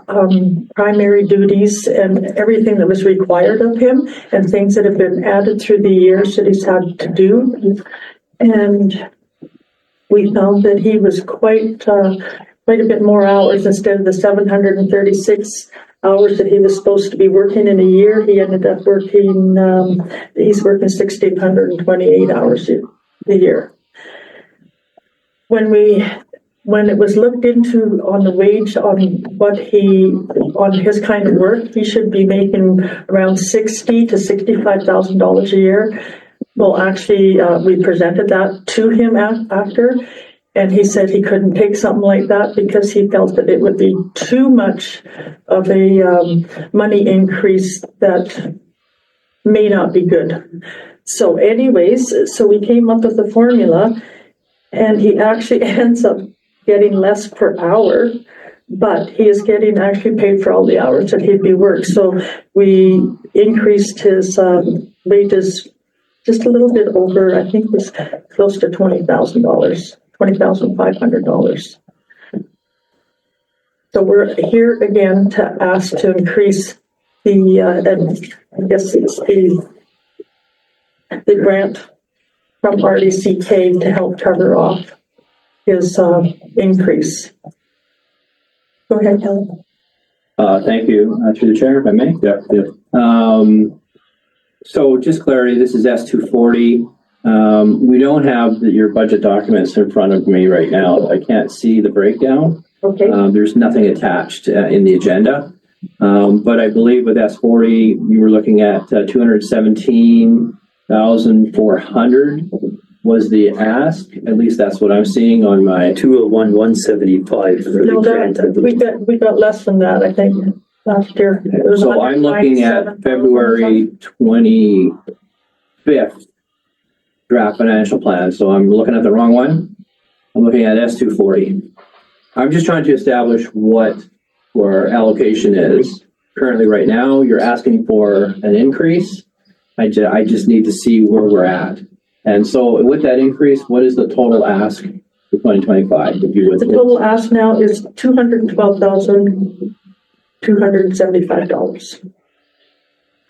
primary duties and everything that was required of him, and things that have been added through the years that he's had to do. And we found that he was quite a bit more hours. Instead of the 736 hours that he was supposed to be working in a year, he ended up working, he's working 1,628 hours a year. When it was looked into on the wage on on his kind of work, he should be making around $60,000 to $65,000 a year. Well, actually, we presented that to him after, and he said he couldn't take something like that because he felt that it would be too much of a money increase that may not be good. So anyways, so we came up with a formula, and he actually ends up getting less per hour, but he is getting actually paid for all the hours that he'd be worked. So we increased his wages just a little bit over, I think it was close to $20,000, $20,500. So we're here again to ask to increase the, I guess it's the grant from RDCK to help cover off his increase. Go ahead, Kelly. Thank you. Through the chair, if I may. Yeah. So just clarity, this is S240. We don't have your budget documents in front of me right now. I can't see the breakdown. Okay. There's nothing attached in the agenda. But I believe with S40, you were looking at 217,400 was the ask, at least that's what I'm seeing on my, 201,175 for No, the grant. I that, believe. we got less than that, I think, last year. It was so I'm looking at 197,000 February 25th draft financial plan, so I'm looking at the wrong one. I'm looking at S240. I'm just trying to establish what our allocation is. Currently, right now, you're asking for an increase. I just need to see where we're at. And so with that increase, what is the total ask for 2025? If you would. The total ask now is $212,275.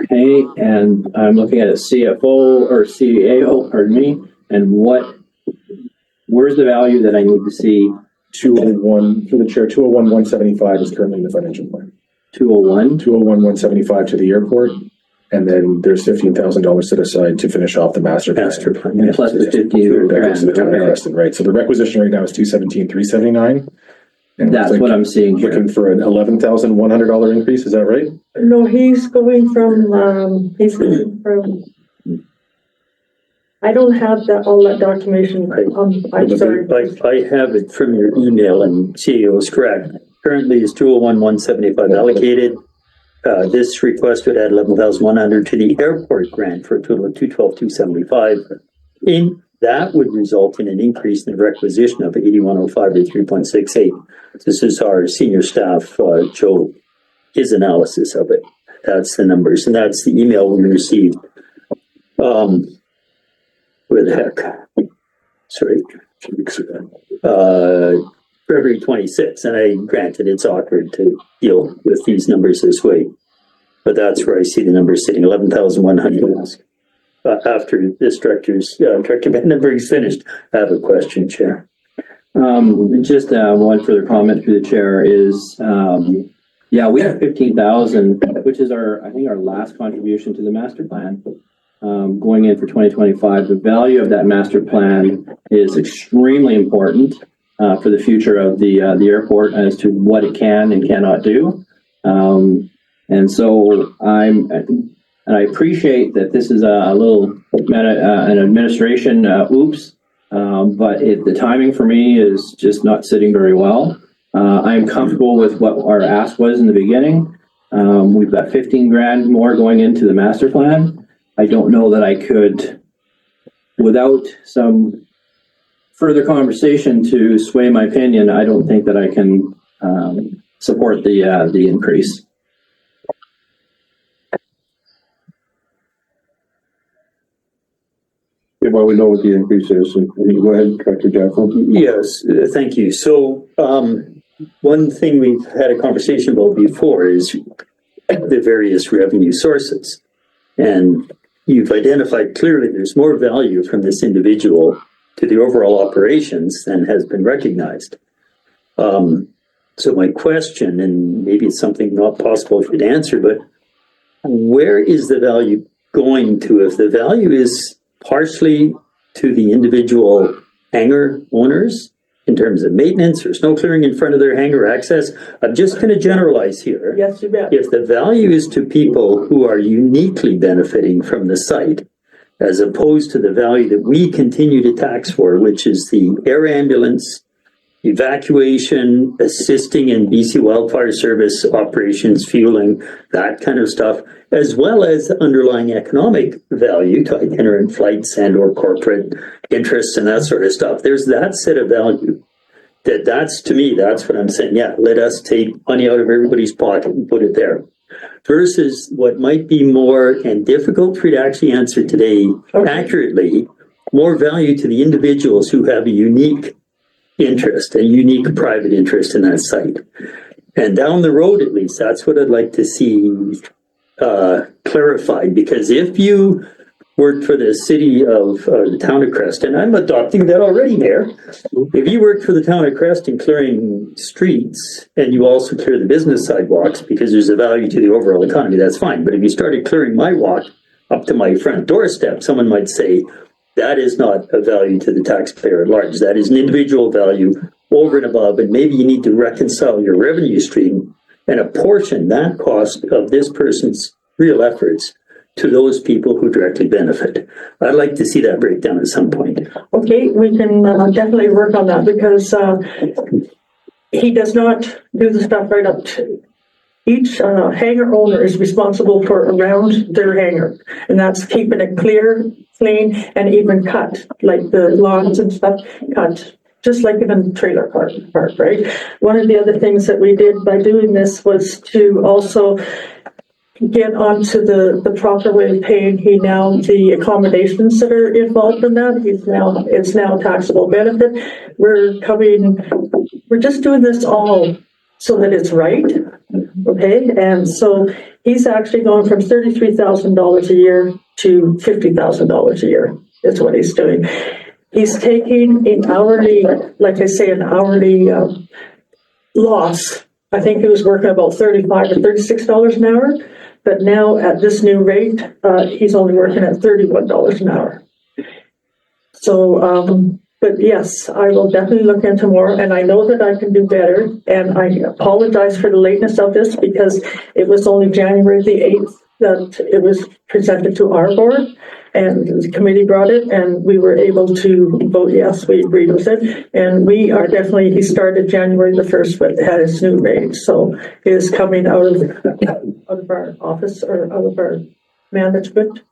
Okay, and I'm looking at a CFO or CAO, pardon me, and where's the value that I need to see? 201, through the chair, 201,175 is currently in the financial plan. 201? 201,175 to the airport. And then there's $15,000 set aside to finish off the master plan. Plus the 15 That goes to the town of grand. Creston, right? So the requisition right now is 217,379. And That's what I'm seeing here. looking for an $11,100 increase. Is that right? No, he's going from, I don't have that, all that documentation. I'm sorry. I have it from your email, and CEO is correct. Currently is 201,175 allocated. This request would add 11,100 to the airport grant for a total of 212,275. That would result in an increase in the requisition of 8105 to 3.68. This is our senior staff, Joe, his analysis of it. That's the numbers, and that's the email we received. Where the heck? Sorry. February 26th, and I granted it's awkward to deal with these numbers this way, but that's where I see the numbers sitting, 11,100. After this director member is finished, I have a question, Chair. Just one further comment through the chair is, we have 15,000, which is I think our last contribution to the master plan. Going in for 2025, the value of that master plan is extremely important for the future of the airport as to what it can and cannot do. And so I appreciate that this is a little an administration oops, but the timing for me is just not sitting very well. I'm comfortable with what our ask was in the beginning. We've got 15 grand more going into the master plan. I don't know that I could, without some further conversation to sway my opinion, I don't think that I can support the increase. Well, we know what the increase is. So go ahead, Director Jackson. Yes, thank you. So one thing we've had a conversation about before is the various revenue sources. And you've identified clearly there's more value from this individual to the overall operations than has been recognized. So my question, and maybe it's something not possible for you to answer, but where is the value going to? If the value is partially to the individual hangar owners in terms of maintenance or snow clearing in front of their hangar access, I'm just going to generalize here. Yes, you bet. If the value is to people who are uniquely benefiting from the site, as opposed to the value that we continue to tax for, which is the air ambulance, evacuation, assisting in BC Wildfire Service operations, fueling, that kind of stuff, as well as the underlying economic value to itinerant flights and or corporate interests and that sort of stuff. There's that set of value. That's to me, that's what I'm saying. Yeah, let us take money out of everybody's pocket and put it there. Versus what might be more and difficult for you to actually answer today accurately, more value to the individuals who have a unique interest, a unique private interest in that site. And down the road, at least, that's what I'd like to see clarified. Because if you worked for the city of the town of Creston, I'm adopting that already, Mayor. If you worked for the town of Creston clearing streets and you also clear the business sidewalks because there's a value to the overall economy, that's fine. But if you started clearing my walk up to my front doorstep, someone might say, that is not a value to the taxpayer at large. That is an individual value over and above, and maybe you need to reconcile your revenue stream and apportion that cost of this person's real efforts to those people who directly benefit. I'd like to see that breakdown at some point. Okay, we can definitely work on that because he does not do the stuff right up to. Each hangar owner is responsible for around their hangar, and that's keeping it clear, clean, and even cut, like the lawns and stuff, cut, just like in a trailer park, right? One of the other things that we did by doing this was to also get onto the proper way of paying. The accommodations that are involved in that, it's now a taxable benefit. We're just doing this all so that it's right. Okay, and so he's actually going from $33,000 a year to $50,000 a year is what he's doing. He's taking an hourly, like I say, an hourly loss. I think he was working about $35 or $36 an hour, but now at this new rate, he's only working at $31 an hour. So, but yes, I will definitely look into more, and I know that I can do better. And I apologize for the lateness of this because it was only January the 8th that it was presented to our board, and the committee brought it, and we were able to vote yes, we agreed with it. And we are definitely, he started January the 1st, but had his new rate. So it is coming out of our office or out of our management.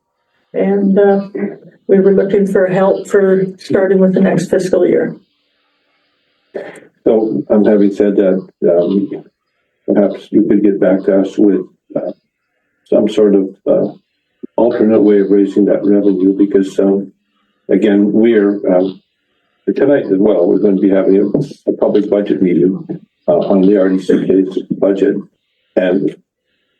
And we were looking for help for starting with the next fiscal year. So, having said that, perhaps you could get back to us with some sort of alternate way of raising that revenue, because again, we are tonight as well. We're going to be having a public budget meeting on the RDCK's budget, and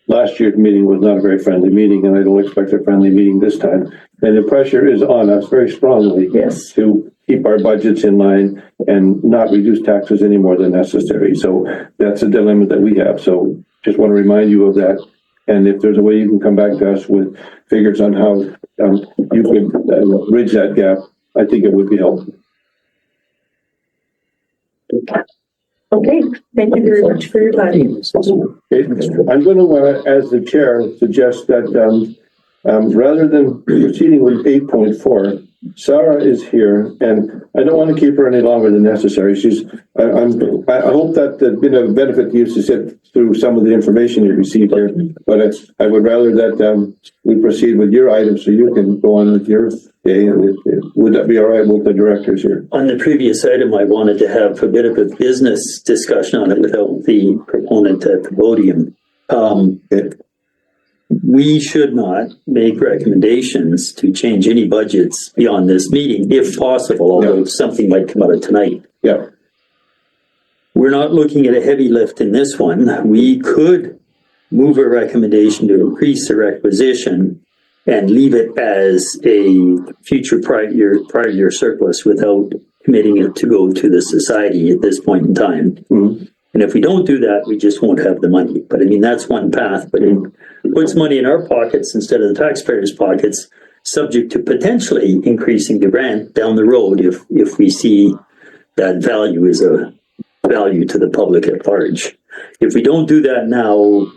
last year's meeting was not a very friendly meeting, and I don't expect a friendly meeting this time. And the pressure is on us very strongly to keep our budgets in line and not reduce taxes any more than necessary. So that's a dilemma that we have. So just want to remind you of that. And if there's a way you can come back to us with figures on how you could bridge that gap, I think it would be helpful. Okay, thank you very much for your time. Okay. I'm going to, as the chair, suggest that rather than proceeding with 8.4, Sarah is here, and I don't want to keep her any longer than necessary. I hope that there's been a benefit to you to sit through some of the information you received here, but I would rather that we proceed with your item so you can go on with your day. And would that be all right with the directors here? On the previous item, I wanted to have a bit of a business discussion on it without the proponent at the podium. We should not make recommendations to change any budgets beyond this meeting, if possible, although something might come out of tonight. Yeah. We're not looking at a heavy lift in this one. We could move a recommendation to increase the requisition and leave it as a future prior year surplus without committing it to go to the society at this point in time. Mm-hmm. And if we don't do that, we just won't have the money. But I mean, that's one path, but it puts money in our pockets instead of the taxpayers' pockets, subject to potentially increasing the rent down the road if we see that value is a value to the public at large. If we don't do that now,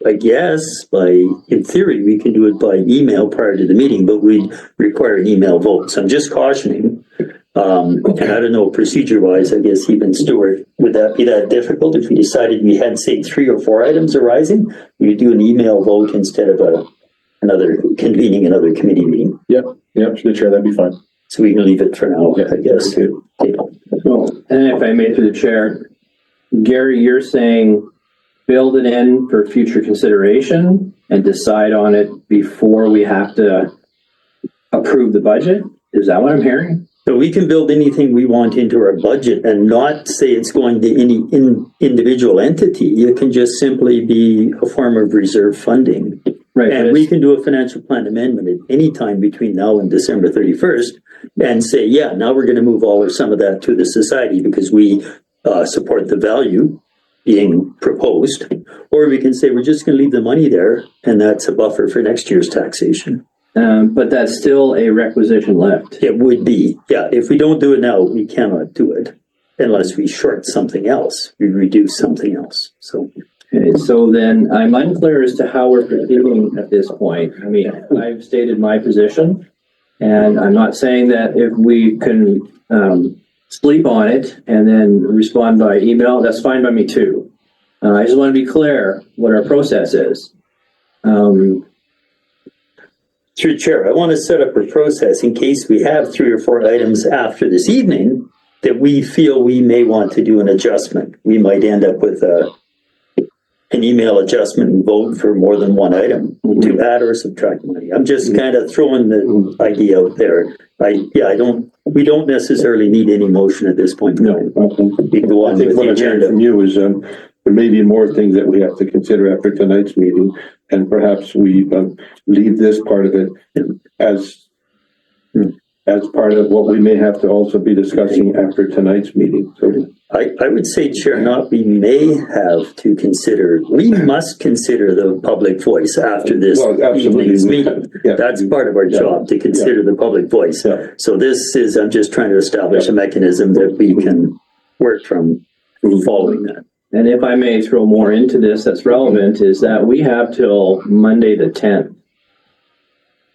I guess in theory, we can do it by email prior to the meeting, but we'd require an email vote. So I'm just cautioning. And I don't know, procedure-wise, I guess even Stuart, would that be that difficult if we decided we had, say, 3 or 4 items arising? We would do an email vote instead of convening another committee meeting. Yep, to the chair, that'd be fine. So we can leave it for now, I guess. Okay. Well, and if I may, through the chair, Gary, you're saying build it in for future consideration and decide on it before we have to approve the budget? Is that what I'm hearing? So we can build anything we want into our budget and not say it's going to any individual entity. It can just simply be a form of reserve funding. Right. And we can do a financial plan amendment at any time between now and December 31st and say, yeah, now we're going to move all or some of that to the society because we support the value being proposed. Or we can say we're just going to leave the money there and that's a buffer for next year's taxation. But that's still a requisition left. It would be, yeah. If we don't do it now, we cannot do it unless we short something else, we reduce something else. So Okay, so then I'm unclear as to how we're proceeding at this point. I mean, I've stated my position, and I'm not saying that if we can sleep on it and then respond by email, that's fine by me too. I just want to be clear what our process is. Through chair, I want to set up a process in case we have 3 or 4 items after this evening that we feel we may want to do an adjustment. We might end up with an email adjustment and vote for more than one item to add or subtract money. I'm just kind of throwing the idea out there. We don't necessarily need any motion at this point. No. We can go on I think with what the I'm hearing agenda. from you is there may be more things that we have to consider after tonight's meeting, and perhaps we leave this part of it as part of what we may have to also be discussing after tonight's meeting. So I would say, Chair, not we may have to consider, we must consider the public voice after this evening's meeting. Yeah. That's part of our job, to consider the public voice. Yeah. So this is, I'm just trying to establish a mechanism that we can work from following that. And if I may throw more into this that's relevant, is that we have till Monday the 10th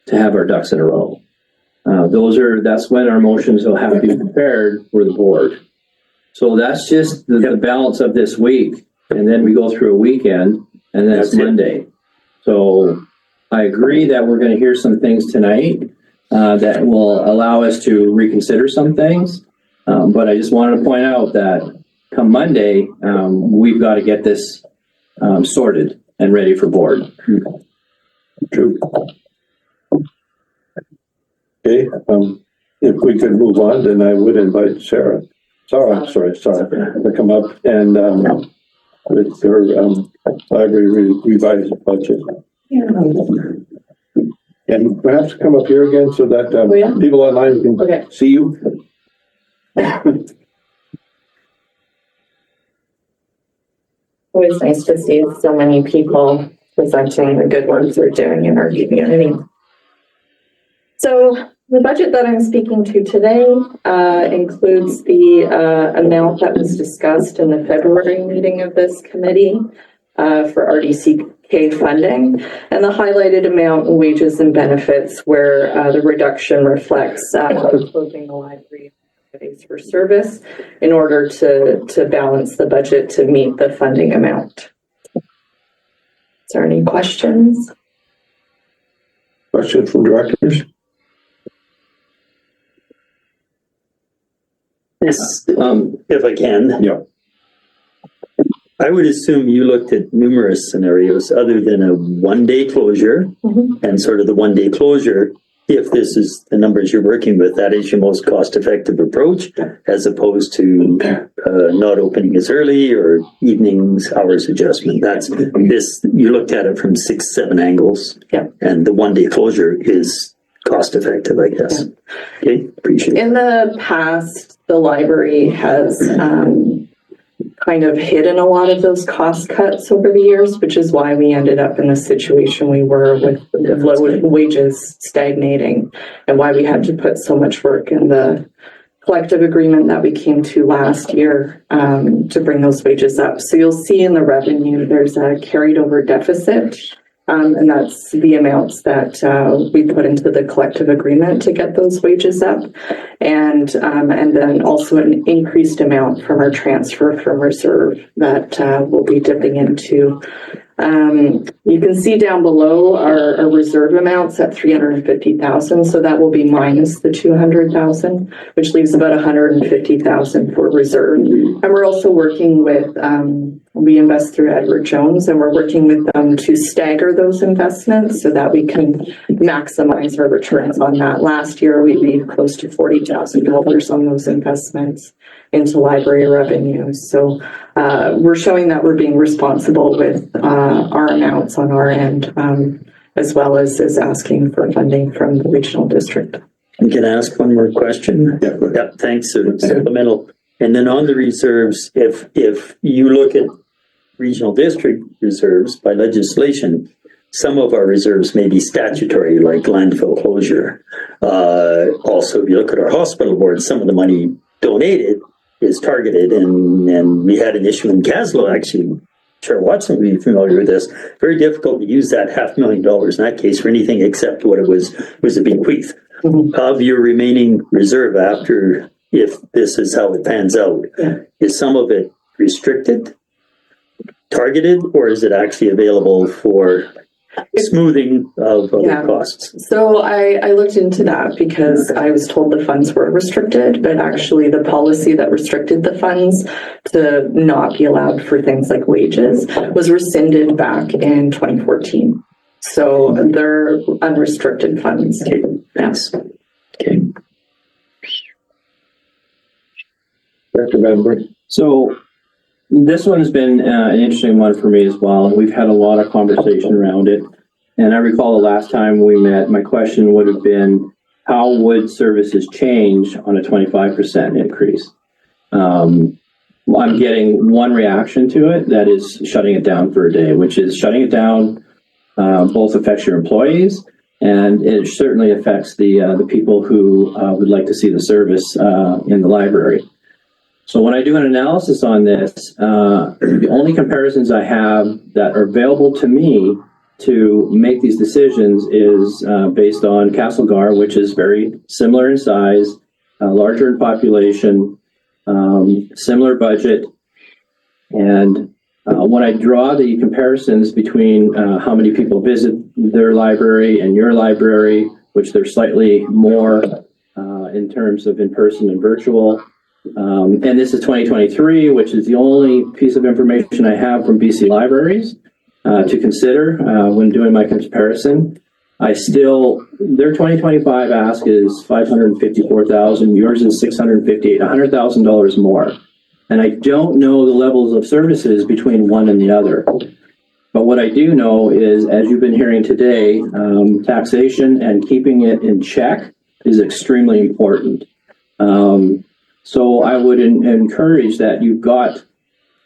to have our ducks in a row. That's when our motions will have to be prepared for the board. So that's just the balance of this week. And then we go through a weekend and then it's Monday. So I agree that we're going to hear some things tonight that will allow us to reconsider some things. But I just wanted to point out that come Monday, we've got to get this sorted and ready for board. true. Okay, if we could move on, then I would invite Sarah, to come up and with her library revised budget. And perhaps come up here again so that people online can see you. Always nice to see so many people presenting the good work they're doing in our community. So the budget that I'm speaking to today includes the amount that was discussed in the February meeting of this committee for RDCK funding, and the highlighted amount in wages and benefits where the reduction reflects closing the library days for service in order to balance the budget to meet the funding amount. Is there any questions? Questions from directors? Yes, if I can. Yeah. I would assume you looked at numerous scenarios other than a one-day closure and sort of the one-day closure. If this is the numbers you're working with, that is your most cost-effective approach, as opposed to not opening as early or evenings hours adjustment. That's this. You looked at it from 6-7 angles, and the one-day closure is cost-effective, I guess. Okay, appreciate it. In the past, the library has kind of hidden a lot of those cost cuts over the years, which is why we ended up in the situation we were with low wages stagnating, and why we had to put so much work in the collective agreement that we came to last year to bring those wages up. So you'll see in the revenue, there's a carried over deficit. And that's the amounts that we put into the collective agreement to get those wages up, and then also an increased amount from our transfer from reserve that we'll be dipping into. You can see down below our reserve amounts at 350,000, so that will be minus the 200,000, which leaves about 150,000 for reserve. And we're also working with, we invest through Edward Jones, and we're working with them to stagger those investments so that we can maximize our returns on that. Last year, we made close to $40,000 on those investments into library revenues. So we're showing that we're being responsible with our amounts on our end, as well as asking for funding from the regional district. Can I ask one more question? Yeah, thanks. Supplemental. And then on the reserves, if you look at regional district reserves by legislation, some of our reserves may be statutory, like landfill closure. Also, if you look at our hospital board, some of the money donated is targeted, and we had an issue in Caslo actually Chair Watson would be familiar with this, very difficult to use that $500,000 in that case for anything except what it was a bequeath. Of your remaining reserve after, if this is how it pans out, is some of it restricted, targeted, or is it actually available for smoothing of other costs? So I looked into that because I was told the funds were restricted, but actually the policy that restricted the funds to not be allowed for things like wages was rescinded back in 2014. So they're unrestricted funds. Okay, thanks. Okay. Director Benford. So this one has been an interesting one for me as well. We've had a lot of conversation around it. And I recall the last time we met, my question would have been, how would services change on a 25% increase? I'm getting one reaction to it, that is shutting it down for a day, which is shutting it down both affects your employees, and it certainly affects the people who would like to see the service in the library. So when I do an analysis on this, the only comparisons I have that are available to me to make these decisions is based on Castlegar, which is very similar in size, larger in population, similar budget. And when I draw the comparisons between how many people visit their library and your library, which they're slightly more in terms of in-person and virtual, and this is 2023, which is the only piece of information I have from BC libraries to consider when doing my comparison. Their 2025 ask is $554,000, yours is $658,000, $100,000 more. And I don't know the levels of services between one and the other. But what I do know is, as you've been hearing today, taxation and keeping it in check is extremely important. So I would encourage that you've got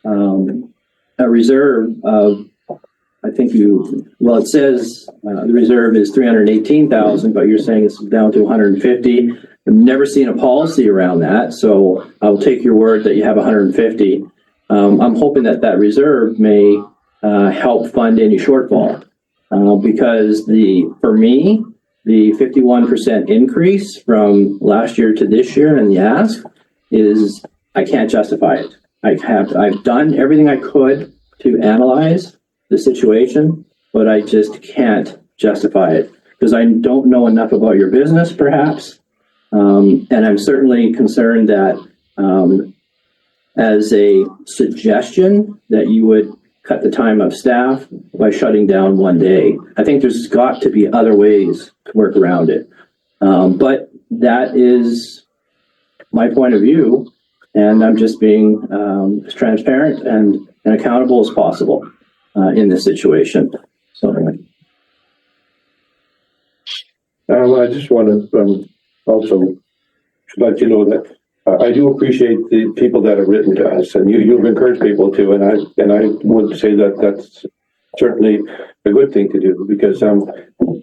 a reserve of, I think it says the reserve is 318,000, but you're saying it's down to 150. I've never seen a policy around that, so I'll take your word that you have 150. I'm hoping that reserve may help fund any shortfall, because for me, the 51% increase from last year to this year in the ask is, I can't justify it. I've done everything I could to analyze the situation, but I just can't justify it because I don't know enough about your business, perhaps. And I'm certainly concerned that as a suggestion that you would cut the time of staff by shutting down one day. I think there's got to be other ways to work around it. But that is my point of view, and I'm just being as transparent and accountable as possible in this situation. So I just want to also let you know that I do appreciate the people that have written to us, and you've encouraged people to, and I would say that that's certainly a good thing to do, because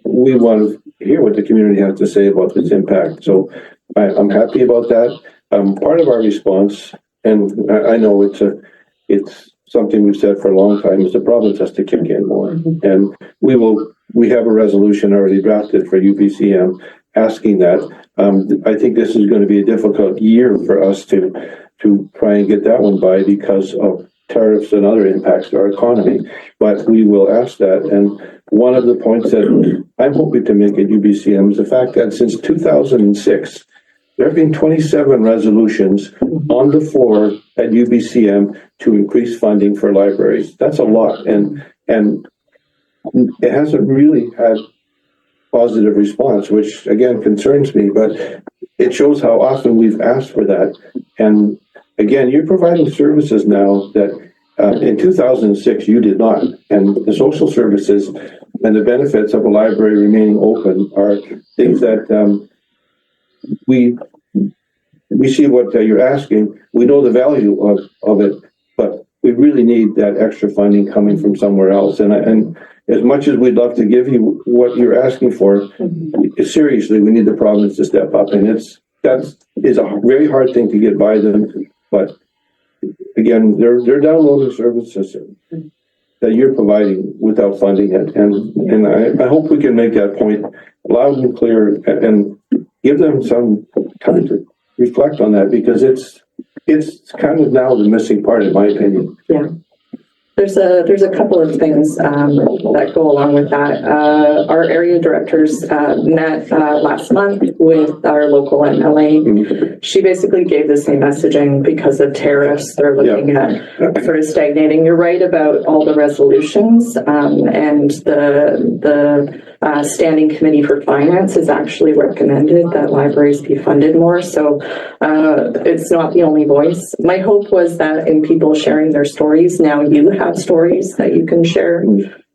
we want to hear what the community has to say about this impact. So I'm happy about that. Part of our response, and I know it's something we've said for a long time, is the province has to kick in more, and we have a resolution already drafted for UBCM asking that. I think this is going to be a difficult year for us to try and get that one by because of tariffs and other impacts to our economy, but we will ask that. And one of the points that I'm hoping to make at UBCM is the fact that since 2006, there have been 27 resolutions on the floor at UBCM to increase funding for libraries. That's a lot, and it hasn't really had positive response, which again concerns me, but it shows how often we've asked for that. And again, you're providing services now that in 2006 you did not, and the social services and the benefits of a library remaining open are things that we see what you're asking. We know the value of it, but we really need that extra funding coming from somewhere else. And as much as we'd love to give you what you're asking for, seriously, we need the province to step up. And that is a very hard thing to get by them. But again, they're downloading services. that you're providing without funding it. And I hope we can make that point loud and clear and give them some time to reflect on that, because it's kind of now the missing part, in my opinion. Yeah. There's a couple of things that go along with that. Our area directors met last month with our local MLA. She basically gave the same messaging because of tariffs. They're looking at sort of stagnating. You're right about all the resolutions, and the Standing Committee for Finance has actually recommended that libraries be funded more. So it's not the only voice. My hope was that in people sharing their stories, now you have stories that you can share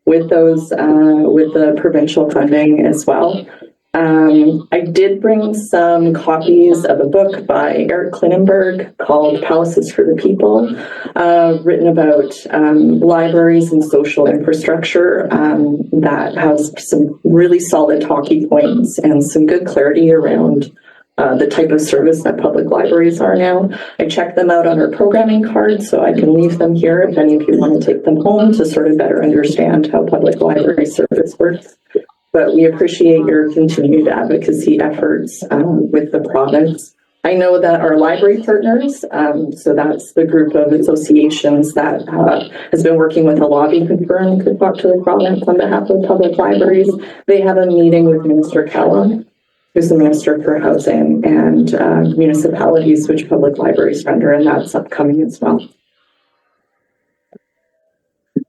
with those, with the provincial funding as well. I did bring some copies of a book by Eric Klinenberg called Palaces for the People, written about libraries and social infrastructure, that has some really solid talking points and some good clarity around the type of service that public libraries are now. I checked them out on our programming card, so I can leave them here if any of you want to take them home to sort of better understand how public library service works. But we appreciate your continued advocacy efforts with the province. I know that our library partners, so that's the group of associations that has been working with a lobbying firm to talk to the province on behalf of public libraries. They have a meeting with Minister Callum, who's the Minister for Housing and Municipalities, which public libraries render, and that's upcoming as well.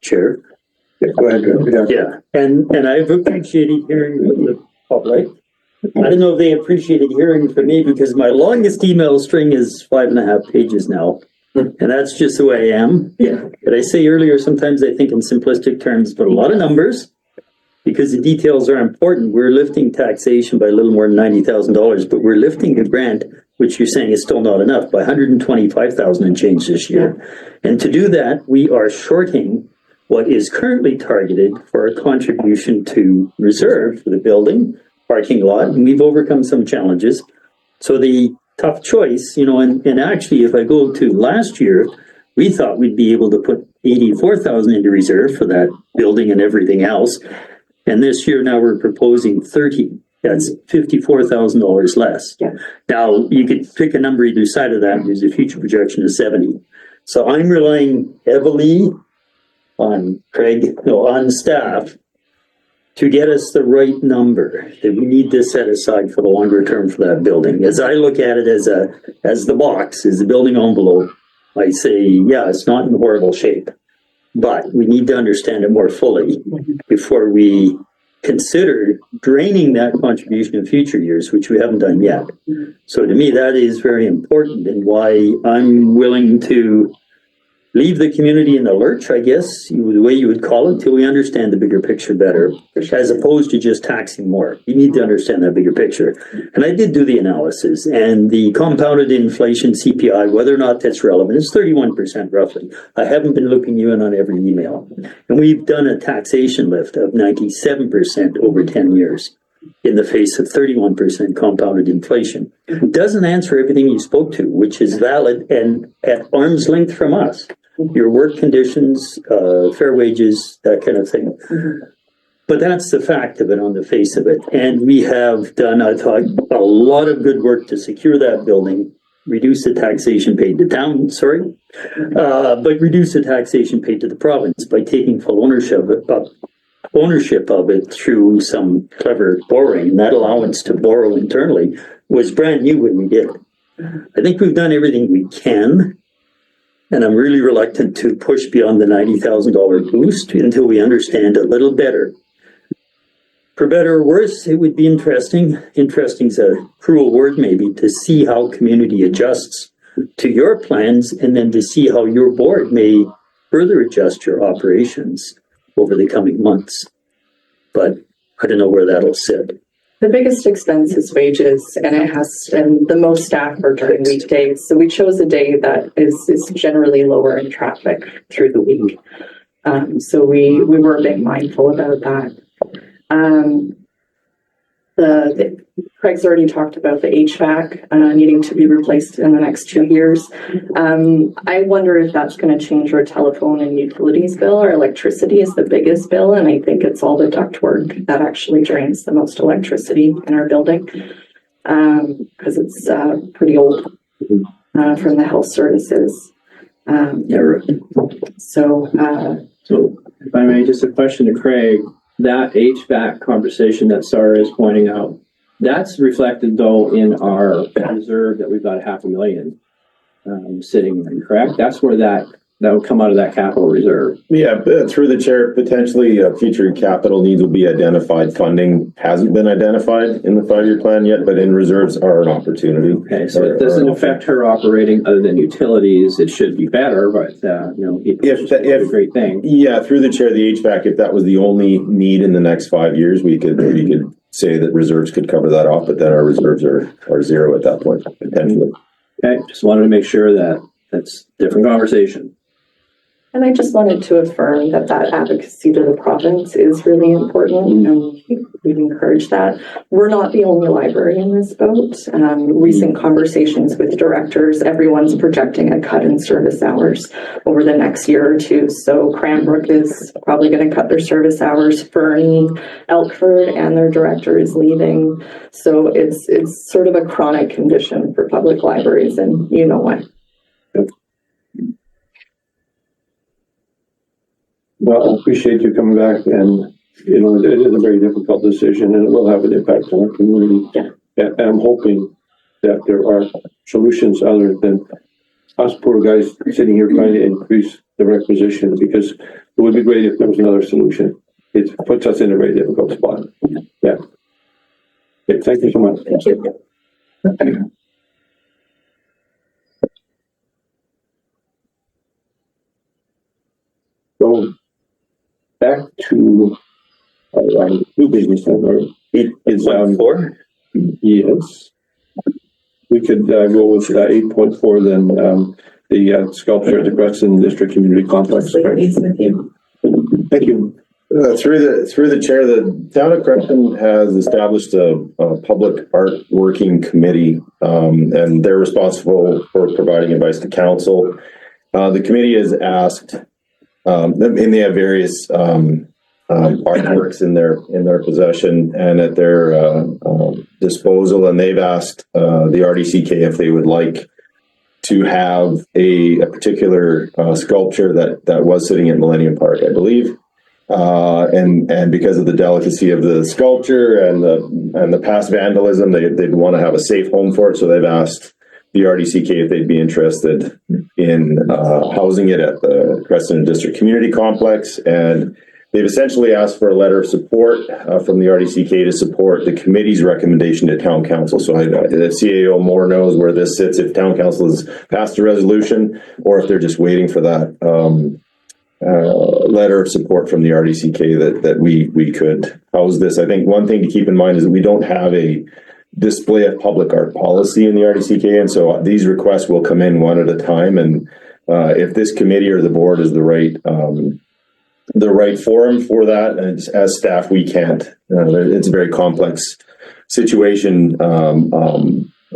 Chair. Go ahead. Yeah, and I've appreciated hearing from the public. I don't know if they appreciated hearing from me, because my longest email string is 5.5 pages now. And that's just the way I am. Yeah. But I say earlier, sometimes I think in simplistic terms, but a lot of numbers, because the details are important. We're lifting taxation by a little more than $90,000, but we're lifting the grant, which you're saying is still not enough, by $125,000 and change this year. And to do that, we are shorting what is currently targeted for a contribution to reserve for the building, parking lot, and we've overcome some challenges. So the tough choice, and actually, if I go to last year, we thought we'd be able to put 84,000 into reserve for that building and everything else. And this year now we're proposing 30. That's $54,000 less. Yeah. Now you could pick a number either side of that. There's a future projection of 70. So I'm relying heavily on on staff to get us the right number that we need to set aside for the longer term for that building. As I look at it as the box, as the building envelope, I say, yeah, it's not in horrible shape, but we need to understand it more fully before we consider draining that contribution in future years, which we haven't done yet. So to me, that is very important, and why I'm willing to leave the community in the lurch, I guess, the way you would call it, till we understand the bigger picture better, as opposed to just taxing more. You need to understand that bigger picture. And I did do the analysis, and the compounded inflation CPI, whether or not that's relevant, is 31% roughly. I haven't been looping you in on every email. And we've done a taxation lift of 97% over 10 years in the face of 31% compounded inflation. It doesn't answer everything you spoke to, which is valid and at arm's length from us. Your work conditions, fair wages, that kind of thing. But that's the fact of it on the face of it. And we have done, I thought, a lot of good work to secure that building, reduce the taxation paid to town, but reduce the taxation paid to the province by taking full ownership of it through some clever borrowing. And that allowance to borrow internally was brand new when we did it. I think we've done everything we can. And I'm really reluctant to push beyond the $90,000 boost until we understand a little better. For better or worse, it would be interesting. Interesting is a cruel word maybe, to see how community adjusts to your plans, and then to see how your board may further adjust your operations over the coming months. But I don't know where that'll sit. The biggest expense is wages, and the most staff are during weekdays. So we chose a day that is generally lower in traffic through the week. So we were a bit mindful about that. Craig's already talked about the HVAC needing to be replaced in the next 2 years. I wonder if that's going to change our telephone and utilities bill. Our electricity is the biggest bill, and I think it's all the ductwork that actually drains the most electricity in our building, because it's pretty old from the health services. So if I may, just a question to Craig, that HVAC conversation that Sarah is pointing out, that's reflected though in our reserve that we've got $500,000 sitting in, correct? That's where that will come out of that capital reserve. Yeah, through the chair, potentially future capital needs will be identified. Funding hasn't been identified in the 5-year plan yet, but in reserves are an opportunity. Okay, so it doesn't affect her operating other than utilities. It should be better, but if a great thing. Yeah, through the chair, the HVAC, if that was the only need in the next 5 years, we could say that reserves could cover that off, but then our reserves are zero at that point, potentially. Okay, just wanted to make sure that that's a different conversation. And I just wanted to affirm that advocacy to the province is really important, and we've encouraged that. We're not the only library in this boat. Recent conversations with directors, everyone's projecting a cut in service hours over the next year or two. So Cranbrook is probably going to cut their service hours. Fernie, Elkford, and their director is leaving. So it's sort of a chronic condition for public libraries, and you know why. Well, I appreciate you coming back, and it is a very difficult decision, and it will have an impact on our community. Yeah. And I'm hoping that there are solutions other than us poor guys sitting here trying to increase the requisition, because it would be great if there was another solution. It puts us in a very difficult spot. Yeah. Okay, thank you so much. Thank you. So back to our new business, or it's 4. Yes. We could go with 8.4 then, the sculpture at the Creston District Community Complex. Thank you. Through the chair, the town of Creston has established a public art working committee, and they're responsible for providing advice to council. The committee has asked, and they have various artworks in their possession and at their disposal, and they've asked the RDCK if they would like to have a particular sculpture that was sitting at Millennium Park, I believe, and because of the delicacy of the sculpture and the past vandalism, they'd want to have a safe home for it, so they've asked the RDCK if they'd be interested in housing it at the Creston District Community Complex, and they've essentially asked for a letter of support from the RDCK to support the committee's recommendation to town council. So the CAO more knows where this sits, if town council has passed a resolution or if they're just waiting for that letter of support from the RDCK that we could house this. I think one thing to keep in mind is that we don't have a display of public art policy in the RDCK, and so these requests will come in one at a time, and if this committee or the board is the right forum for that, and as staff we can't. It's a very complex situation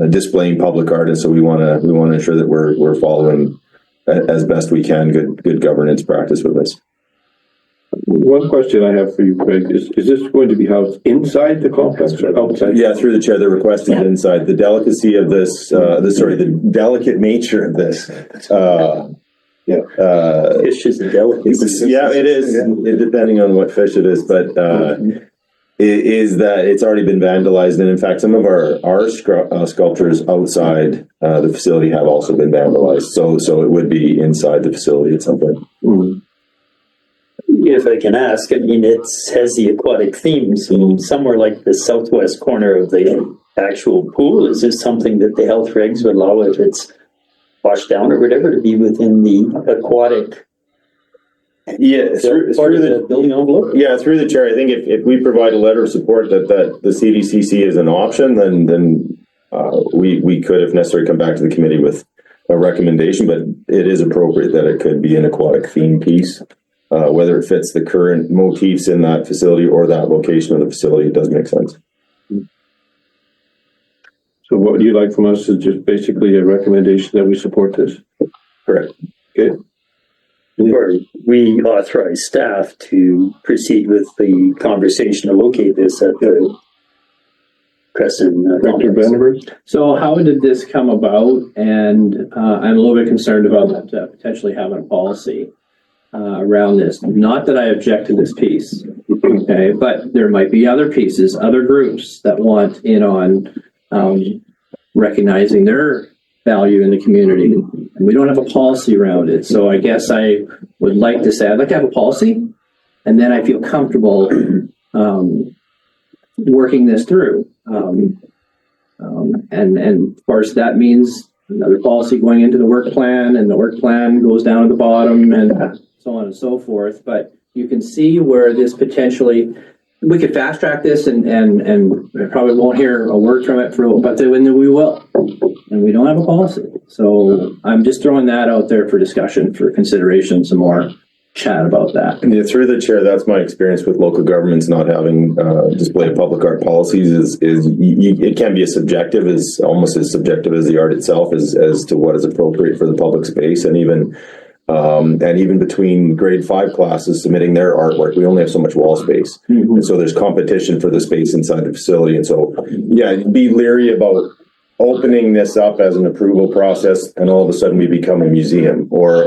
displaying public art, and so we want to ensure that we're following as best we can good governance practice with this. One question I have for you, Craig, is this going to be housed inside the complex or outside? Yeah, through the chair, the request is inside. The delicacy of the delicate nature of this. Fish is a delicacy. Yeah, it is, depending on what fish it is, but is that it's already been vandalized, and in fact, some of our sculptures outside the facility have also been vandalized. So it would be inside the facility at some point. Mm-hmm. If I can ask, I mean, it has the aquatic themes, and somewhere like the southwest corner of the actual pool, is this something that the health regs would allow if it's washed down or whatever to be within the aquatic? Yeah, through the building envelope. Yeah, through the chair, I think if we provide a letter of support that the CDCC is an option, then we could, if necessary, come back to the committee with a recommendation. But it is appropriate that it could be an aquatic theme piece, whether it fits the current motifs in that facility or that location of the facility. It does make sense. So what would you like from us is just basically a recommendation that we support this? Correct. Okay. Or we authorize staff to proceed with the conversation to locate this at the Creston. Dr. Vandenberg? So how did this come about? And I'm a little bit concerned about potentially having a policy around this. Not that I object to this piece, okay, but there might be other pieces, other groups that want in on recognizing their value in the community. And we don't have a policy around it. So I guess I would like to say, I'd like to have a policy, and then I feel comfortable working this through. And of course, that means another policy going into the work plan, and the work plan goes down at the bottom, and so on and so forth. But you can see where this potentially, we could fast track this and I probably won't hear a word from it but then we will. And we don't have a policy. So I'm just throwing that out there for discussion, for consideration, some more chat about that. Yeah, through the chair, that's my experience with local governments not having display of public art policies is it can be almost as subjective as the art itself as to what is appropriate for the public space. And even between grade 5 classes submitting their artwork, we only have so much wall space. Mm-hmm. And so there's competition for the space inside the facility. And so, yeah, be leery about opening this up as an approval process and all of a sudden we become a museum or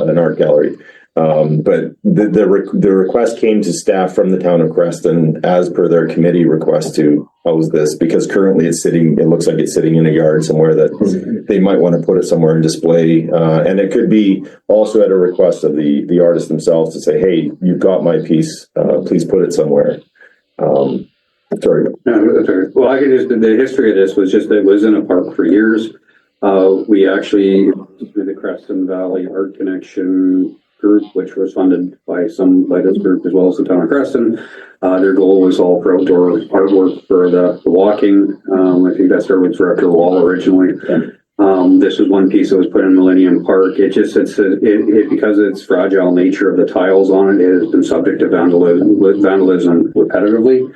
an art gallery. But the request came to staff from the town of Creston as per their committee request to house this, because currently it looks like it's sitting in a yard somewhere that they might want to put it somewhere and display. And it could be also at a request of the artists themselves to say, hey, you've got my piece, please put it somewhere. Sorry. Well, I can just, the history of this was just that it was in a park for years. We actually, through the Creston Valley Art Connection group, which was funded by this group as well as the town of Creston. Their goal was all for outdoor artwork for the walking. I think that's where Director Wall originally. This was one piece that was put in Millennium Park. It just, because of its fragile nature of the tiles on it, it has been subject to vandalism repetitively.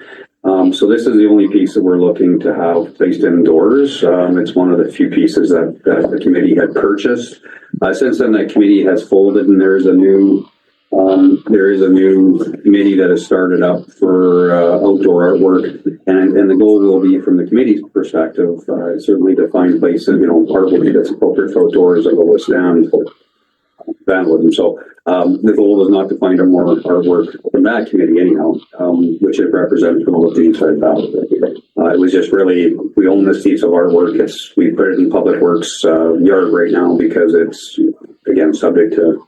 So this is the only piece that we're looking to have placed indoors. It's one of the few pieces that the committee had purchased. Since then, that committee has folded, and there is a new committee that has started up for outdoor artwork. And the goal will be, from the committee's perspective, certainly to find places, artwork that's appropriate for outdoors that will withstand vandalism. So the goal is not to find more artwork from that committee anyhow, which is represented from the inside ballot. It was just really, we own this piece of artwork. We put it in Public Works yard right now because it's, again, subject to,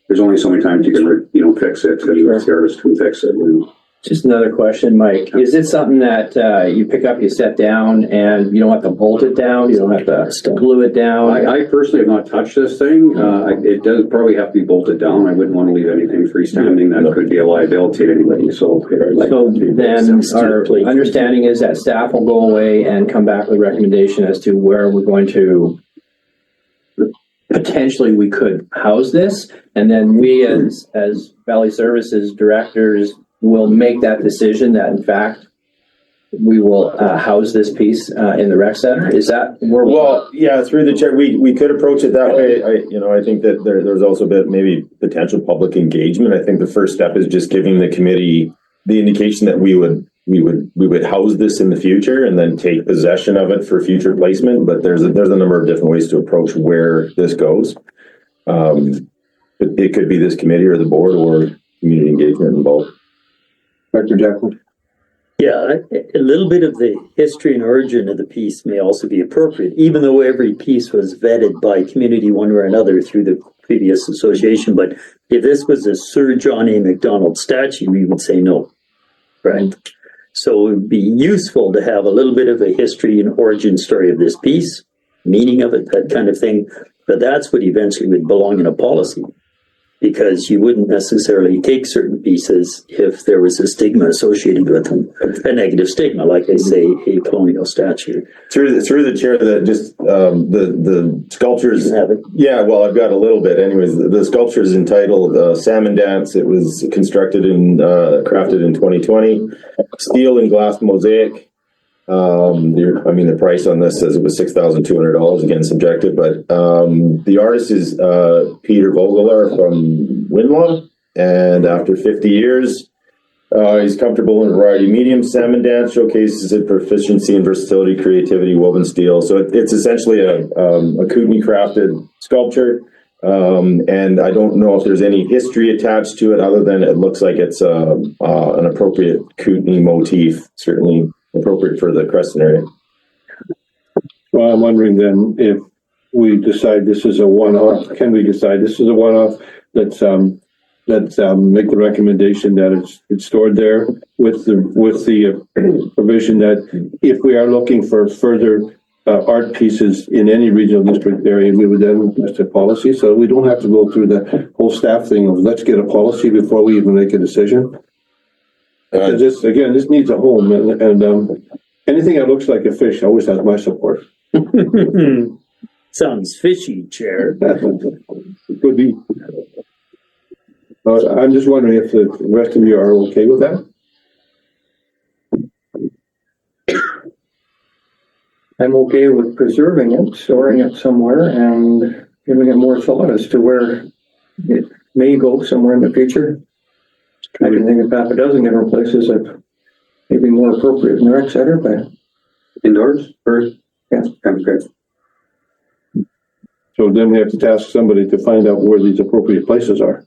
there's only so many times you can fix it, and the artist can fix it. Just another question, Mike. Is it something that you pick up, you set down, and you don't have to bolt it down? You don't have to glue it down? I personally have not touched this thing. It does probably have to be bolted down. I wouldn't want to leave anything freestanding. That could be a liability to anybody. So then our understanding is that staff will go away and come back with a recommendation as to where we're going to potentially we could house this, and then we as Valley Services directors will make that decision that in fact we will house this piece in the rec center. Is that where? Well, yeah, through the chair, we could approach it that way. I think that there's also a bit maybe potential public engagement. I think the first step is just giving the committee the indication that we would house this in the future and then take possession of it for future placement. But there's a number of different ways to approach where this goes. It could be this committee or the board or community engagement involved. Dr. Jacqueline? Yeah, a little bit of the history and origin of the piece may also be appropriate, even though every piece was vetted by community one way or another through the previous association. But if this was a Sir John A. Macdonald statue, we would say no, right? So it would be useful to have a little bit of a history and origin story of this piece, meaning of it, that kind of thing. But that's what eventually would belong in a policy, because you wouldn't necessarily take certain pieces if there was a stigma associated with them, a negative stigma, like I say, a colonial statue. Through the chair, that just the sculptures. Yeah, well, I've got a little bit. Anyways, the sculpture is entitled Salmon Dance. It was constructed and crafted in 2020. Steel and glass mosaic. The price on this says it was $6,200, again, subjective, but, the artist is, Peter Vogelaar from Winlaw. And after 50 years, he's comfortable in a variety of mediums. Salmon dance showcases his proficiency and versatility, creativity, woven steel. So it's essentially a Kootenai crafted sculpture. And I don't know if there's any history attached to it other than it looks like it's an appropriate Kootenai motif, certainly appropriate for the Creston area. Well, I'm wondering then if we decide this is a one-off, can we decide this is a one-off? Let's make the recommendation that it's stored there with the provision that if we are looking for further art pieces in any regional district area, we would then request a policy. So we don't have to go through the whole staff thing of let's get a policy before we even make a decision. This needs a home, and anything that looks like a fish always has my support. Sounds fishy, Chair. It could be. I'm just wondering if the rest of you are okay with that? I'm okay with preserving it, storing it somewhere, and giving it more thought as to where it may go somewhere in the future. I can think of half a dozen different places that may be more appropriate in the rec center, but indoors first, yeah, okay. So then we have to task somebody to find out where these appropriate places are.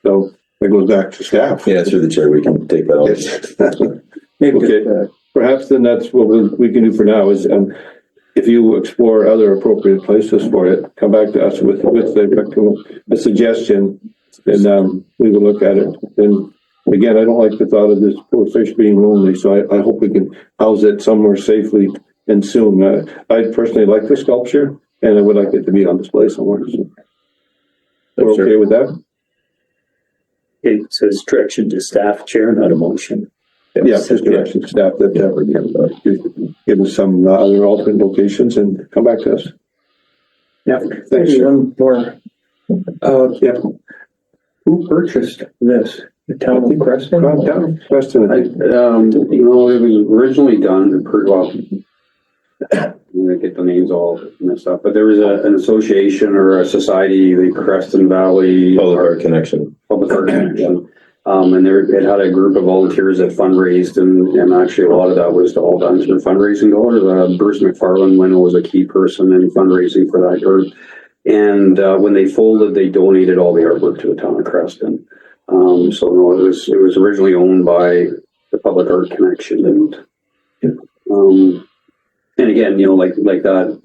So that goes back to staff. Yeah, through the chair, we can take that on. Maybe okay. Perhaps then that's what we can do for now is, if you explore other appropriate places for it, come back to us with a suggestion, and we will look at it. And again, I don't like the thought of this poor fish being lonely, so I hope we can house it somewhere safely and soon. I personally like the sculpture, and I would like it to be on display somewhere. So we're okay with that? Okay, so it's direction to staff, Chair, not a motion. Yeah, just direction to staff that give us some other alternate locations and come back to us. Yeah, thanks. One more. Yeah. Who purchased this? The town of Creston? Town of Creston. It was originally done I'm gonna get the names all messed up, but there was an association or a society, the Creston Valley Public Art Connection. And it had a group of volunteers that fundraised, and actually a lot of that was all done through fundraising dollars. Bruce McFarland was a key person in fundraising for that group. And when they folded, they donated all the artwork to the town of Creston. So no, it was originally owned by the Public Art Connection, and again, like that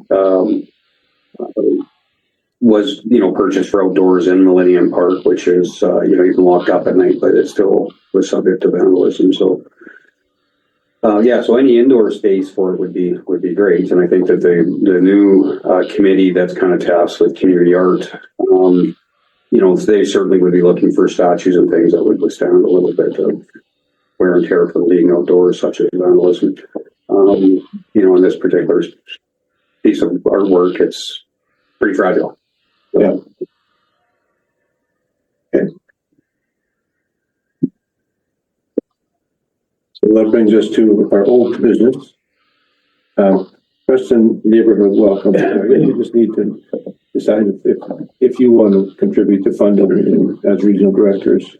was purchased for outdoors in Millennium Park, which is you can lock up at night, but it still was subject to vandalism. So so any indoor space for it would be great, and I think that the new committee that's kind of tasked with community art, they certainly would be looking for statues and things that would withstand a little bit of wear and tear from being outdoors, such as vandalism. In this particular piece of artwork, it's pretty fragile. Yeah. Okay. So that brings us to our old business. Creston Neighborhood Welcome. You just need to decide if you want to contribute to funding as regional directors,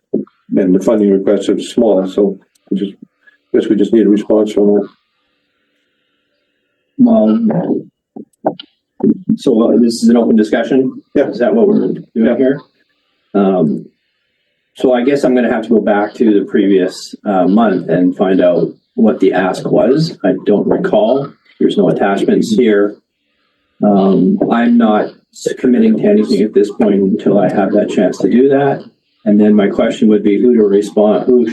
and the funding request is small, so we just need a response from that. So this is an open discussion? Yeah. Is that what we're doing here? So I guess I'm going to have to go back to the previous month and find out what the ask was. I don't recall. There's no attachments here. I'm not committing to anything at this point until I have that chance to do that. And then my question would be who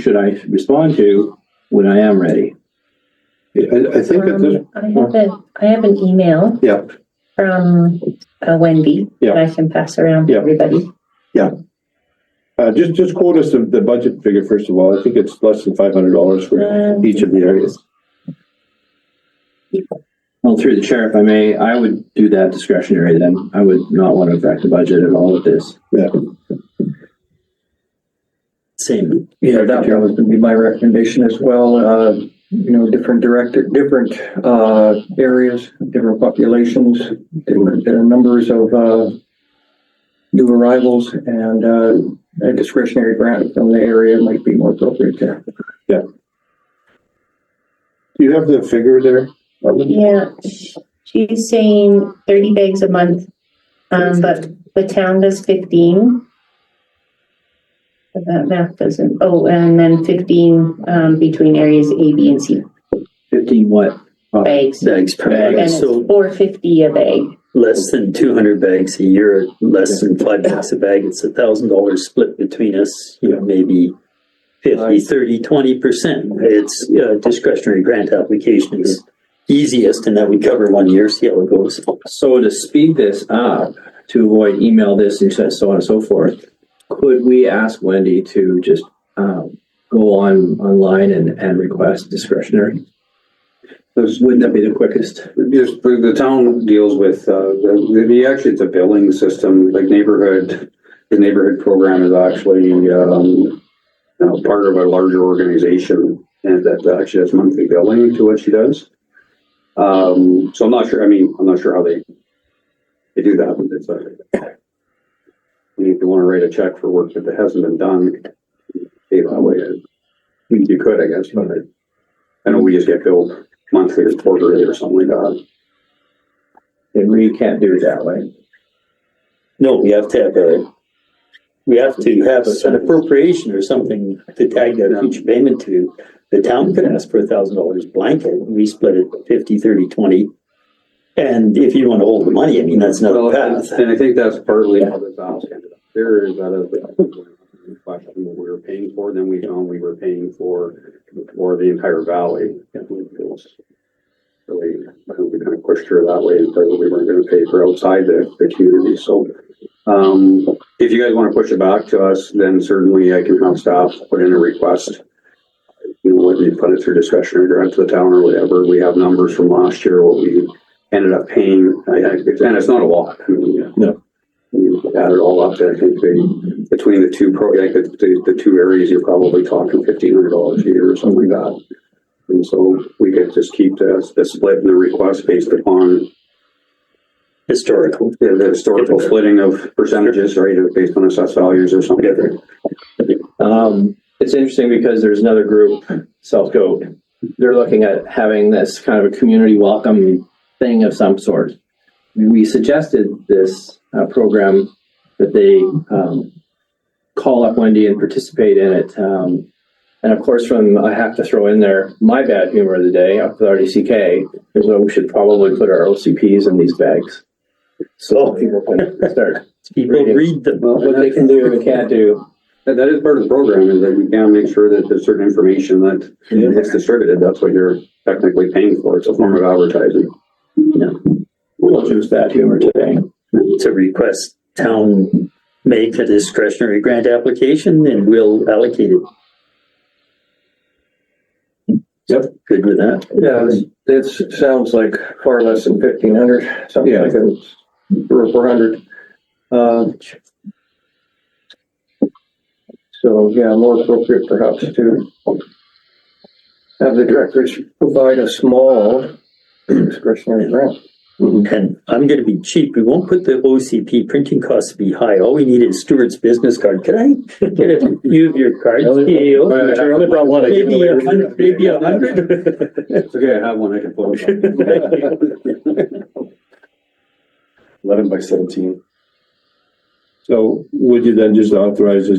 should I respond to when I am ready? I think I have an email. Yeah. From Wendy. Yeah. That I can pass around to everybody. Yeah. Just quote us the budget figure first of all. I think it's less than $500 for each of the areas. Well, through the chair, if I may, I would do that discretionary then. I would not want to affect the budget at all with this. Yeah. Same. Yeah, that was going to be my recommendation as well. different areas, different populations, different numbers of new arrivals, and a discretionary grant from the area might be more appropriate there. Yeah. Do you have the figure there? Yeah, she's saying 30 bags a month, but the town does 15. But that math doesn't, and then 15 between areas A, B, and C. 15 what? Bags. Bags per And bag. it's So $4.50 a bag. less than 200 bags a year, less than $5 a bag. It's $1,000 split between us, maybe 50, 30, 20%. It's discretionary grant application is easiest, and that we cover 1 year, see how it goes. So to speed this up, to avoid email this and so on and so forth, could we ask Wendy to just go online and request discretionary? Wouldn't that be the quickest? Just the town deals with actually it's a billing system. Like the neighborhood program is actually part of a larger organization, and that actually has monthly billing to what she does. So I'm not sure. I'm not sure how they do that. But it's if you want to write a check for work that hasn't been done, pay that way. You could, I guess, but I know we just get billed monthly or quarterly or something like that. And we can't do it that way. No, we have to have an appropriation or something to tag that future payment to. The town could ask for $1,000 blanket. We split it 50, 30, 20. And if you want to hold the money, that's another path. And I think that's partly how the balance ended up there, is that the question what we were paying for, then we found we were paying for the entire valley. It was really, we kind of pushed her that way, and we weren't going to pay for outside the community. So if you guys want to push it back to us, then certainly I can have staff put in a request. Whether you put it through discretionary grant to the town or whatever. We have numbers from last year, what we ended up paying, and it's not a lot. No. You add it all up, I think between the two the two areas, you're probably talking $1,500 a year or something like that. And so we could just keep the split in the request based upon the historical splitting of percentages, right, based on assessed values or something. It's interesting because there's another group, South Goat. They're looking at having this kind of a community welcome thing of some sort. We suggested this program that they call up Wendy and participate in it. And of course, I have to throw in there my bad humor of the day up with RDCK is that we should probably put our OCPs in these bags. So people can start read them. What they can do and can't do. That is part of the program, is that we can make sure that there's certain information that gets distributed. That's what you're technically paying for. It's a form of advertising. Yeah. We'll choose that humor today. To request town make a discretionary grant application, and we'll allocate it. Yep. Good with that. Yeah, it sounds like far less than 1,500, something like that, or 400. So yeah, more appropriate perhaps to have the directors provide a small discretionary grant. And I'm going to be cheap. We won't put the OCP printing costs to be high. All we need is Stuart's business card. Can I get a few of your cards? I only brought one. Maybe 100. Maybe 100. It's okay, I have one I can pull up. 11 by 17. So would you then just authorize a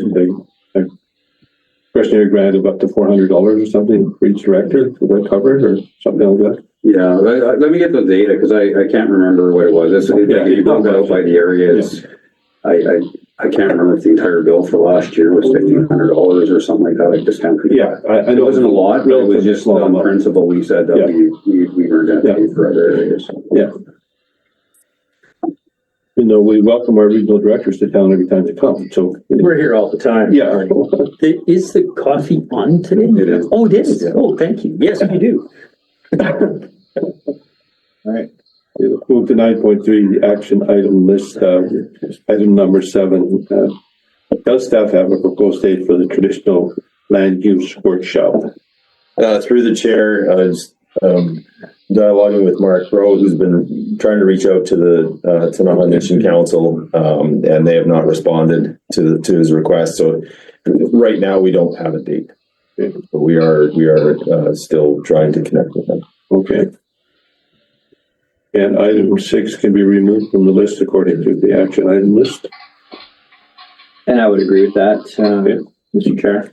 discretionary grant of up to $400 or something for each director? Is that covered or something like that? Yeah, let me get the data, because I can't remember what it was. You broke it out by the areas. I can't remember if the entire bill for last year was $1,500 or something like that. I just can't. Yeah, I it wasn't a lot, but it was just on principle. We said that we weren't going to pay for other areas. Yeah. We welcome our regional directors to town every time they come. So we're here all the time. Yeah. Is the coffee on today? It is. Oh, it is. Yeah. Oh, thank you. Yes, we do. All right. Move to 9.3, the action item list, item number 7. Does staff have a proposed date for the traditional land use workshop? Through the chair, dialoguing with Mark Rowe, who's been trying to reach out to the Tanaha Nation Council, and they have not responded to his request. So right now we don't have a date, but we are still trying to connect with them. Okay. And item 6 can be removed from the list according to the action item list. And I would agree with that, Mr. Chair.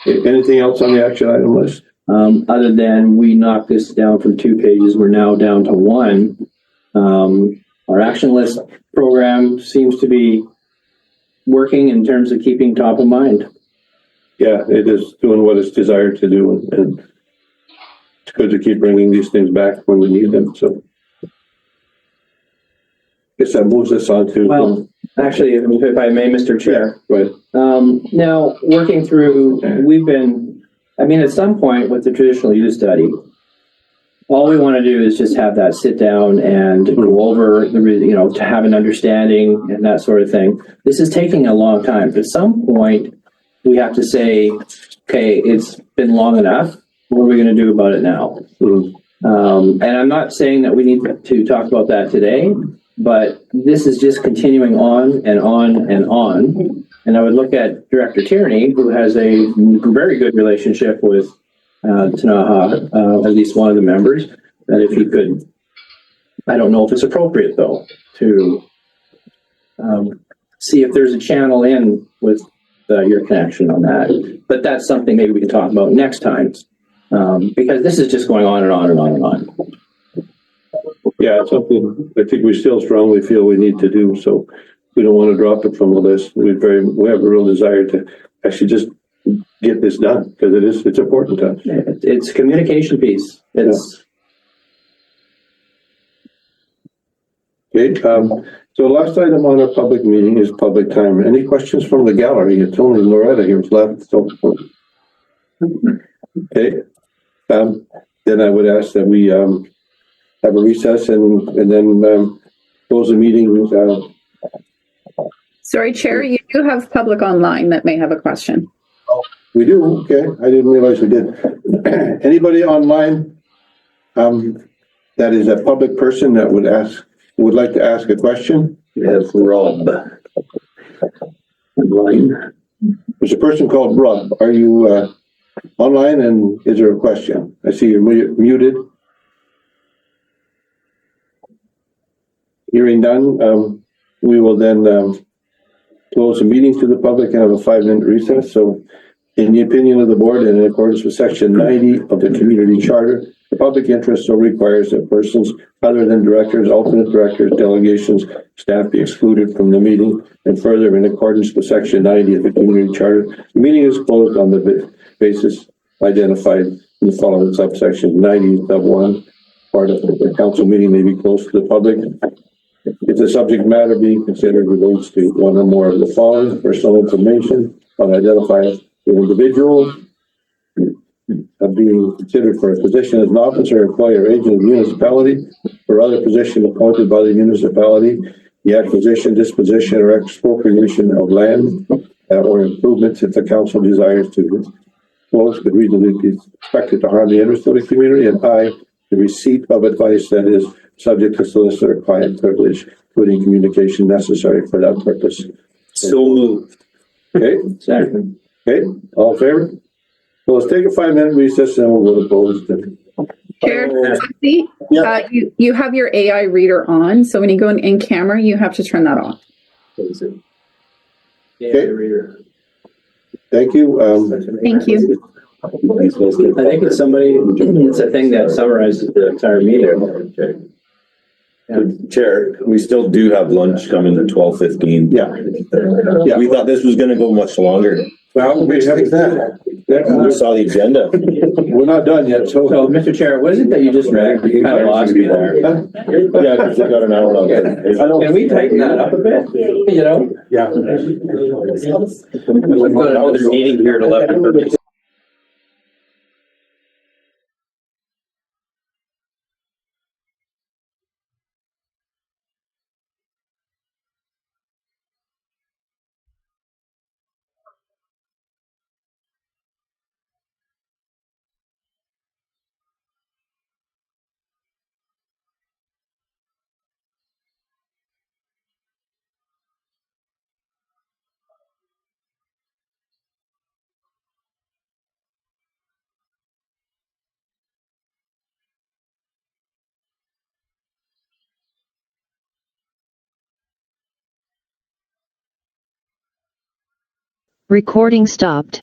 Anything else on the action item list? Other than we knocked this down from 2 pages, we're now down to 1. Our action list program seems to be working in terms of keeping top of mind. Yeah, it is doing what it's desired to do, and it's good to keep bringing these things back when we need them. So, guess that moves us on to. Well, actually, if I may, Mr. Chair. Right. Now, working through, at some point with the traditional use study, all we want to do is just have that sit down and go over to have an understanding and that sort of thing. This is taking a long time. At some point, we have to say, okay, it's been long enough. What are we going to do about it now? And I'm not saying that we need to talk about that today, but this is just continuing on and on and on. And I would look at Director Tierney, who has a very good relationship with Tanaha, at least one of the members, that if he could, I don't know if it's appropriate though, to see if there's a channel in with your connection on that. But that's something maybe we can talk about next time, because this is just going on and on and on and on. Yeah, it's something I think we still strongly feel we need to do, so we don't want to drop it from the list. We have a real desire to actually just get this done, because it's important to us. It's a communication piece. Okay, so last item on our public meeting is public time. Any questions from the gallery? It's only Loretta here who's left, so. Okay, then I would ask that we have a recess and then close the meeting. Sorry, Chair, you do have public online that may have a question. We do, okay. I didn't realize we did. Anybody online that is a public person that would like to ask a question? Yes, Rob. Online. There's a person called Rob. Are you online, and is there a question? I see you're muted. Hearing none, we will then close the meeting to the public and have a 5-minute recess. So in the opinion of the board and in accordance with section 90 of the community charter, the public interest so requires that persons other than directors, alternate directors, delegations, staff be excluded from the meeting. And further, in accordance with section 90 of the community charter, the meeting is closed on the basis identified in the following subsection 90(1). Part of the council meeting may be closed to the public if the subject matter being considered relates to one or more of the following: personal information, unidentified individual, being considered for a position as an officer, employee, or agent of the municipality, or other position appointed by the municipality, the acquisition, disposition, or expropriation of land or improvements if the council desires to close could reasonably be expected to harm the interest of the community, and the receipt of advice that is subject to solicitor client privilege, including communication necessary for that purpose. So moved. Okay. Second. Okay. All in favor? Well, let's take a 5-minute recess and we'll go to closed. Chair, you have your AI reader on, so when you go in camera, you have to turn that off. Okay. Thank you. Thank you. I think it's it's a thing that summarizes the entire meeting. Chair, we still do have lunch coming at 12:15. Yeah. We thought this was going to go much longer. Well, we have that. We saw the agenda. We're not done yet. So, Mr. Chair, what is it that you just read? You kind of lost me there. Yeah, because they got an hour long. Can we tighten that up a bit? You know? Yeah. We've got another meeting here at 11:30. Recording stopped.